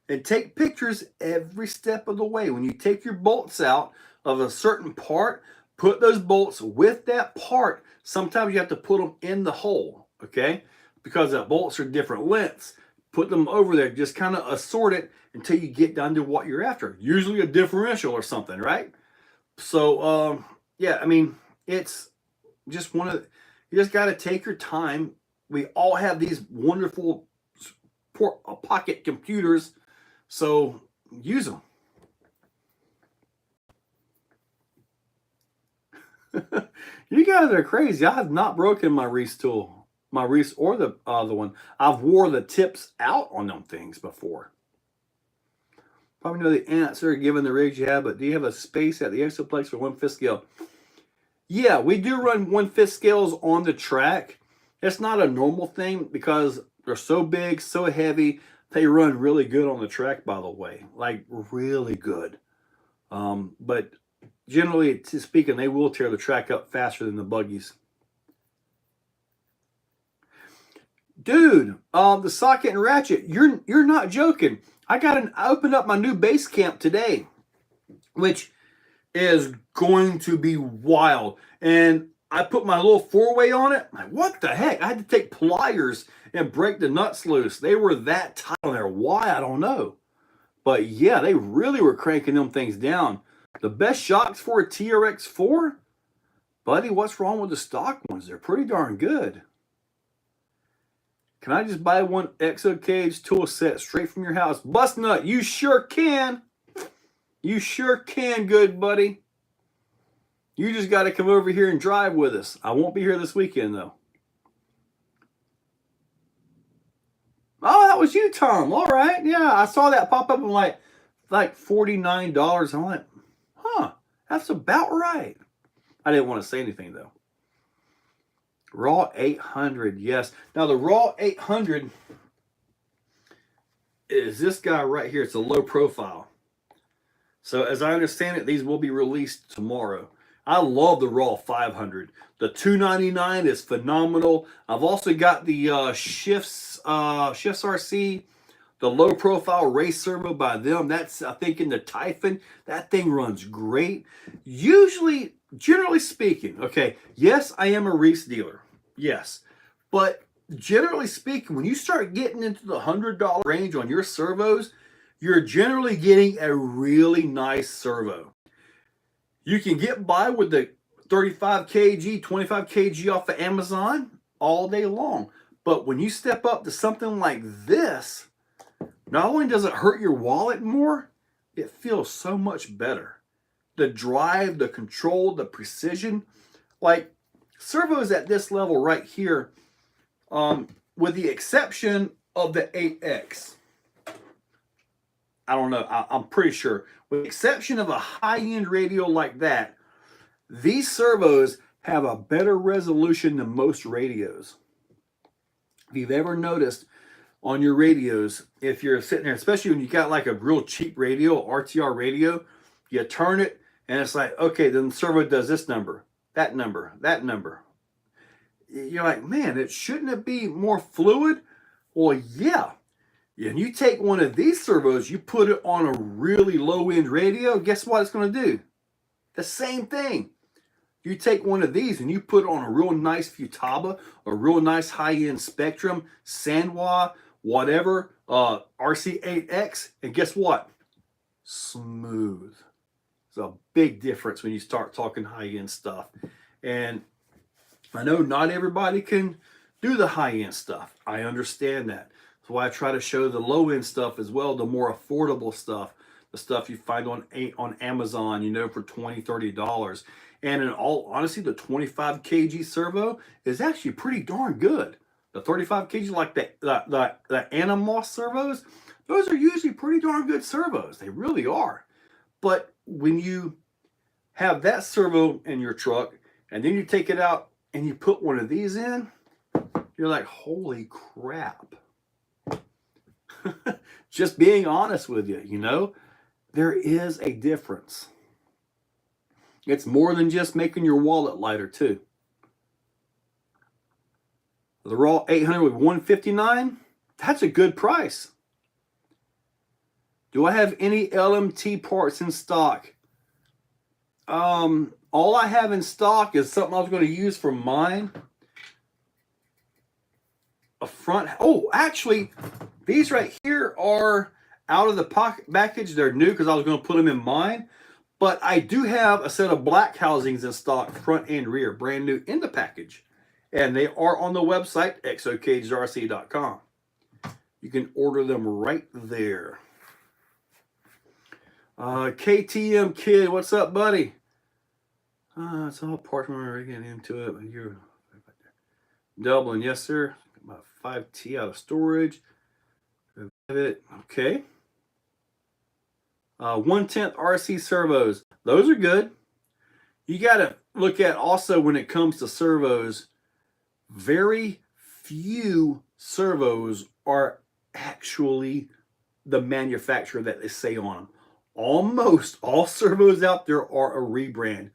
and take pictures every step of the way. When you take your bolts out of a certain part, put those bolts with that part. Sometimes you have to put them in the hole, okay? Because the bolts are different lengths. Put them over there. Just kind of assort it until you get down to what you're after. Usually a differential or something, right? So, yeah, I mean, it's just you just got to take your time. We all have these wonderful pocket computers, so use them. You guys are crazy. I have not broken my Reese tool, my Reese or the other one. I've wore the tips out on them things before. Probably know the answer given the rigs you have, but do you have a space at the Exoplex for 1/5 scale? Yeah, we do run 1/5 scales on the track. It's not a normal thing because they're so big, so heavy. They run really good on the track, by the way, like really good. But generally speaking, they will tear the track up faster than the buggies. Dude, the socket and ratchet, you're not joking. I opened up my new base camp today, which is going to be wild. And I put my little 4-way on it. Like, what the heck? I had to take pliers and break the nuts loose. They were that tight on there. Why? I don't know. But yeah, they really were cranking them things down. The best shocks for a TRX4? Buddy, what's wrong with the stock ones? They're pretty darn good. Can I just buy one Exocaged tool set straight from your house? Bust nut, you sure can. You sure can, good buddy. You just got to come over here and drive with us. I won't be here this weekend, though. Oh, that was you, Tom. All right. Yeah, I saw that pop up and like $49. I'm like, huh, that's about right. I didn't want to say anything, though. Raw 800, yes. Now, the Raw 800 is this guy right here. It's a low profile. So, as I understand it, these will be released tomorrow. I love the Raw 500. The 299 is phenomenal. I've also got the Shifts RC, the low profile race servo by them. That's, I think, in the Typhon. That thing runs great. Usually, generally speaking, okay, yes, I am a Reese dealer. Yes. But generally speaking, when you start getting into the $100 range on your servos, you're generally getting a really nice servo. You can get by with the 35 kg, 25 kg off of Amazon all day long. But when you step up to something like this, not only does it hurt your wallet more, it feels so much better. The drive, the control, the precision, like servos at this level right here, with the exception of the 8X. I don't know, I'm pretty sure. With the exception of a high-end radio like that, these servos have a better resolution than most radios. If you've ever noticed on your radios, if you're sitting there, especially when you got like a real cheap radio, RTR radio, you turn it and it's like, okay, then the servo does this number, that number, that number. You're like, man, shouldn't it be more fluid? Well, yeah. And you take one of these servos, you put it on a really low-end radio, guess what it's going to do? The same thing. You take one of these and you put it on a real nice Futaba, a real nice high-end Spectrum, Sanwa, whatever, RC8X, and guess what? Smooth. It's a big difference when you start talking high-end stuff. And I know not everybody can do the high-end stuff. I understand that. That's why I try to show the low-end stuff as well, the more affordable stuff, the stuff you find on Amazon, you know, for $20, $30. And in all honesty, the 25 kg servo is actually pretty darn good. The 35 kg, like the Animos servos, those are usually pretty darn good servos. They really are. But when you have that servo in your truck and then you take it out and you put one of these in, you're like, holy crap. Just being honest with you, you know, there is a difference. It's more than just making your wallet lighter too. The Raw 800 with 159, that's a good price. Do I have any LMT parts in stock? All I have in stock is something I was going to use for mine. A front, oh, actually, these right here are out of the package. They're new because I was going to put them in mine. But I do have a set of black housings in stock, front and rear, brand new in the package. And they are on the website, exocagedrc.com. You can order them right there. KTM Kid, what's up, buddy? It's all parts when we're getting into it. You're Dublin, yes, sir. About 5T out of storage. Okay. 1/10 RC servos. Those are good. You got to look at also when it comes to servos, very few servos are actually the manufacturer that they say on them. Almost all servos out there are a rebrand.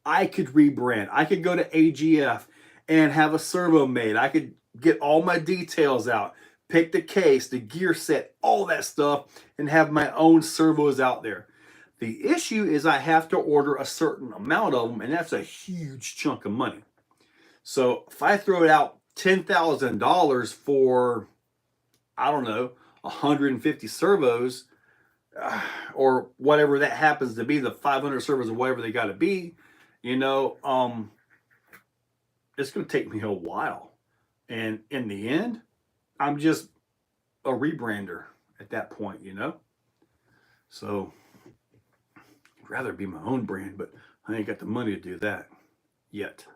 I could rebrand. I could go to AGF and have a servo made. I could get all my details out, pick the case, the gear set, all that stuff, and have my own servos out there. The issue is I have to order a certain amount of them, and that's a huge chunk of money. So if I throw it out $10,000 for, I don't know, 150 servos, or whatever that happens to be, the 500 servos or whatever they got to be, you know, it's going to take me a while. And in the end, I'm just a rebrander at that point, you know. So I'd rather be my own brand, but I ain't got the money to do that yet.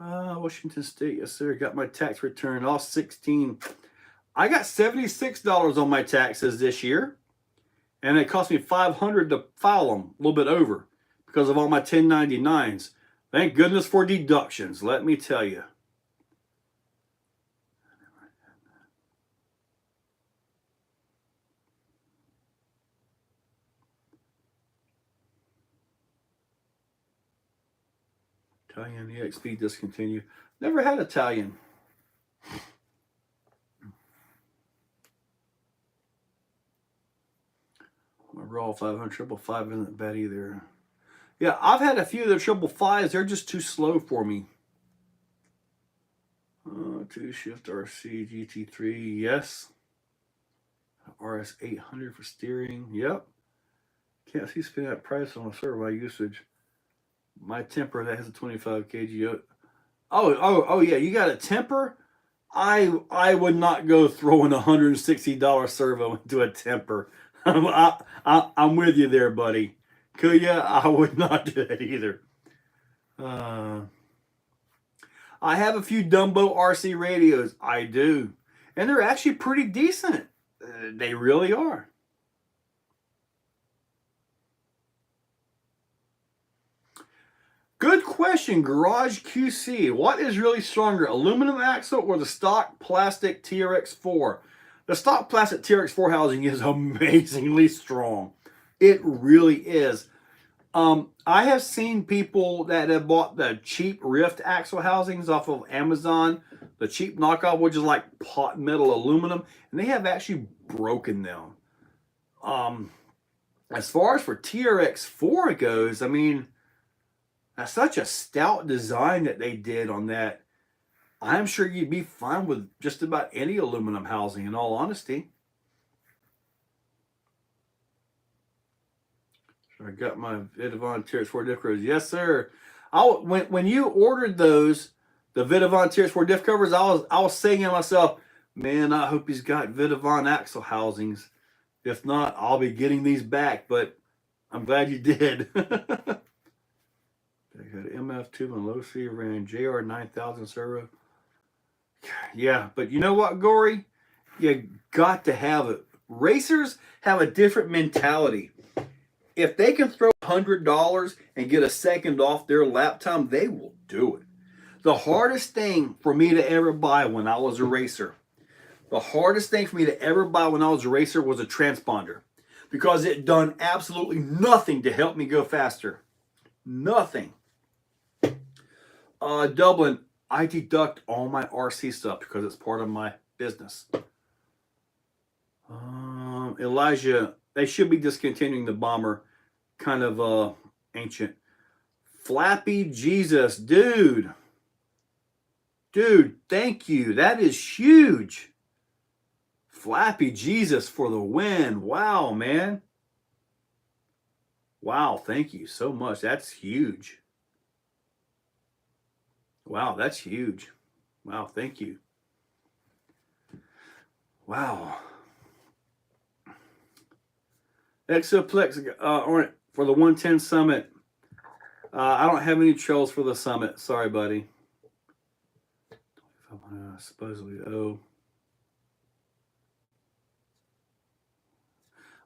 Washington State, yes sir. Got my tax return, all 16. I got $76 on my taxes this year, and it cost me $500 to file them, a little bit over, because of all my 1099s. Thank goodness for deductions, let me tell you. Italian EXP discontinued. Never had Italian. My Raw 500 555 isn't bad either. Yeah, I've had a few of the 555s. They're just too slow for me. 2-shift RC GT3, yes. RS 800 for steering, yep. Can't see spending that price on a servo usage. My temper that has a 25 kg. Oh yeah, you got a temper? I would not go throwing $160 servo into a temper. I'm with you there, buddy. Could ya? I would not do that either. I have a few Dumbo RC radios. I do. And they're actually pretty decent. They really are. Good question, Garage QC. What is really stronger, aluminum axle or the stock plastic TRX4? The stock plastic TRX4 housing is amazingly strong. It really is. I have seen people that have bought the cheap Rift axle housings off of Amazon, the cheap knockoff, which is like pot metal aluminum, and they have actually broken them. As far as for TRX4 goes, I mean, that's such a stout design that they did on that. I'm sure you'd be fine with just about any aluminum housing, in all honesty. I got my Vidavon TRX4 diff covers. Yes, sir. When you ordered those, the Vidavon TRX4 diff covers, I was saying to myself, man, I hope he's got Vidavon axle housings. If not, I'll be getting these back. But I'm glad you did. I got MF2 and low C ran JR9000 servo. Yeah, but you know what, Gory? You got to have it. Racers have a different mentality. If they can throw $100 and get a second off their lap time, they will do it. The hardest thing for me to ever buy when I was a racer, was a transponder, because it done absolutely nothing to help me go faster. Nothing. Dublin, I deduct all my RC stuff because it's part of my business. Elijah, they should be discontinuing the bomber. Kind of ancient. Flappy Jesus, dude, thank you. That is huge. Flappy Jesus for the win. Wow, man. Wow, thank you so much. That's huge. Wow, that's huge. Wow, thank you. Wow. Exoplex for the 110 Summit. I don't have any trails for the Summit. Sorry, buddy. Supposedly,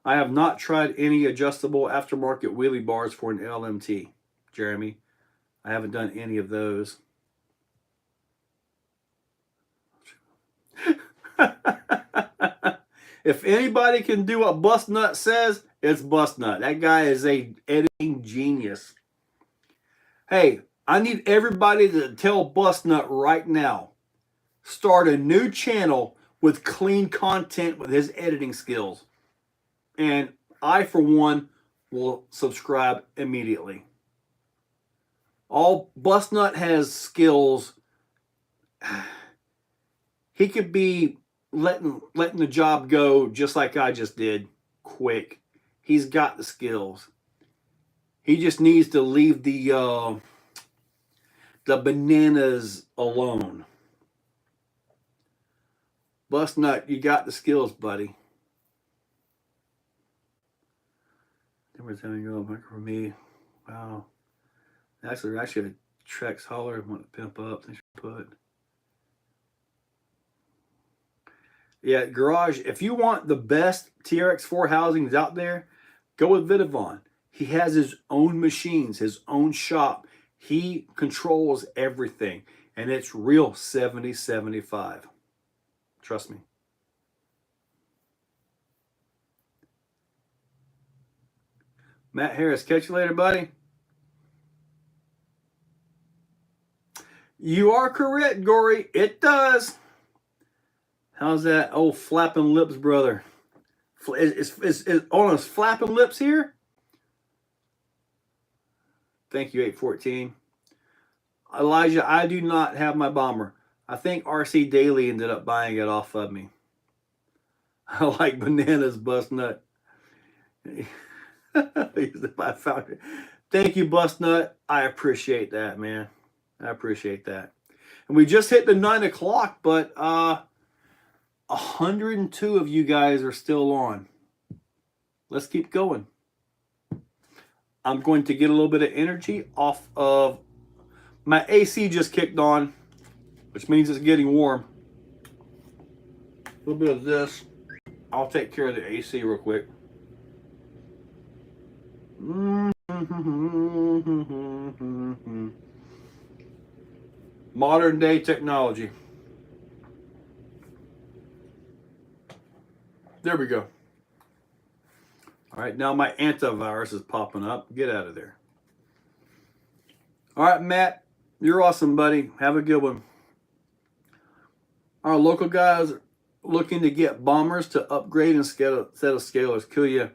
I have not tried any adjustable aftermarket wheelie bars for an LMT, Jeremy. I haven't done any of those. If anybody can do what Bustnut says, it's Bustnut. That guy is a editing genius. Hey, I need everybody to tell Bustnut right now, start a new channel with clean content with his editing skills. And I, for one, will subscribe immediately. All Bustnut has skills. He could be letting the job go just like I just did, quick. He's got the skills. He just needs to leave the bananas alone. Bustnut, you got the skills, buddy. Every time you go for me, wow. Actually a Trex hauler. I want to pimp up. Thanks for put. Yeah, Garage, if you want the best TRX4 housings out there, go with Vidavon. He has his own machines, his own shop. He controls everything. And it's real 70-75. Trust me. Matt Harris, catch you later, buddy. You are correct, Gory. It does. How's that old flapping lips, brother? Is on his flapping lips here? Thank you, 814. Elijah, I do not have my bomber. I think Rcdaily ended up buying it off of me. I like bananas, bust nut. I found it. Thank you, bust nut. I appreciate that, man. I appreciate that. And we just hit the 9 o'clock, but 102 of you guys are still on. Let's keep going. I'm going to get a little bit of energy off of my AC just kicked on, which means it's getting warm. A little bit of this. I'll take care of the AC real quick. Modern day technology. There we go. All right, now my antivirus is popping up. Get out of there. All right, Matt, you're awesome, buddy. Have a good one. Our local guys are looking to get bombers to upgrade instead of scalers. Kill you.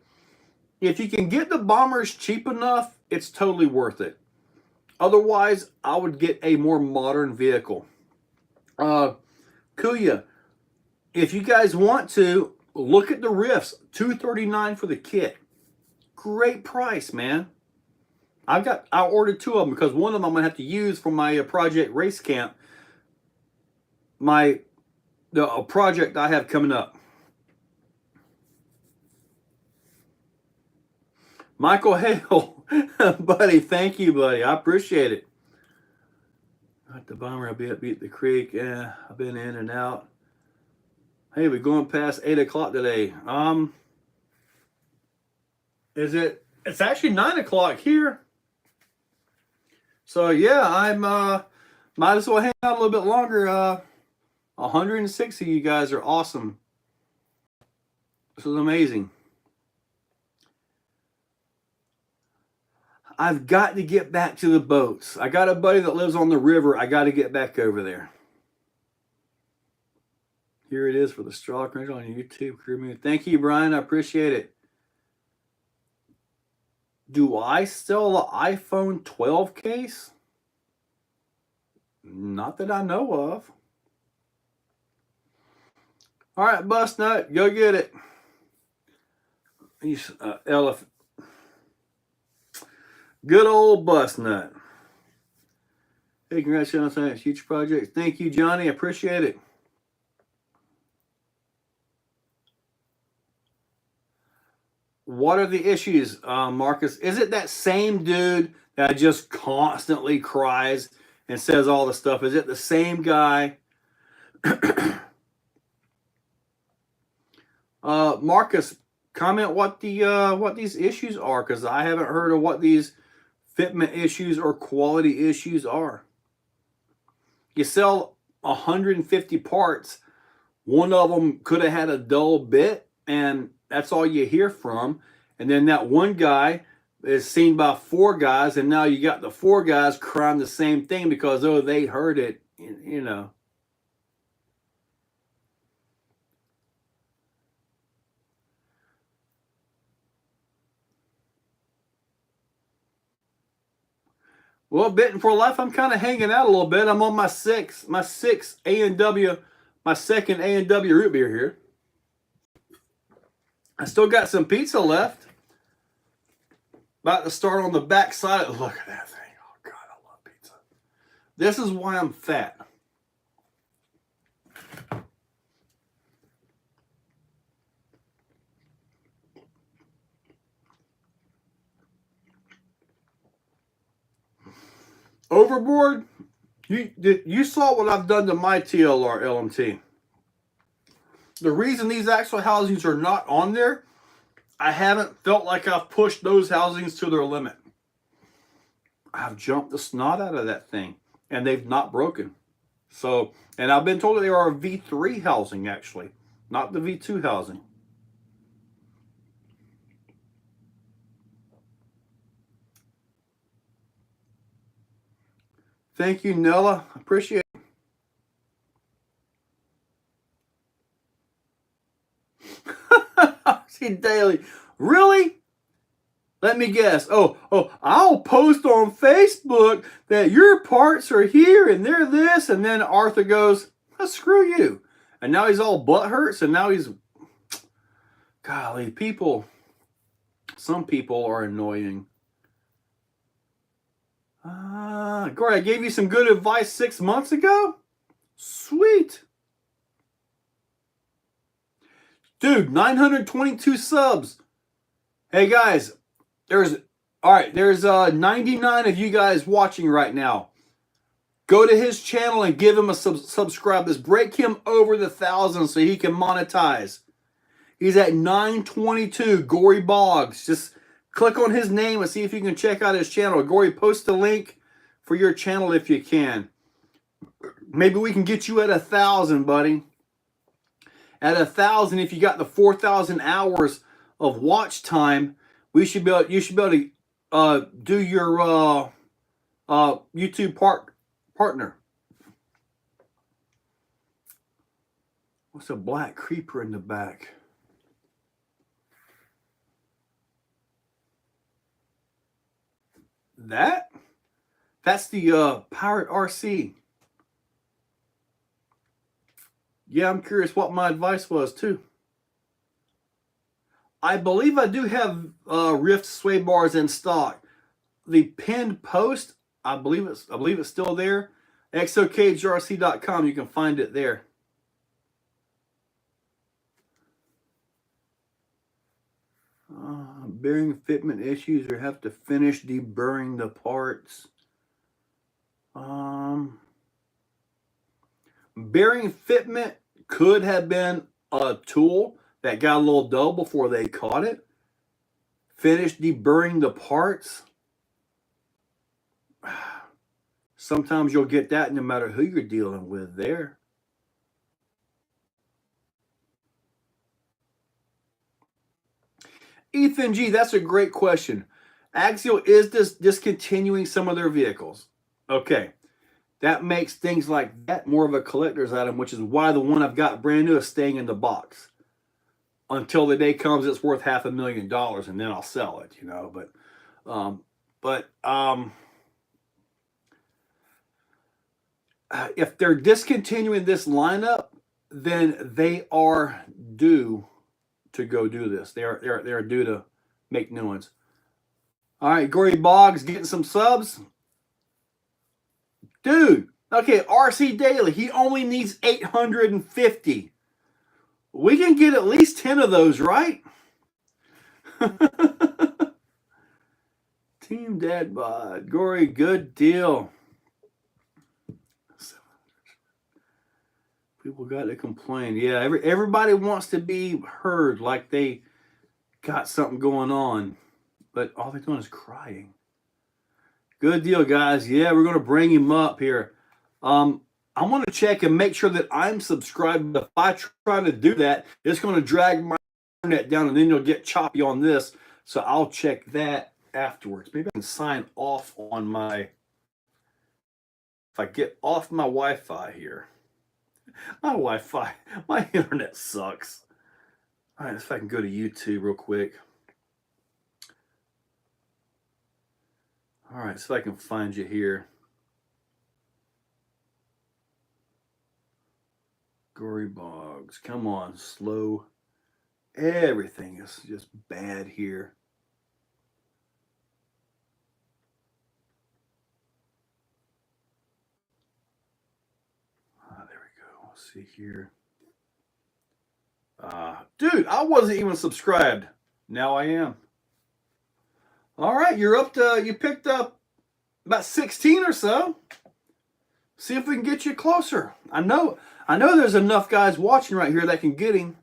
If you can get the bombers cheap enough, it's totally worth it. Otherwise, I would get a more modern vehicle. Kuya, if you guys want to, look at the Rifts. $239 for the kit. Great price, man. I ordered 2 of them because one of them I'm going to have to use for my project race camp. A project I have coming up. Michael Hale, buddy, thank you, buddy. I appreciate it. Got the bomber. I'll be at Beat the Creek. Yeah, I've been in and out. Hey, we're going past 8 o'clock today. It's actually 9 o'clock here. So yeah, I'm might as well hang out a little bit longer. 106 of you guys are awesome. This is amazing. I've got to get back to the boats. I got a buddy that lives on the river. I got to get back over there. Here it is for the straw crunch on YouTube. Thank you, Brian. I appreciate it. Do I sell the iPhone 12 case? Not that I know of. All right, Bust Nut, go get it. He's elephant. Good old Bust Nut. Hey, congratulations on that huge project. Thank you, Johnny. I appreciate it. What are the issues, Marcus? Is it that same dude that just constantly cries and says all the stuff? Is it the same guy? Marcus, comment what these issues are, because I haven't heard of what these fitment issues or quality issues are. You sell 150 parts. One of them could have had a dull bit, and that's all you hear from. And then that one guy is seen by 4 guys, and now you got the 4 guys crying the same thing because, oh, they heard it, you know. Well, Bitten for Life, I'm kind of hanging out a little bit. I'm on my sixth A&W, my second A&W root beer here. I still got some pizza left. About to start on the back side. Look at that thing. Oh, God, I love pizza. This is why I'm fat. Overboard, you saw what I've done to my TLR LMT. The reason these axle housings are not on there, I haven't felt like I've pushed those housings to their limit. I've jumped the snot out of that thing, and they've not broken. So, and I've been told that they are a V3 housing, actually, not the V2 housing. Thank you, Nella. Appreciate it. Rcdaily. Really? Let me guess. Oh, I'll post on Facebook that your parts are here and they're this. And then Arthur goes, oh, screw you. And now he's all butthurt. And now he's, golly, people, some people are annoying. Corey, I gave you some good advice 6 months ago? Sweet. Dude, 922 subs. Hey, guys. There's 99 of you guys watching right now. Go to his channel and give him a subscribe. Let's break him over the 1,000 so he can monetize. He's at 922, Gory Boggs. Just click on his name and see if you can check out his channel. Gory, post a link for your channel if you can. Maybe we can get you at 1,000, buddy. At 1,000, if you got the 4,000 hours of watch time, you should be able to do your YouTube partner. What's a black creeper in the back? That's the Pirate RC. Yeah, I'm curious what my advice was too. I believe I do have Rift sway bars in stock. The pinned post, I believe it's still there. Exocagedrc.com, you can find it there. Bearing fitment issues or have to finish deburring the parts. Bearing fitment could have been a tool that got a little dull before they caught it. Finish deburring the parts. Sometimes you'll get that no matter who you're dealing with there. Ethan G, that's a great question. Axial is discontinuing some of their vehicles. Okay. That makes things like that more of a collector's item, which is why the one I've got brand new is staying in the box. Until the day comes it's worth $500,000 and then I'll sell it, you know. But if they're discontinuing this lineup, then they are due to go do this. They're due to make new ones. All right, Gory Boggs getting some subs. Dude, okay, Rcdaily, he only needs 850. We can get at least 10 of those, right? Team Dad Bod. Gory, good deal. People got to complain. Yeah, everybody wants to be heard like they got something going on. But all they're doing is crying. Good deal, guys. Yeah, we're going to bring him up here. I want to check and make sure that I'm subscribed. If I try to do that, it's going to drag my internet down, and then you'll get choppy on this. So I'll check that afterwards. Maybe I can sign off on my... If I get off my Wi-Fi here. My Wi-Fi, my internet sucks. All right, let's see if I can go to YouTube real quick. All right, so I can find you here. Gory Boggs, come on, slow. Everything is just bad here. There we go. Let's see here. Dude, I wasn't even subscribed. Now I am. All right, you're up to, you picked up about 16 or so. See if we can get you closer. I know there's enough guys watching right here that can get him.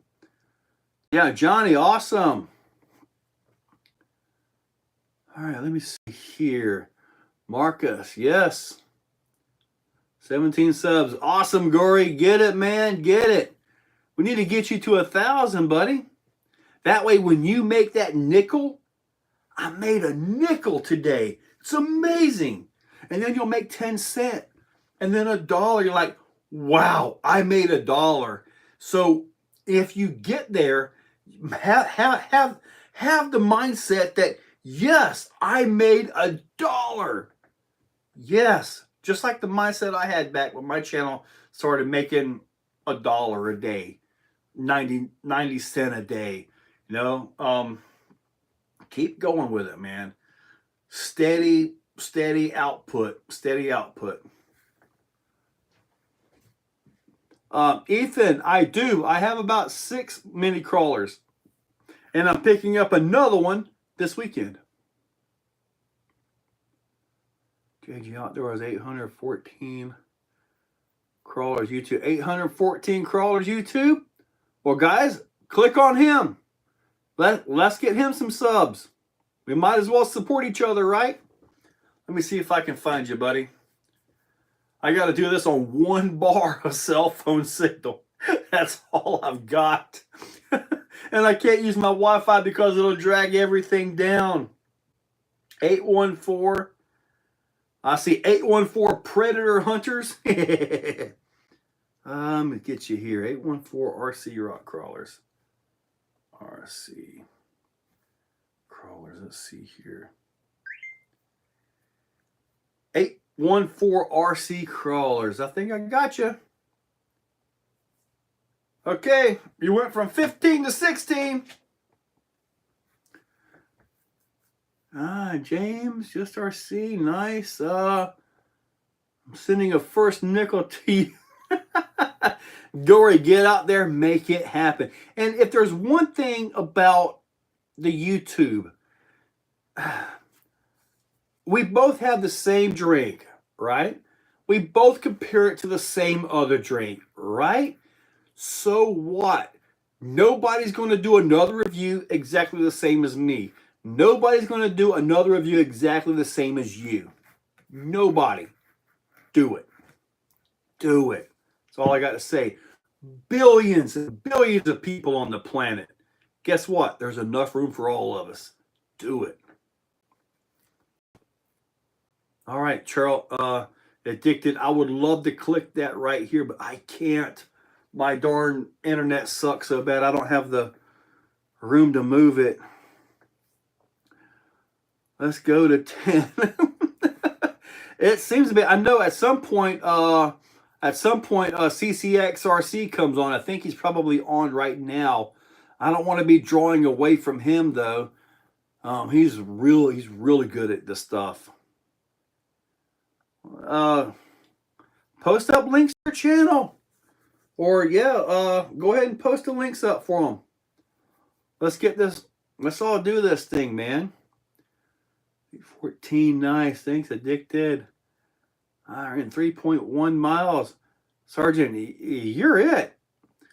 Yeah, Johnny, awesome. All right, let me see here. Marcus, yes. 17 subs. Awesome, Gory. Get it, man. Get it. We need to get you to 1,000, buddy. That way, when you make that nickel, I made a nickel today. It's amazing. and then you'll make 10 cents, and then $1. You're like, wow, I made $1. So if you get there, have the mindset that, yes, I made $1. Yes, just like the mindset I had back when my channel started making $1 a day, 90 cents a day. You know, keep going with it, man. Steady output, steady output. Ethan, I have about 6 mini crawlers, and I'm picking up another one this weekend. JG Outdoors 814 crawlers YouTube. 814 crawlers YouTube. Well, guys, click on him. Let's get him some subs. We might as well support each other, right? Let me see if I can find you, buddy. I got to do this on 1 bar of cell phone signal. That's all I've got. And I can't use my Wi-Fi because it'll drag everything down. 814. I see 814 Predator Hunters. Let me get you here. 814 RC Rock Crawlers. RC Crawlers. Let's see here. 814 RC Crawlers. I think I got you. Okay, you went from 15 to 16. James, just RC, nice. I'm sending a first nickel to you. Dory, get out there, make it happen. And if there's one thing about the YouTube, we both have the same drink, right? We both compare it to the same other drink, right? So what? Nobody's going to do another review exactly the same as me. Nobody's going to do another review exactly the same as you. Nobody. Do it. Do it. That's all I got to say. Billions and billions of people on the planet. Guess what? There's enough room for all of us. Do it. All right, Charles. Addicted. I would love to click that right here, but I can't. My darn internet sucks so bad. I don't have the room to move it. Let's go to 10. It seems to be. I know at some point, CCXRC comes on. I think he's probably on right now. I don't want to be drawing away from him though. He's really good at this stuff. Post up links to your channel, or go ahead and post the links up for them. Let's get this. Let's all do this thing, man. 14, nice. Thanks, Addicted. In 3.1 miles. Sergeant, you're it.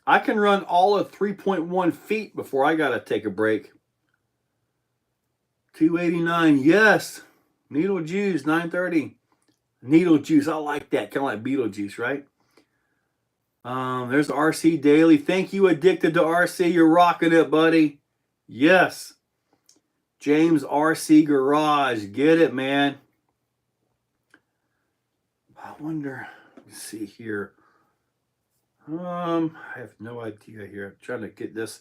I can run all of 3.1 feet before I got to take a break. 289, yes. Needle Juice, 930. Needle Juice, I like that. Kind of like Beetlejuice, right? There's Rcdaily. Thank you, Addicted to RC. You're rocking it, buddy. Yes. James RC Garage. Get it, man. I wonder. Let's see here. I have no idea here. I'm trying to get this.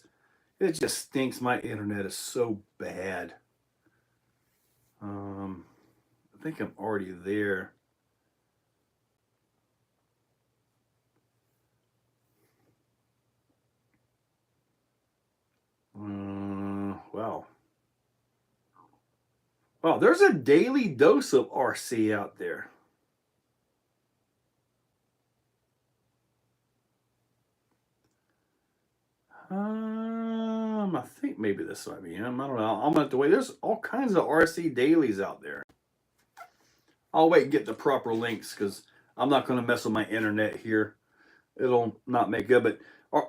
It just stinks. My internet is so bad. I think I'm already there. Wow. Wow, there's a daily dose of RC out there. I think maybe this might be him. I don't know. I'm going to have to wait. There's all kinds of RC dailies out there. I'll wait and get the proper links because I'm not going to mess with my internet here. It'll not make good.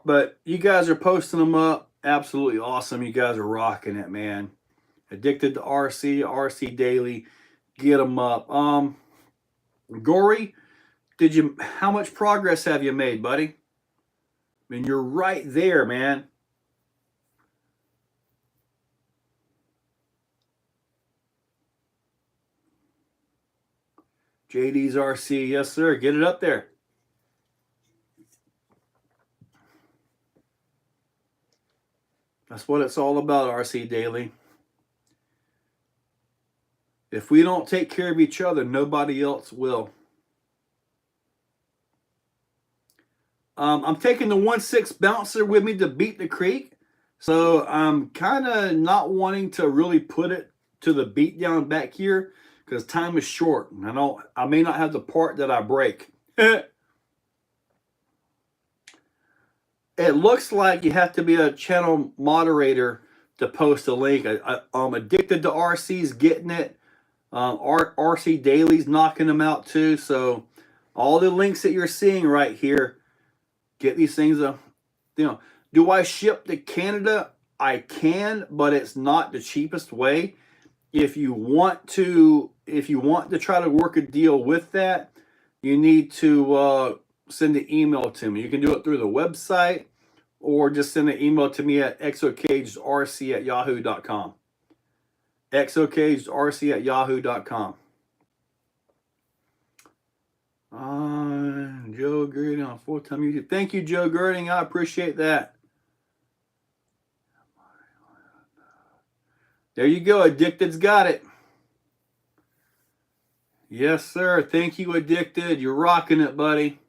But you guys are posting them up. Absolutely awesome. You guys are rocking it, man. Addicted to RC, RC Daily. Get them up. Gory, how much progress have you made, buddy? I mean, you're right there, man. JD's RC, yes sir. Get it up there. That's what it's all about, Rcdaily. If we don't take care of each other, nobody else will. I'm taking the 1.6 bouncer with me to beat the creek. So I'm kind of not wanting to really put it to the beat down back here because time is short. I may not have the part that I break. It looks like you have to be a channel moderator to post a link. I'm addicted to RC's getting it. Rcdaily's knocking them out too. So all the links that you're seeing right here, get these things. Do I ship to Canada? I can, but it's not the cheapest way. If you want to try to work a deal with that, you need to send an email to me. You can do it through the website or just send an email to me at exocagedrc@yahoo.com. exocagedrc@yahoo.com. Joe Girding on full-time YouTube. Thank you, Joe Girding. I appreciate that. There you go. Addicted's got it. Yes, sir. Thank you, Addicted. You're rocking it, buddy.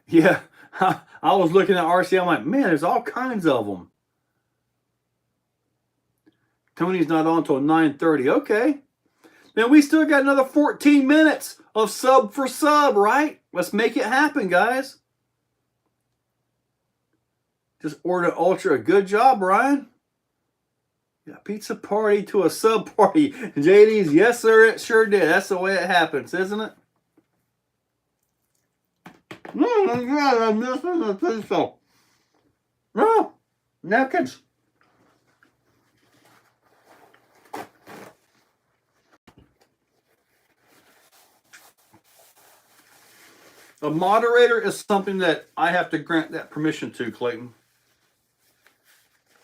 Yeah. I was looking at RC. I'm like, man, there's all kinds of them. Tony's not on until 9:30. Okay. Then we still got another 14 minutes of sub for sub, right? Let's make it happen, guys. Just order Ultra. Good job, Ryan. Yeah, pizza party to a sub party. JD's, yes, sir, it sure did. That's the way it happens, isn't it? Yeah, I'm missing the pizza. No, napkins. A moderator is something that I have to grant that permission to, Clayton.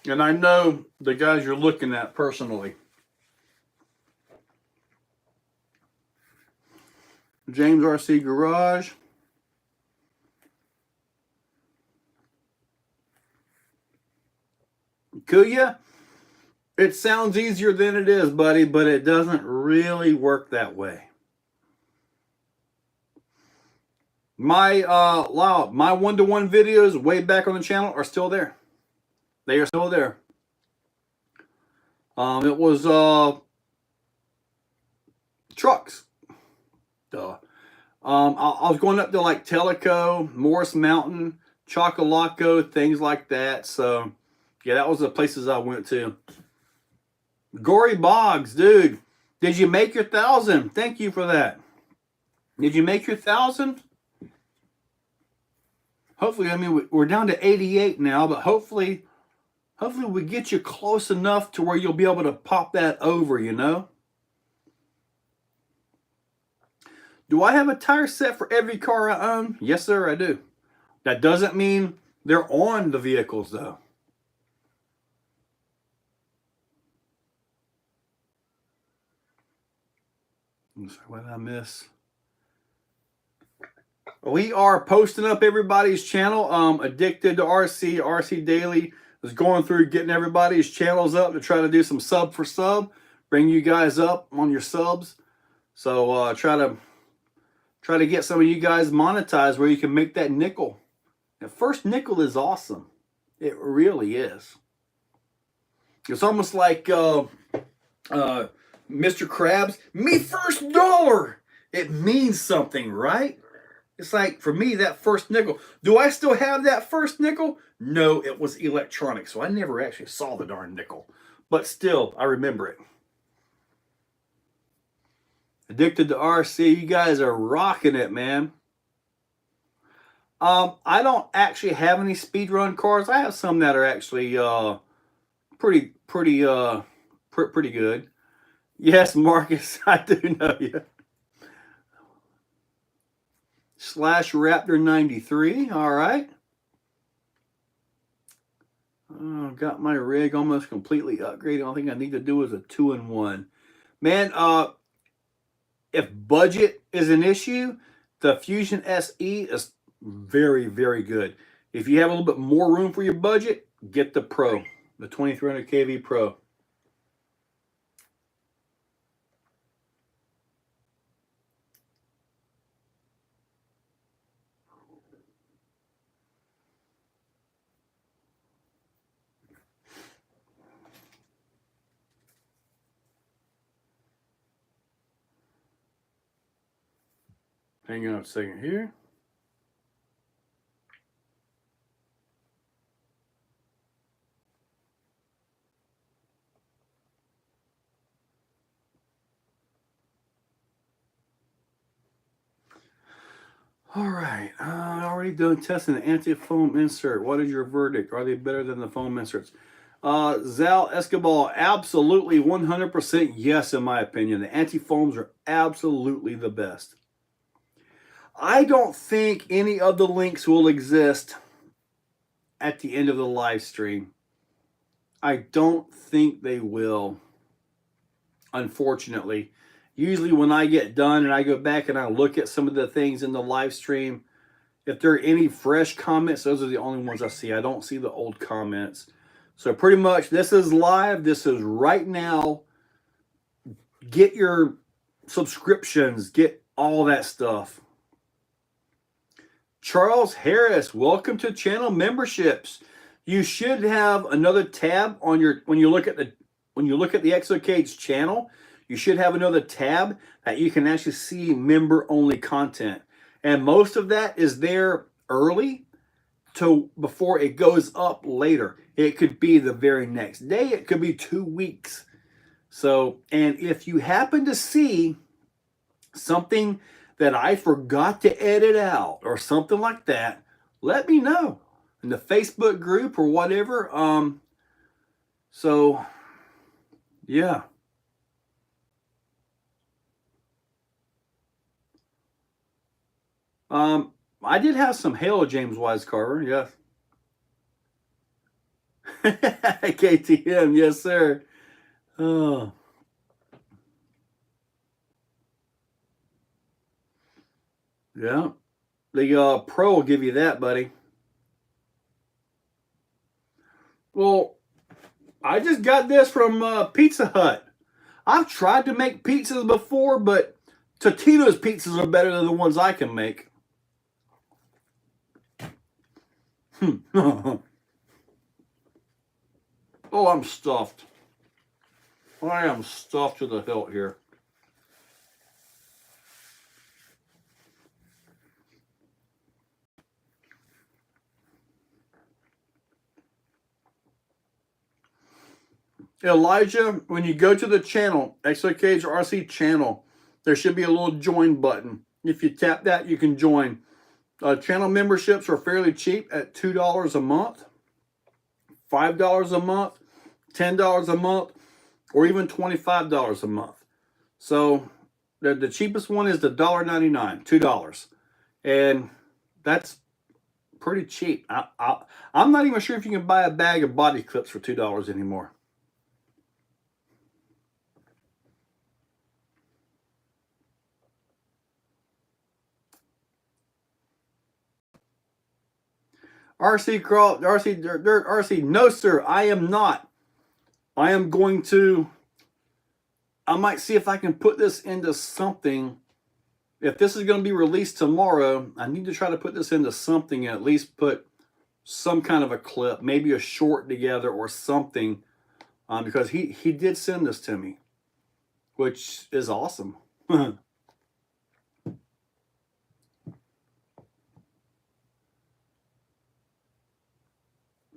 And I know the guys you're looking at personally. James RC Garage. Kuya, it sounds easier than it is, buddy, but it doesn't really work that way. My one-to-one videos way back on the channel are still there. They are still there. It was trucks. Duh. I was going up to like Tellico, Morris Mountain, Chocolaco, things like that. So yeah, that was the places I went to. Gory Boggs, dude. Did you make your 1,000? Thank you for that. Did you make your 1,000? Hopefully, I mean, we're down to 88 now, but hopefully we get you close enough to where you'll be able to pop that over, you know? Do I have a tire set for every car I own? Yes, sir, I do. That doesn't mean they're on the vehicles, though. I'm sorry, what did I miss? We are posting up everybody's channel. Addicted to RC, Rcdaily is going through getting everybody's channels up to try to do some sub for sub, bring you guys up on your subs. So try to get some of you guys monetized where you can make that nickel. That first nickel is awesome. It really is. It's almost like Mr. Krabs, me first dollar. It means something, right? It's like, for me, that first nickel. Do I still have that first nickel? No, it was electronic, so I never actually saw the darn nickel. But still, I remember it. Addicted to RC, you guys are rocking it, man. I don't actually have any speedrun cars. I have some that are actually pretty good. Yes, Marcus, I do know you. /Raptor 93, all right. Got my rig almost completely upgraded. All thing I need to do is a 2-in-1. Man, if budget is an issue, the Fusion SE is very, very good. If you have a little bit more room for your budget, get the Pro, the 2300 kV Pro. Hang on a second here. All right, already done testing the anti-foam insert. What is your verdict? Are they better than the foam inserts? Zal Escobar, absolutely 100% yes, in my opinion. The anti-foams are absolutely the best. I don't think any of the links will exist at the end of the live stream. I don't think they will, unfortunately. Usually when I get done and I go back and I look at some of the things in the live stream, if there are any fresh comments, those are the only ones I see. I don't see the old comments. So pretty much this is live. This is right now. Get your subscriptions. Get all that stuff. Charles Harris, welcome to channel memberships. You should have another tab on your when you look at the Exocaged channel. You should have another tab that you can actually see member-only content. And most of that is there early to before it goes up later. It could be the very next day. It could be 2 weeks. So, and if you happen to see something that I forgot to edit out or something like that, let me know in the Facebook group or whatever. So, yeah. I did have some Halo James Wise Carver, yes. KTM, yes, sir. Oh. Yeah. The Pro will give you that, buddy. Well, I just got this from Pizza Hut. I've tried to make pizzas before, but Totino's pizzas are better than the ones I can make. Oh, I'm stuffed. I am stuffed to the hilt here. Elijah, when you go to the channel, Exocaged RC channel, there should be a little join button. If you tap that, you can join. Channel memberships are fairly cheap at $2 a month, $5 a month, $10 a month, or even $25 a month. So the cheapest one is the $1.99, $2. And that's pretty cheap. I'm not even sure if you can buy a bag of body clips for $2 anymore. RC Crawl, RC Dirt, RC, no sir, I am not. I am going to, I might see if I can put this into something. If this is going to be released tomorrow, I need to try to put this into something and at least put some kind of a clip, maybe a short together or something, because he did send this to me, which is awesome.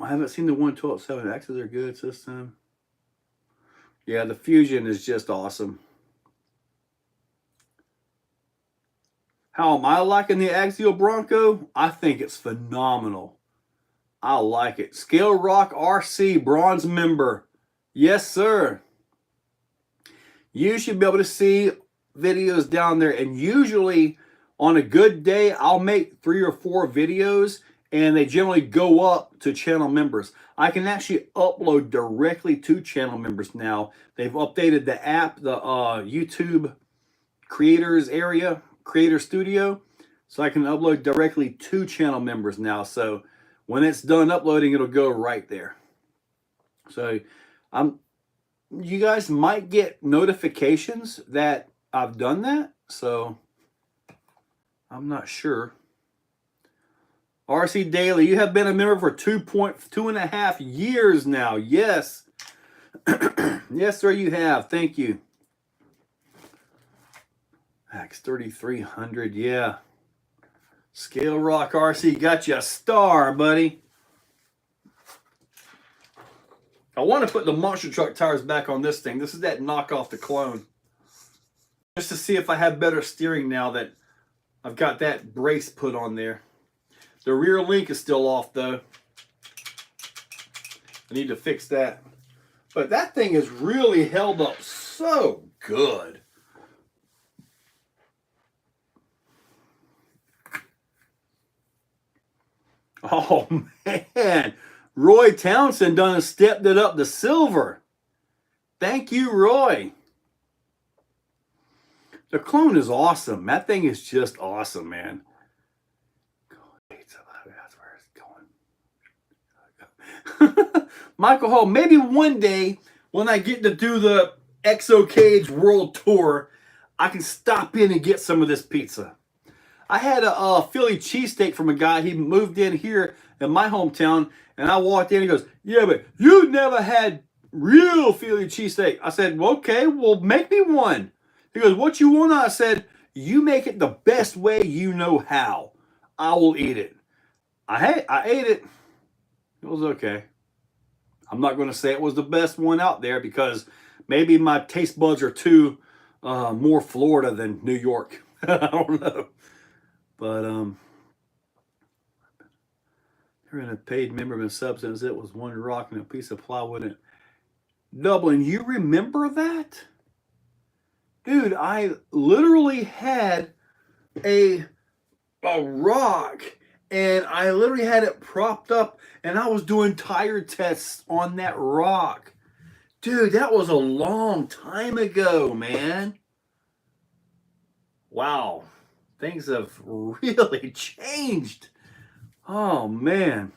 I haven't seen the 112.7X's. They're good system. Yeah, the Fusion is just awesome. How am I liking the Axial Bronco? I think it's phenomenal. I like it. Scale Rock RC bronze member. Yes, sir. You should be able to see videos down there. And usually on a good day, I'll make 3 or 4 videos and they generally go up to channel members. I can actually upload directly to channel members now. They've updated the app, the YouTube creators area, creator studio, so I can upload directly to channel members now. So when it's done uploading, it'll go right there. So you guys might get notifications that I've done that. So I'm not sure. Rcdaily, you have been a member for 2.5 years now. Yes. Yes, sir, you have. Thank you. Max 3300, yeah. Scale Rock RC got you a star, buddy. I want to put the monster truck tires back on this thing. This is that knockoff the clone. Just to see if I have better steering now that I've got that brace put on there. The rear link is still off though. I need to fix that. But that thing has really held up so good. Oh man, Roy Townsend done stepped it up to silver. Thank you, Roy. The clone is awesome. That thing is just awesome, man. That's where it's going. Michael Hall, maybe one day when I get to do the Exocaged World Tour, I can stop in and get some of this pizza. I had a Philly cheesesteak from a guy. He moved in here in my hometown, and I walked in and he goes, yeah, but you never had real Philly cheesesteak. I said, well, okay, well, make me one. He goes, what you want? I said, you make it the best way you know how. I will eat it. I ate it. It was okay. I'm not going to say it was the best one out there because maybe my taste buds are too more Florida than New York. I don't know. But you're in a paid member of a substance. It was one rock and a piece of plywood and Dublin. You remember that? Dude, I literally had a rock and I literally had it propped up and I was doing tire tests on that rock. Dude, that was a long time ago, man. Wow. Things have really changed. Oh, man.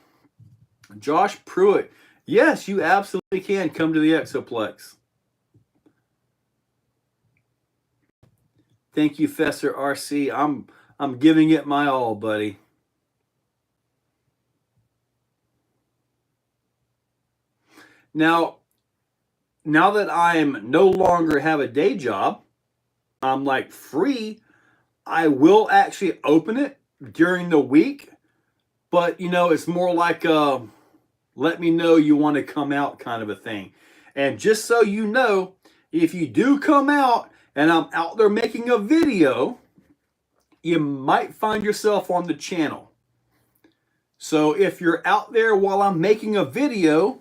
Josh Pruitt. Yes, you absolutely can come to the Exoplex. Thank you, Fesser RC. I'm giving it my all, buddy. Now that I'm no longer have a day job, I'm like free. I will actually open it during the week, but you know, it's more like let me know you want to come out kind of a thing. And just so you know, if you do come out and I'm out there making a video, you might find yourself on the channel. So if you're out there while I'm making a video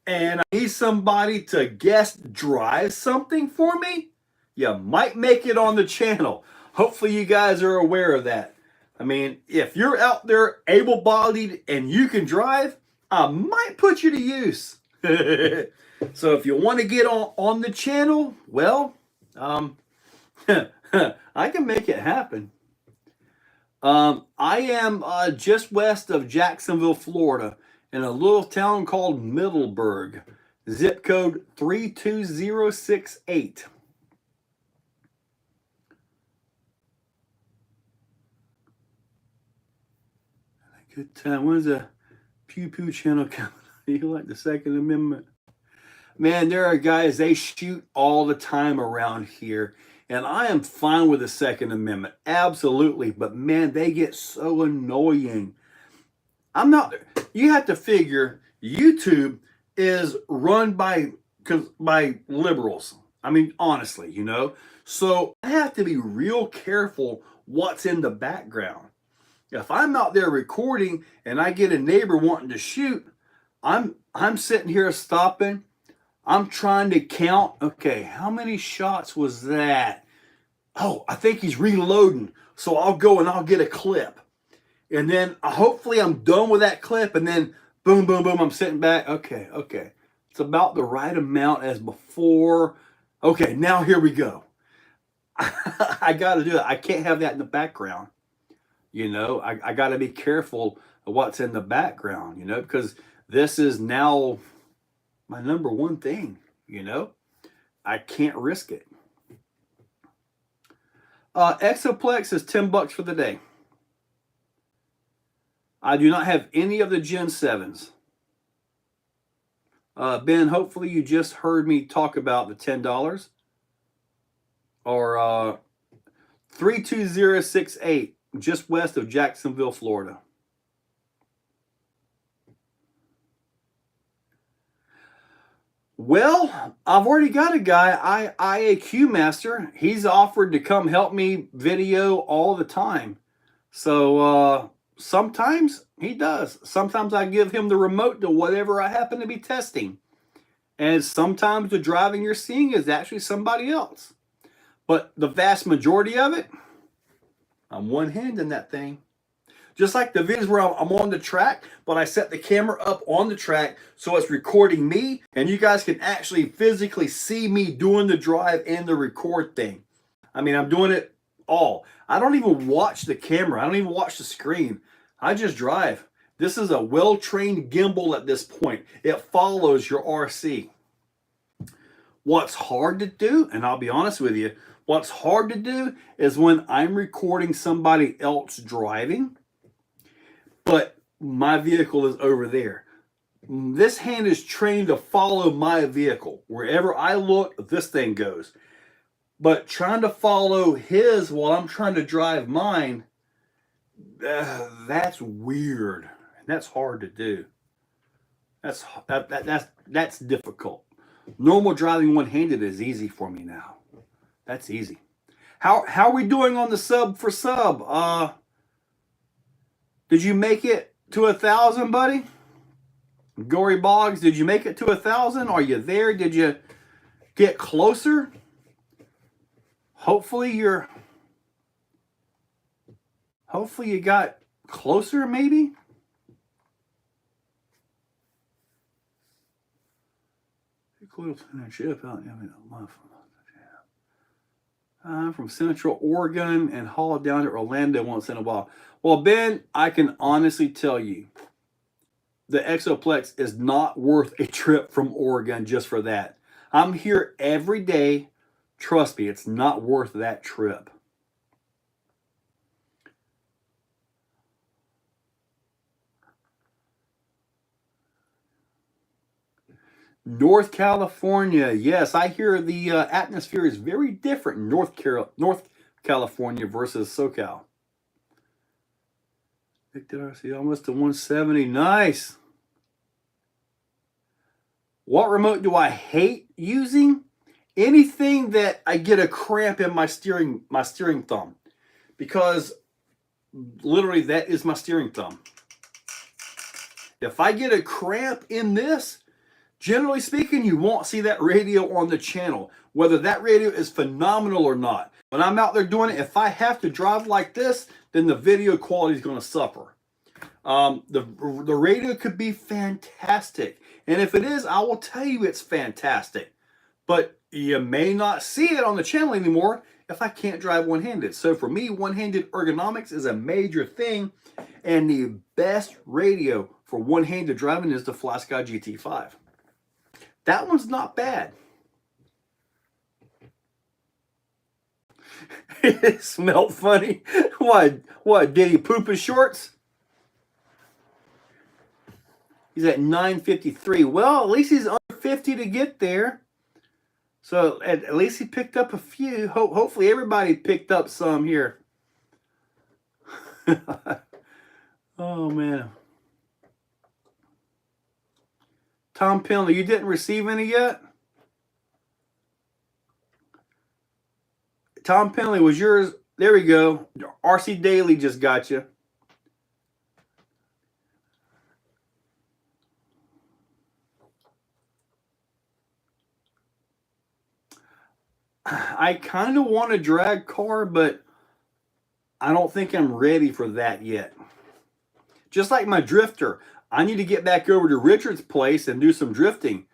and I need somebody to guest drive something for me, you might make it on the channel. Hopefully you guys are aware of that. I mean, if you're out there able-bodied and you can drive, I might put you to use. So if you want to get on the channel, well, I can make it happen. I am just west of Jacksonville, Florida, in a little town called Middleburg, zip code 32068. Good time. When's the Pew Pew channel coming? You like the Second Amendment? Man, there are guys, they shoot all the time around here. And I am fine with the Second Amendment. Absolutely. But man, they get so annoying. You have to figure YouTube is run by liberals. I mean, honestly, you know. So I have to be real careful what's in the background. If I'm out there recording and I get a neighbor wanting to shoot, I'm sitting here stopping. I'm trying to count. Okay, how many shots was that? Oh, I think he's reloading. So I'll go and I'll get a clip. And then hopefully I'm done with that clip, and then boom, boom, boom, I'm sitting back. Okay. It's about the right amount as before. Okay, now here we go. I got to do it. I can't have that in the background. I got to be careful of what's in the background, because this is now my number one thing, I can't risk it. Exoplex is $10 for the day. I do not have any of the Gen 7s. Ben, hopefully you just heard me talk about the $10. Or 32068, just west of Jacksonville, Florida. Well, I've already got a guy, IAQ Master. He's offered to come help me video all the time. So sometimes he does. Sometimes I give him the remote to whatever I happen to be testing. And sometimes the driving you're seeing is actually somebody else. But the vast majority of it, I'm one-handing that thing. Just like the videos where I'm on the track, but I set the camera up on the track so it's recording me, and you guys can actually physically see me doing the drive and the record thing. I mean, I'm doing it all. I don't even watch the camera. I don't even watch the screen. I just drive. This is a well-trained gimbal at this point. It follows your RC. What's hard to do, and I'll be honest with you, what's hard to do is when I'm recording somebody else driving, but my vehicle is over there. This hand is trained to follow my vehicle. Wherever I look, this thing goes. But trying to follow his while I'm trying to drive mine, that's weird. That's hard to do. That's difficult. Normal driving one-handed is easy for me now. That's easy. How are we doing on the sub for sub? Did you make it to 1,000, buddy? Gory Boggs, did you make it to 1,000? Are you there? Did you get closer? Hopefully you got closer, maybe? I'm from Central Oregon and haul down to Orlando once in a while. Well, Ben, I can honestly tell you, the Exoplex is not worth a trip from Oregon just for that. I'm here every day. Trust me, it's not worth that trip. North California, yes, I hear the atmosphere is very different in North California versus SoCal. Victor RC almost to 170, nice. What remote do I hate using? Anything that I get a cramp in my steering thumb, because literally that is my steering thumb. If I get a cramp in this, generally speaking, you won't see that radio on the channel, whether that radio is phenomenal or not. When I'm out there doing it, if I have to drive like this, then the video quality is going to suffer. The radio could be fantastic. And if it is, I will tell you it's fantastic. But you may not see it on the channel anymore if I can't drive one-handed. So for me, one-handed ergonomics is a major thing. And the best radio for one-handed driving is the FlySky GT5. That one's not bad. It smelled funny. What, did he poop his shorts? He's at 953. Well, at least he's under 50 to get there. So at least he picked up a few. Hopefully everybody picked up some here. Oh, man. Tom Penley, you didn't receive any yet? Tom Penley, was yours? There we go. Rcdaily just got you. I kind of want a drag car, but I don't think I'm ready for that yet. Just like my drifter. I need to get back over to Richard's place and do some drifting.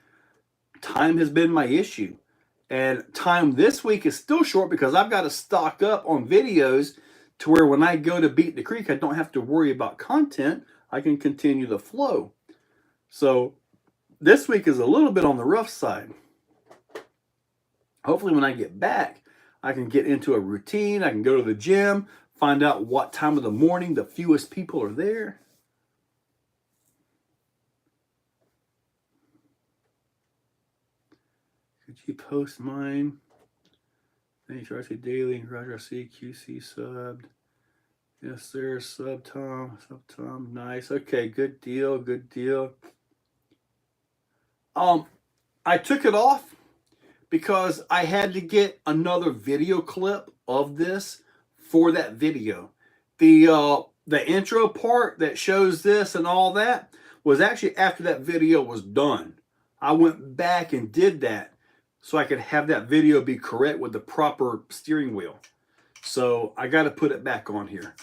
Time has been my issue. And time this week is still short because I've got to stock up on videos to where when I go to Beat the Creek, I don't have to worry about content. I can continue the flow. So this week is a little bit on the rough side. Hopefully when I get back, I can get into a routine. I can go to the gym, find out what time of the morning the fewest people are there. Could you post mine? Thanks, Rcdaily, Rcdaily, QC subbed. Yes, sir. Sub Tom. Nice. Okay, good deal. Good deal. I took it off because I had to get another video clip of this for that video. The intro part that shows this and all that was actually after that video was done. I went back and did that so I could have that video be correct with the proper steering wheel. So I got to put it back on here.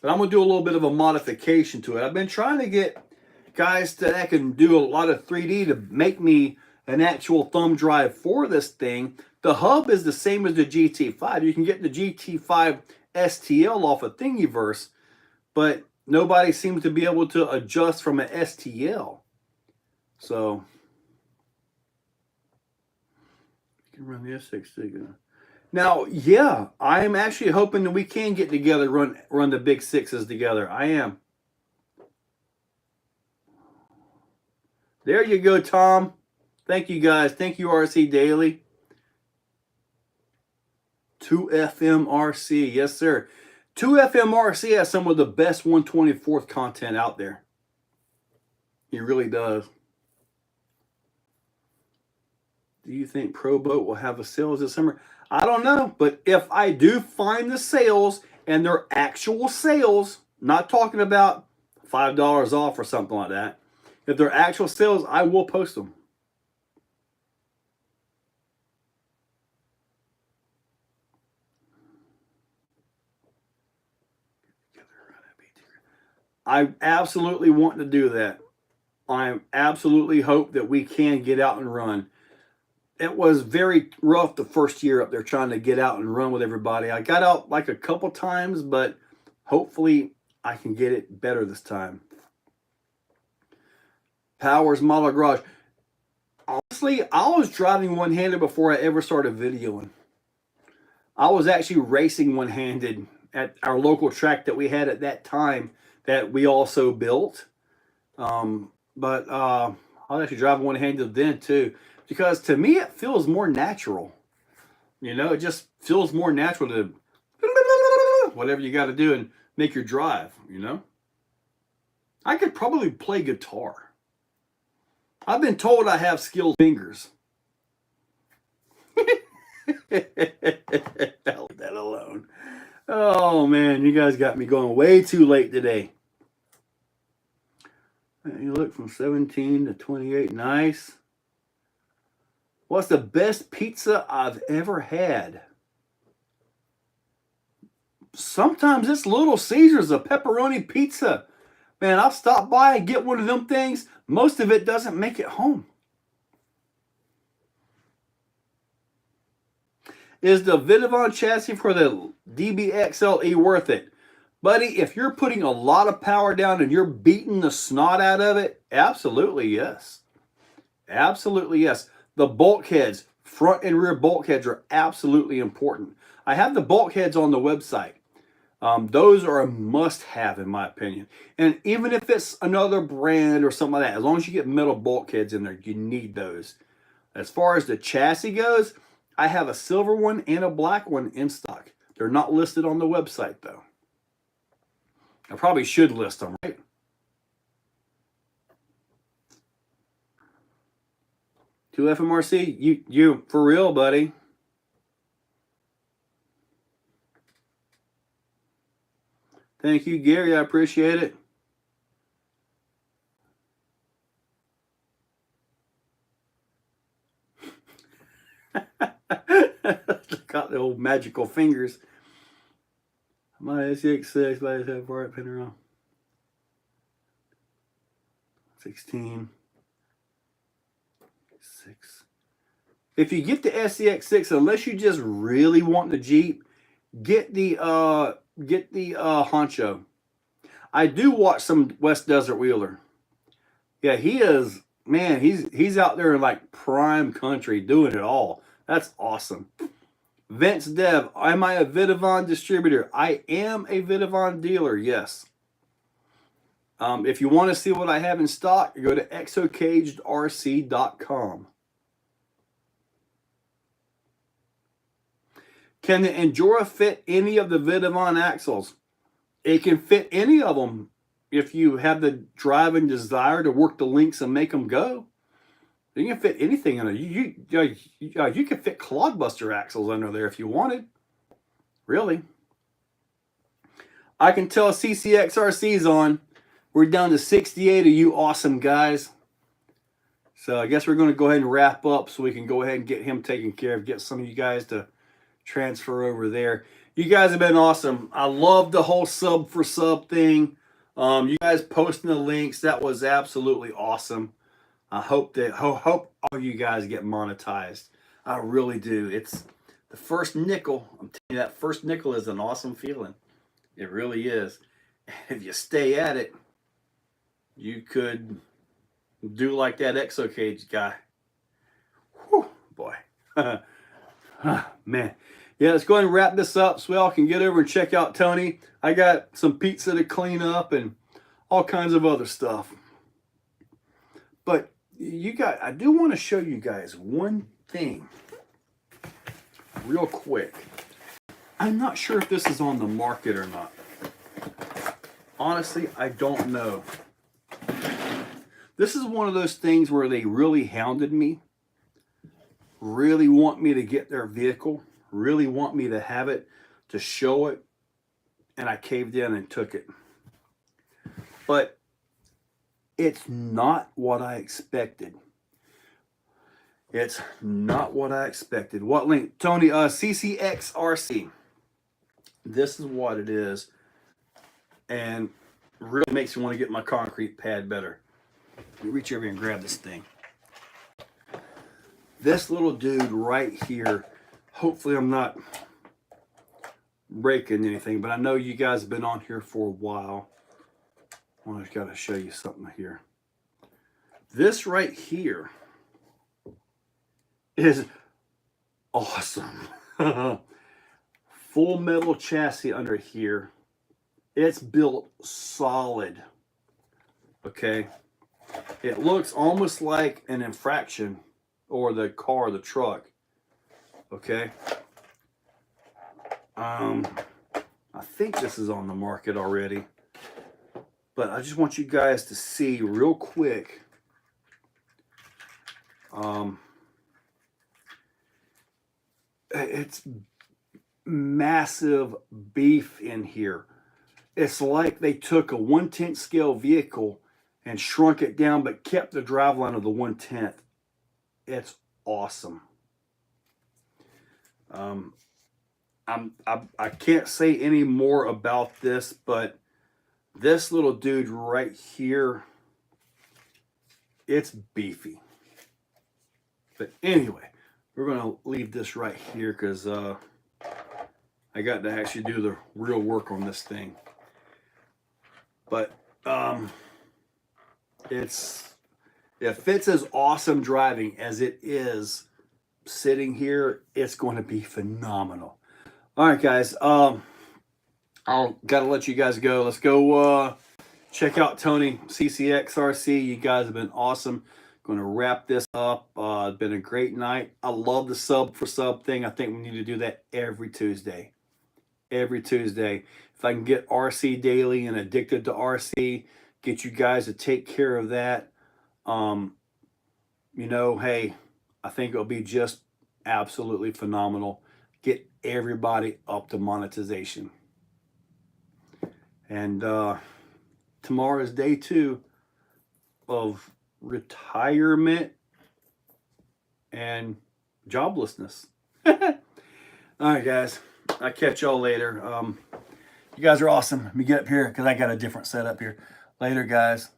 But I'm going to do a little bit of a modification to it. I've been trying to get guys that can do a lot of 3D to make me an actual thumb drive for this thing. The hub is the same as the GT5. You can get the GT5 STL off of Thingiverse, but nobody seems to be able to adjust from an STL. So you can run the SCX10. Now, yeah, I am actually hoping that we can get together, run the big sixes together. I am. There you go, Tom. Thank you, guys. Thank you, Rcdaily. 2FMRC. Yes, sir. 2FMRC has some of the best 124th content out there. He really does. Do you think Pro Boat will have a sales this summer? I don't know, but if I do find the sales and they're actual sales, not talking about $5 off or something like that, if they're actual sales, I will post them. I absolutely want to do that. I absolutely hope that we can get out and run. It was very rough the first year up there trying to get out and run with everybody. I got out like a couple times, but hopefully I can get it better this time. Powers Model Garage. Honestly, I was driving one-handed before I ever started videoing. I was actually racing one-handed at our local track that we had at that time that we also built. But I was actually driving one-handed then too. Because to me, it feels more natural. You know, it just feels more natural to whatever you got to do and make your drive, you know. I could probably play guitar. I've been told I have skilled fingers. Leave that alone. Oh, man, you guys got me going way too late today. You look from 17 to 28. Nice. What's the best pizza I've ever had? Sometimes it's Little Caesars, a pepperoni pizza. Man, I'll stop by and get one of them things. Most of it doesn't make it home. Is the Vidavon chassis for the DBXLE worth it? Buddy, if you're putting a lot of power down and you're beating the snot out of it, absolutely yes. Absolutely yes. The bulkheads, front and rear bulkheads are absolutely important. I have the bulkheads on the website. Those are a must-have in my opinion. And even if it's another brand or something like that, as long as you get metal bulkheads in there, you need those. As far as the chassis goes, I have a silver one and a black one in stock. They're not listed on the website though. I probably should list them, right? To FMRC, you for real, buddy. Thank you, Gary. I appreciate it. Got the old magical fingers. My SCX6 by that part pin around. 16. 6. If you get the SCX6, unless you just really want the Jeep, get the Honcho. I do watch some West Desert Wheeler. Yeah, he is, man, he's out there in like prime country doing it all. That's awesome. Vince Dev, am I a Vidavon distributor? I am a Vidavon dealer, yes. If you want to see what I have in stock, go to exocagedrc.com. Can the Endura fit any of the Vidavon axles? It can fit any of them if you have the drive and desire to work the links and make them go. You can fit anything in it. You can fit clodbuster axles under there if you wanted. Really. I can tell CCXRC's on. We're down to 68 of you awesome guys. So I guess we're going to go ahead and wrap up so we can go ahead and get him taken care of. Get some of you guys to transfer over there. You guys have been awesome. I love the whole sub for sub thing. You guys posting the links, that was absolutely awesome. I hope all you guys get monetized. I really do. It's the first nickel. I'm telling you, that first nickel is an awesome feeling. It really is. If you stay at it, you could do like that Exocaged guy. Whew, boy. Man. Yeah, let's go ahead and wrap this up so we all can get over and check out Tony. I got some pizza to clean up and all kinds of other stuff. But you guys, I do want to show you guys one thing real quick. I'm not sure if this is on the market or not. Honestly, I don't know. This is one of those things where they really hounded me, really want me to get their vehicle, really want me to have it, to show it, and I caved in and took it. But it's not what I expected. It's not what I expected. What link? Tony, CCXRC. This is what it is. And really makes me want to get my concrete pad better. Let me reach over here and grab this thing. This little dude right here, hopefully I'm not breaking anything, but I know you guys have been on here for a while. I just got to show you something here. This right here is awesome. Full metal chassis under here. It's built solid. Okay. It looks almost like an infraction or the car, the truck. Okay. I think this is on the market already. But I just want you guys to see real quick. It's massive beef in here. It's like they took a 1/10 scale vehicle and shrunk it down, but kept the driveline of the 1/10. It's awesome. I can't say any more about this, but this little dude right here, it's beefy. But anyway, we're going to leave this right here because I got to actually do the real work on this thing. But if it's as awesome driving as it is sitting here, it's going to be phenomenal. All right, guys. I'll got to let you guys go. Let's go check out Tony CCXRC. You guys have been awesome. Going to wrap this up. It's been a great night. I love the sub for sub thing. I think we need to do that every Tuesday. Every Tuesday. If I can get Rcdaily and Addicted to RC, get you guys to take care of that. You know, hey, I think it'll be just absolutely phenomenal. Get everybody up to monetization. And tomorrow is day 2 of retirement and joblessness. All right, guys. I'll catch y'all later. You guys are awesome. Let me get up here because I got a different setup here. Later, guys.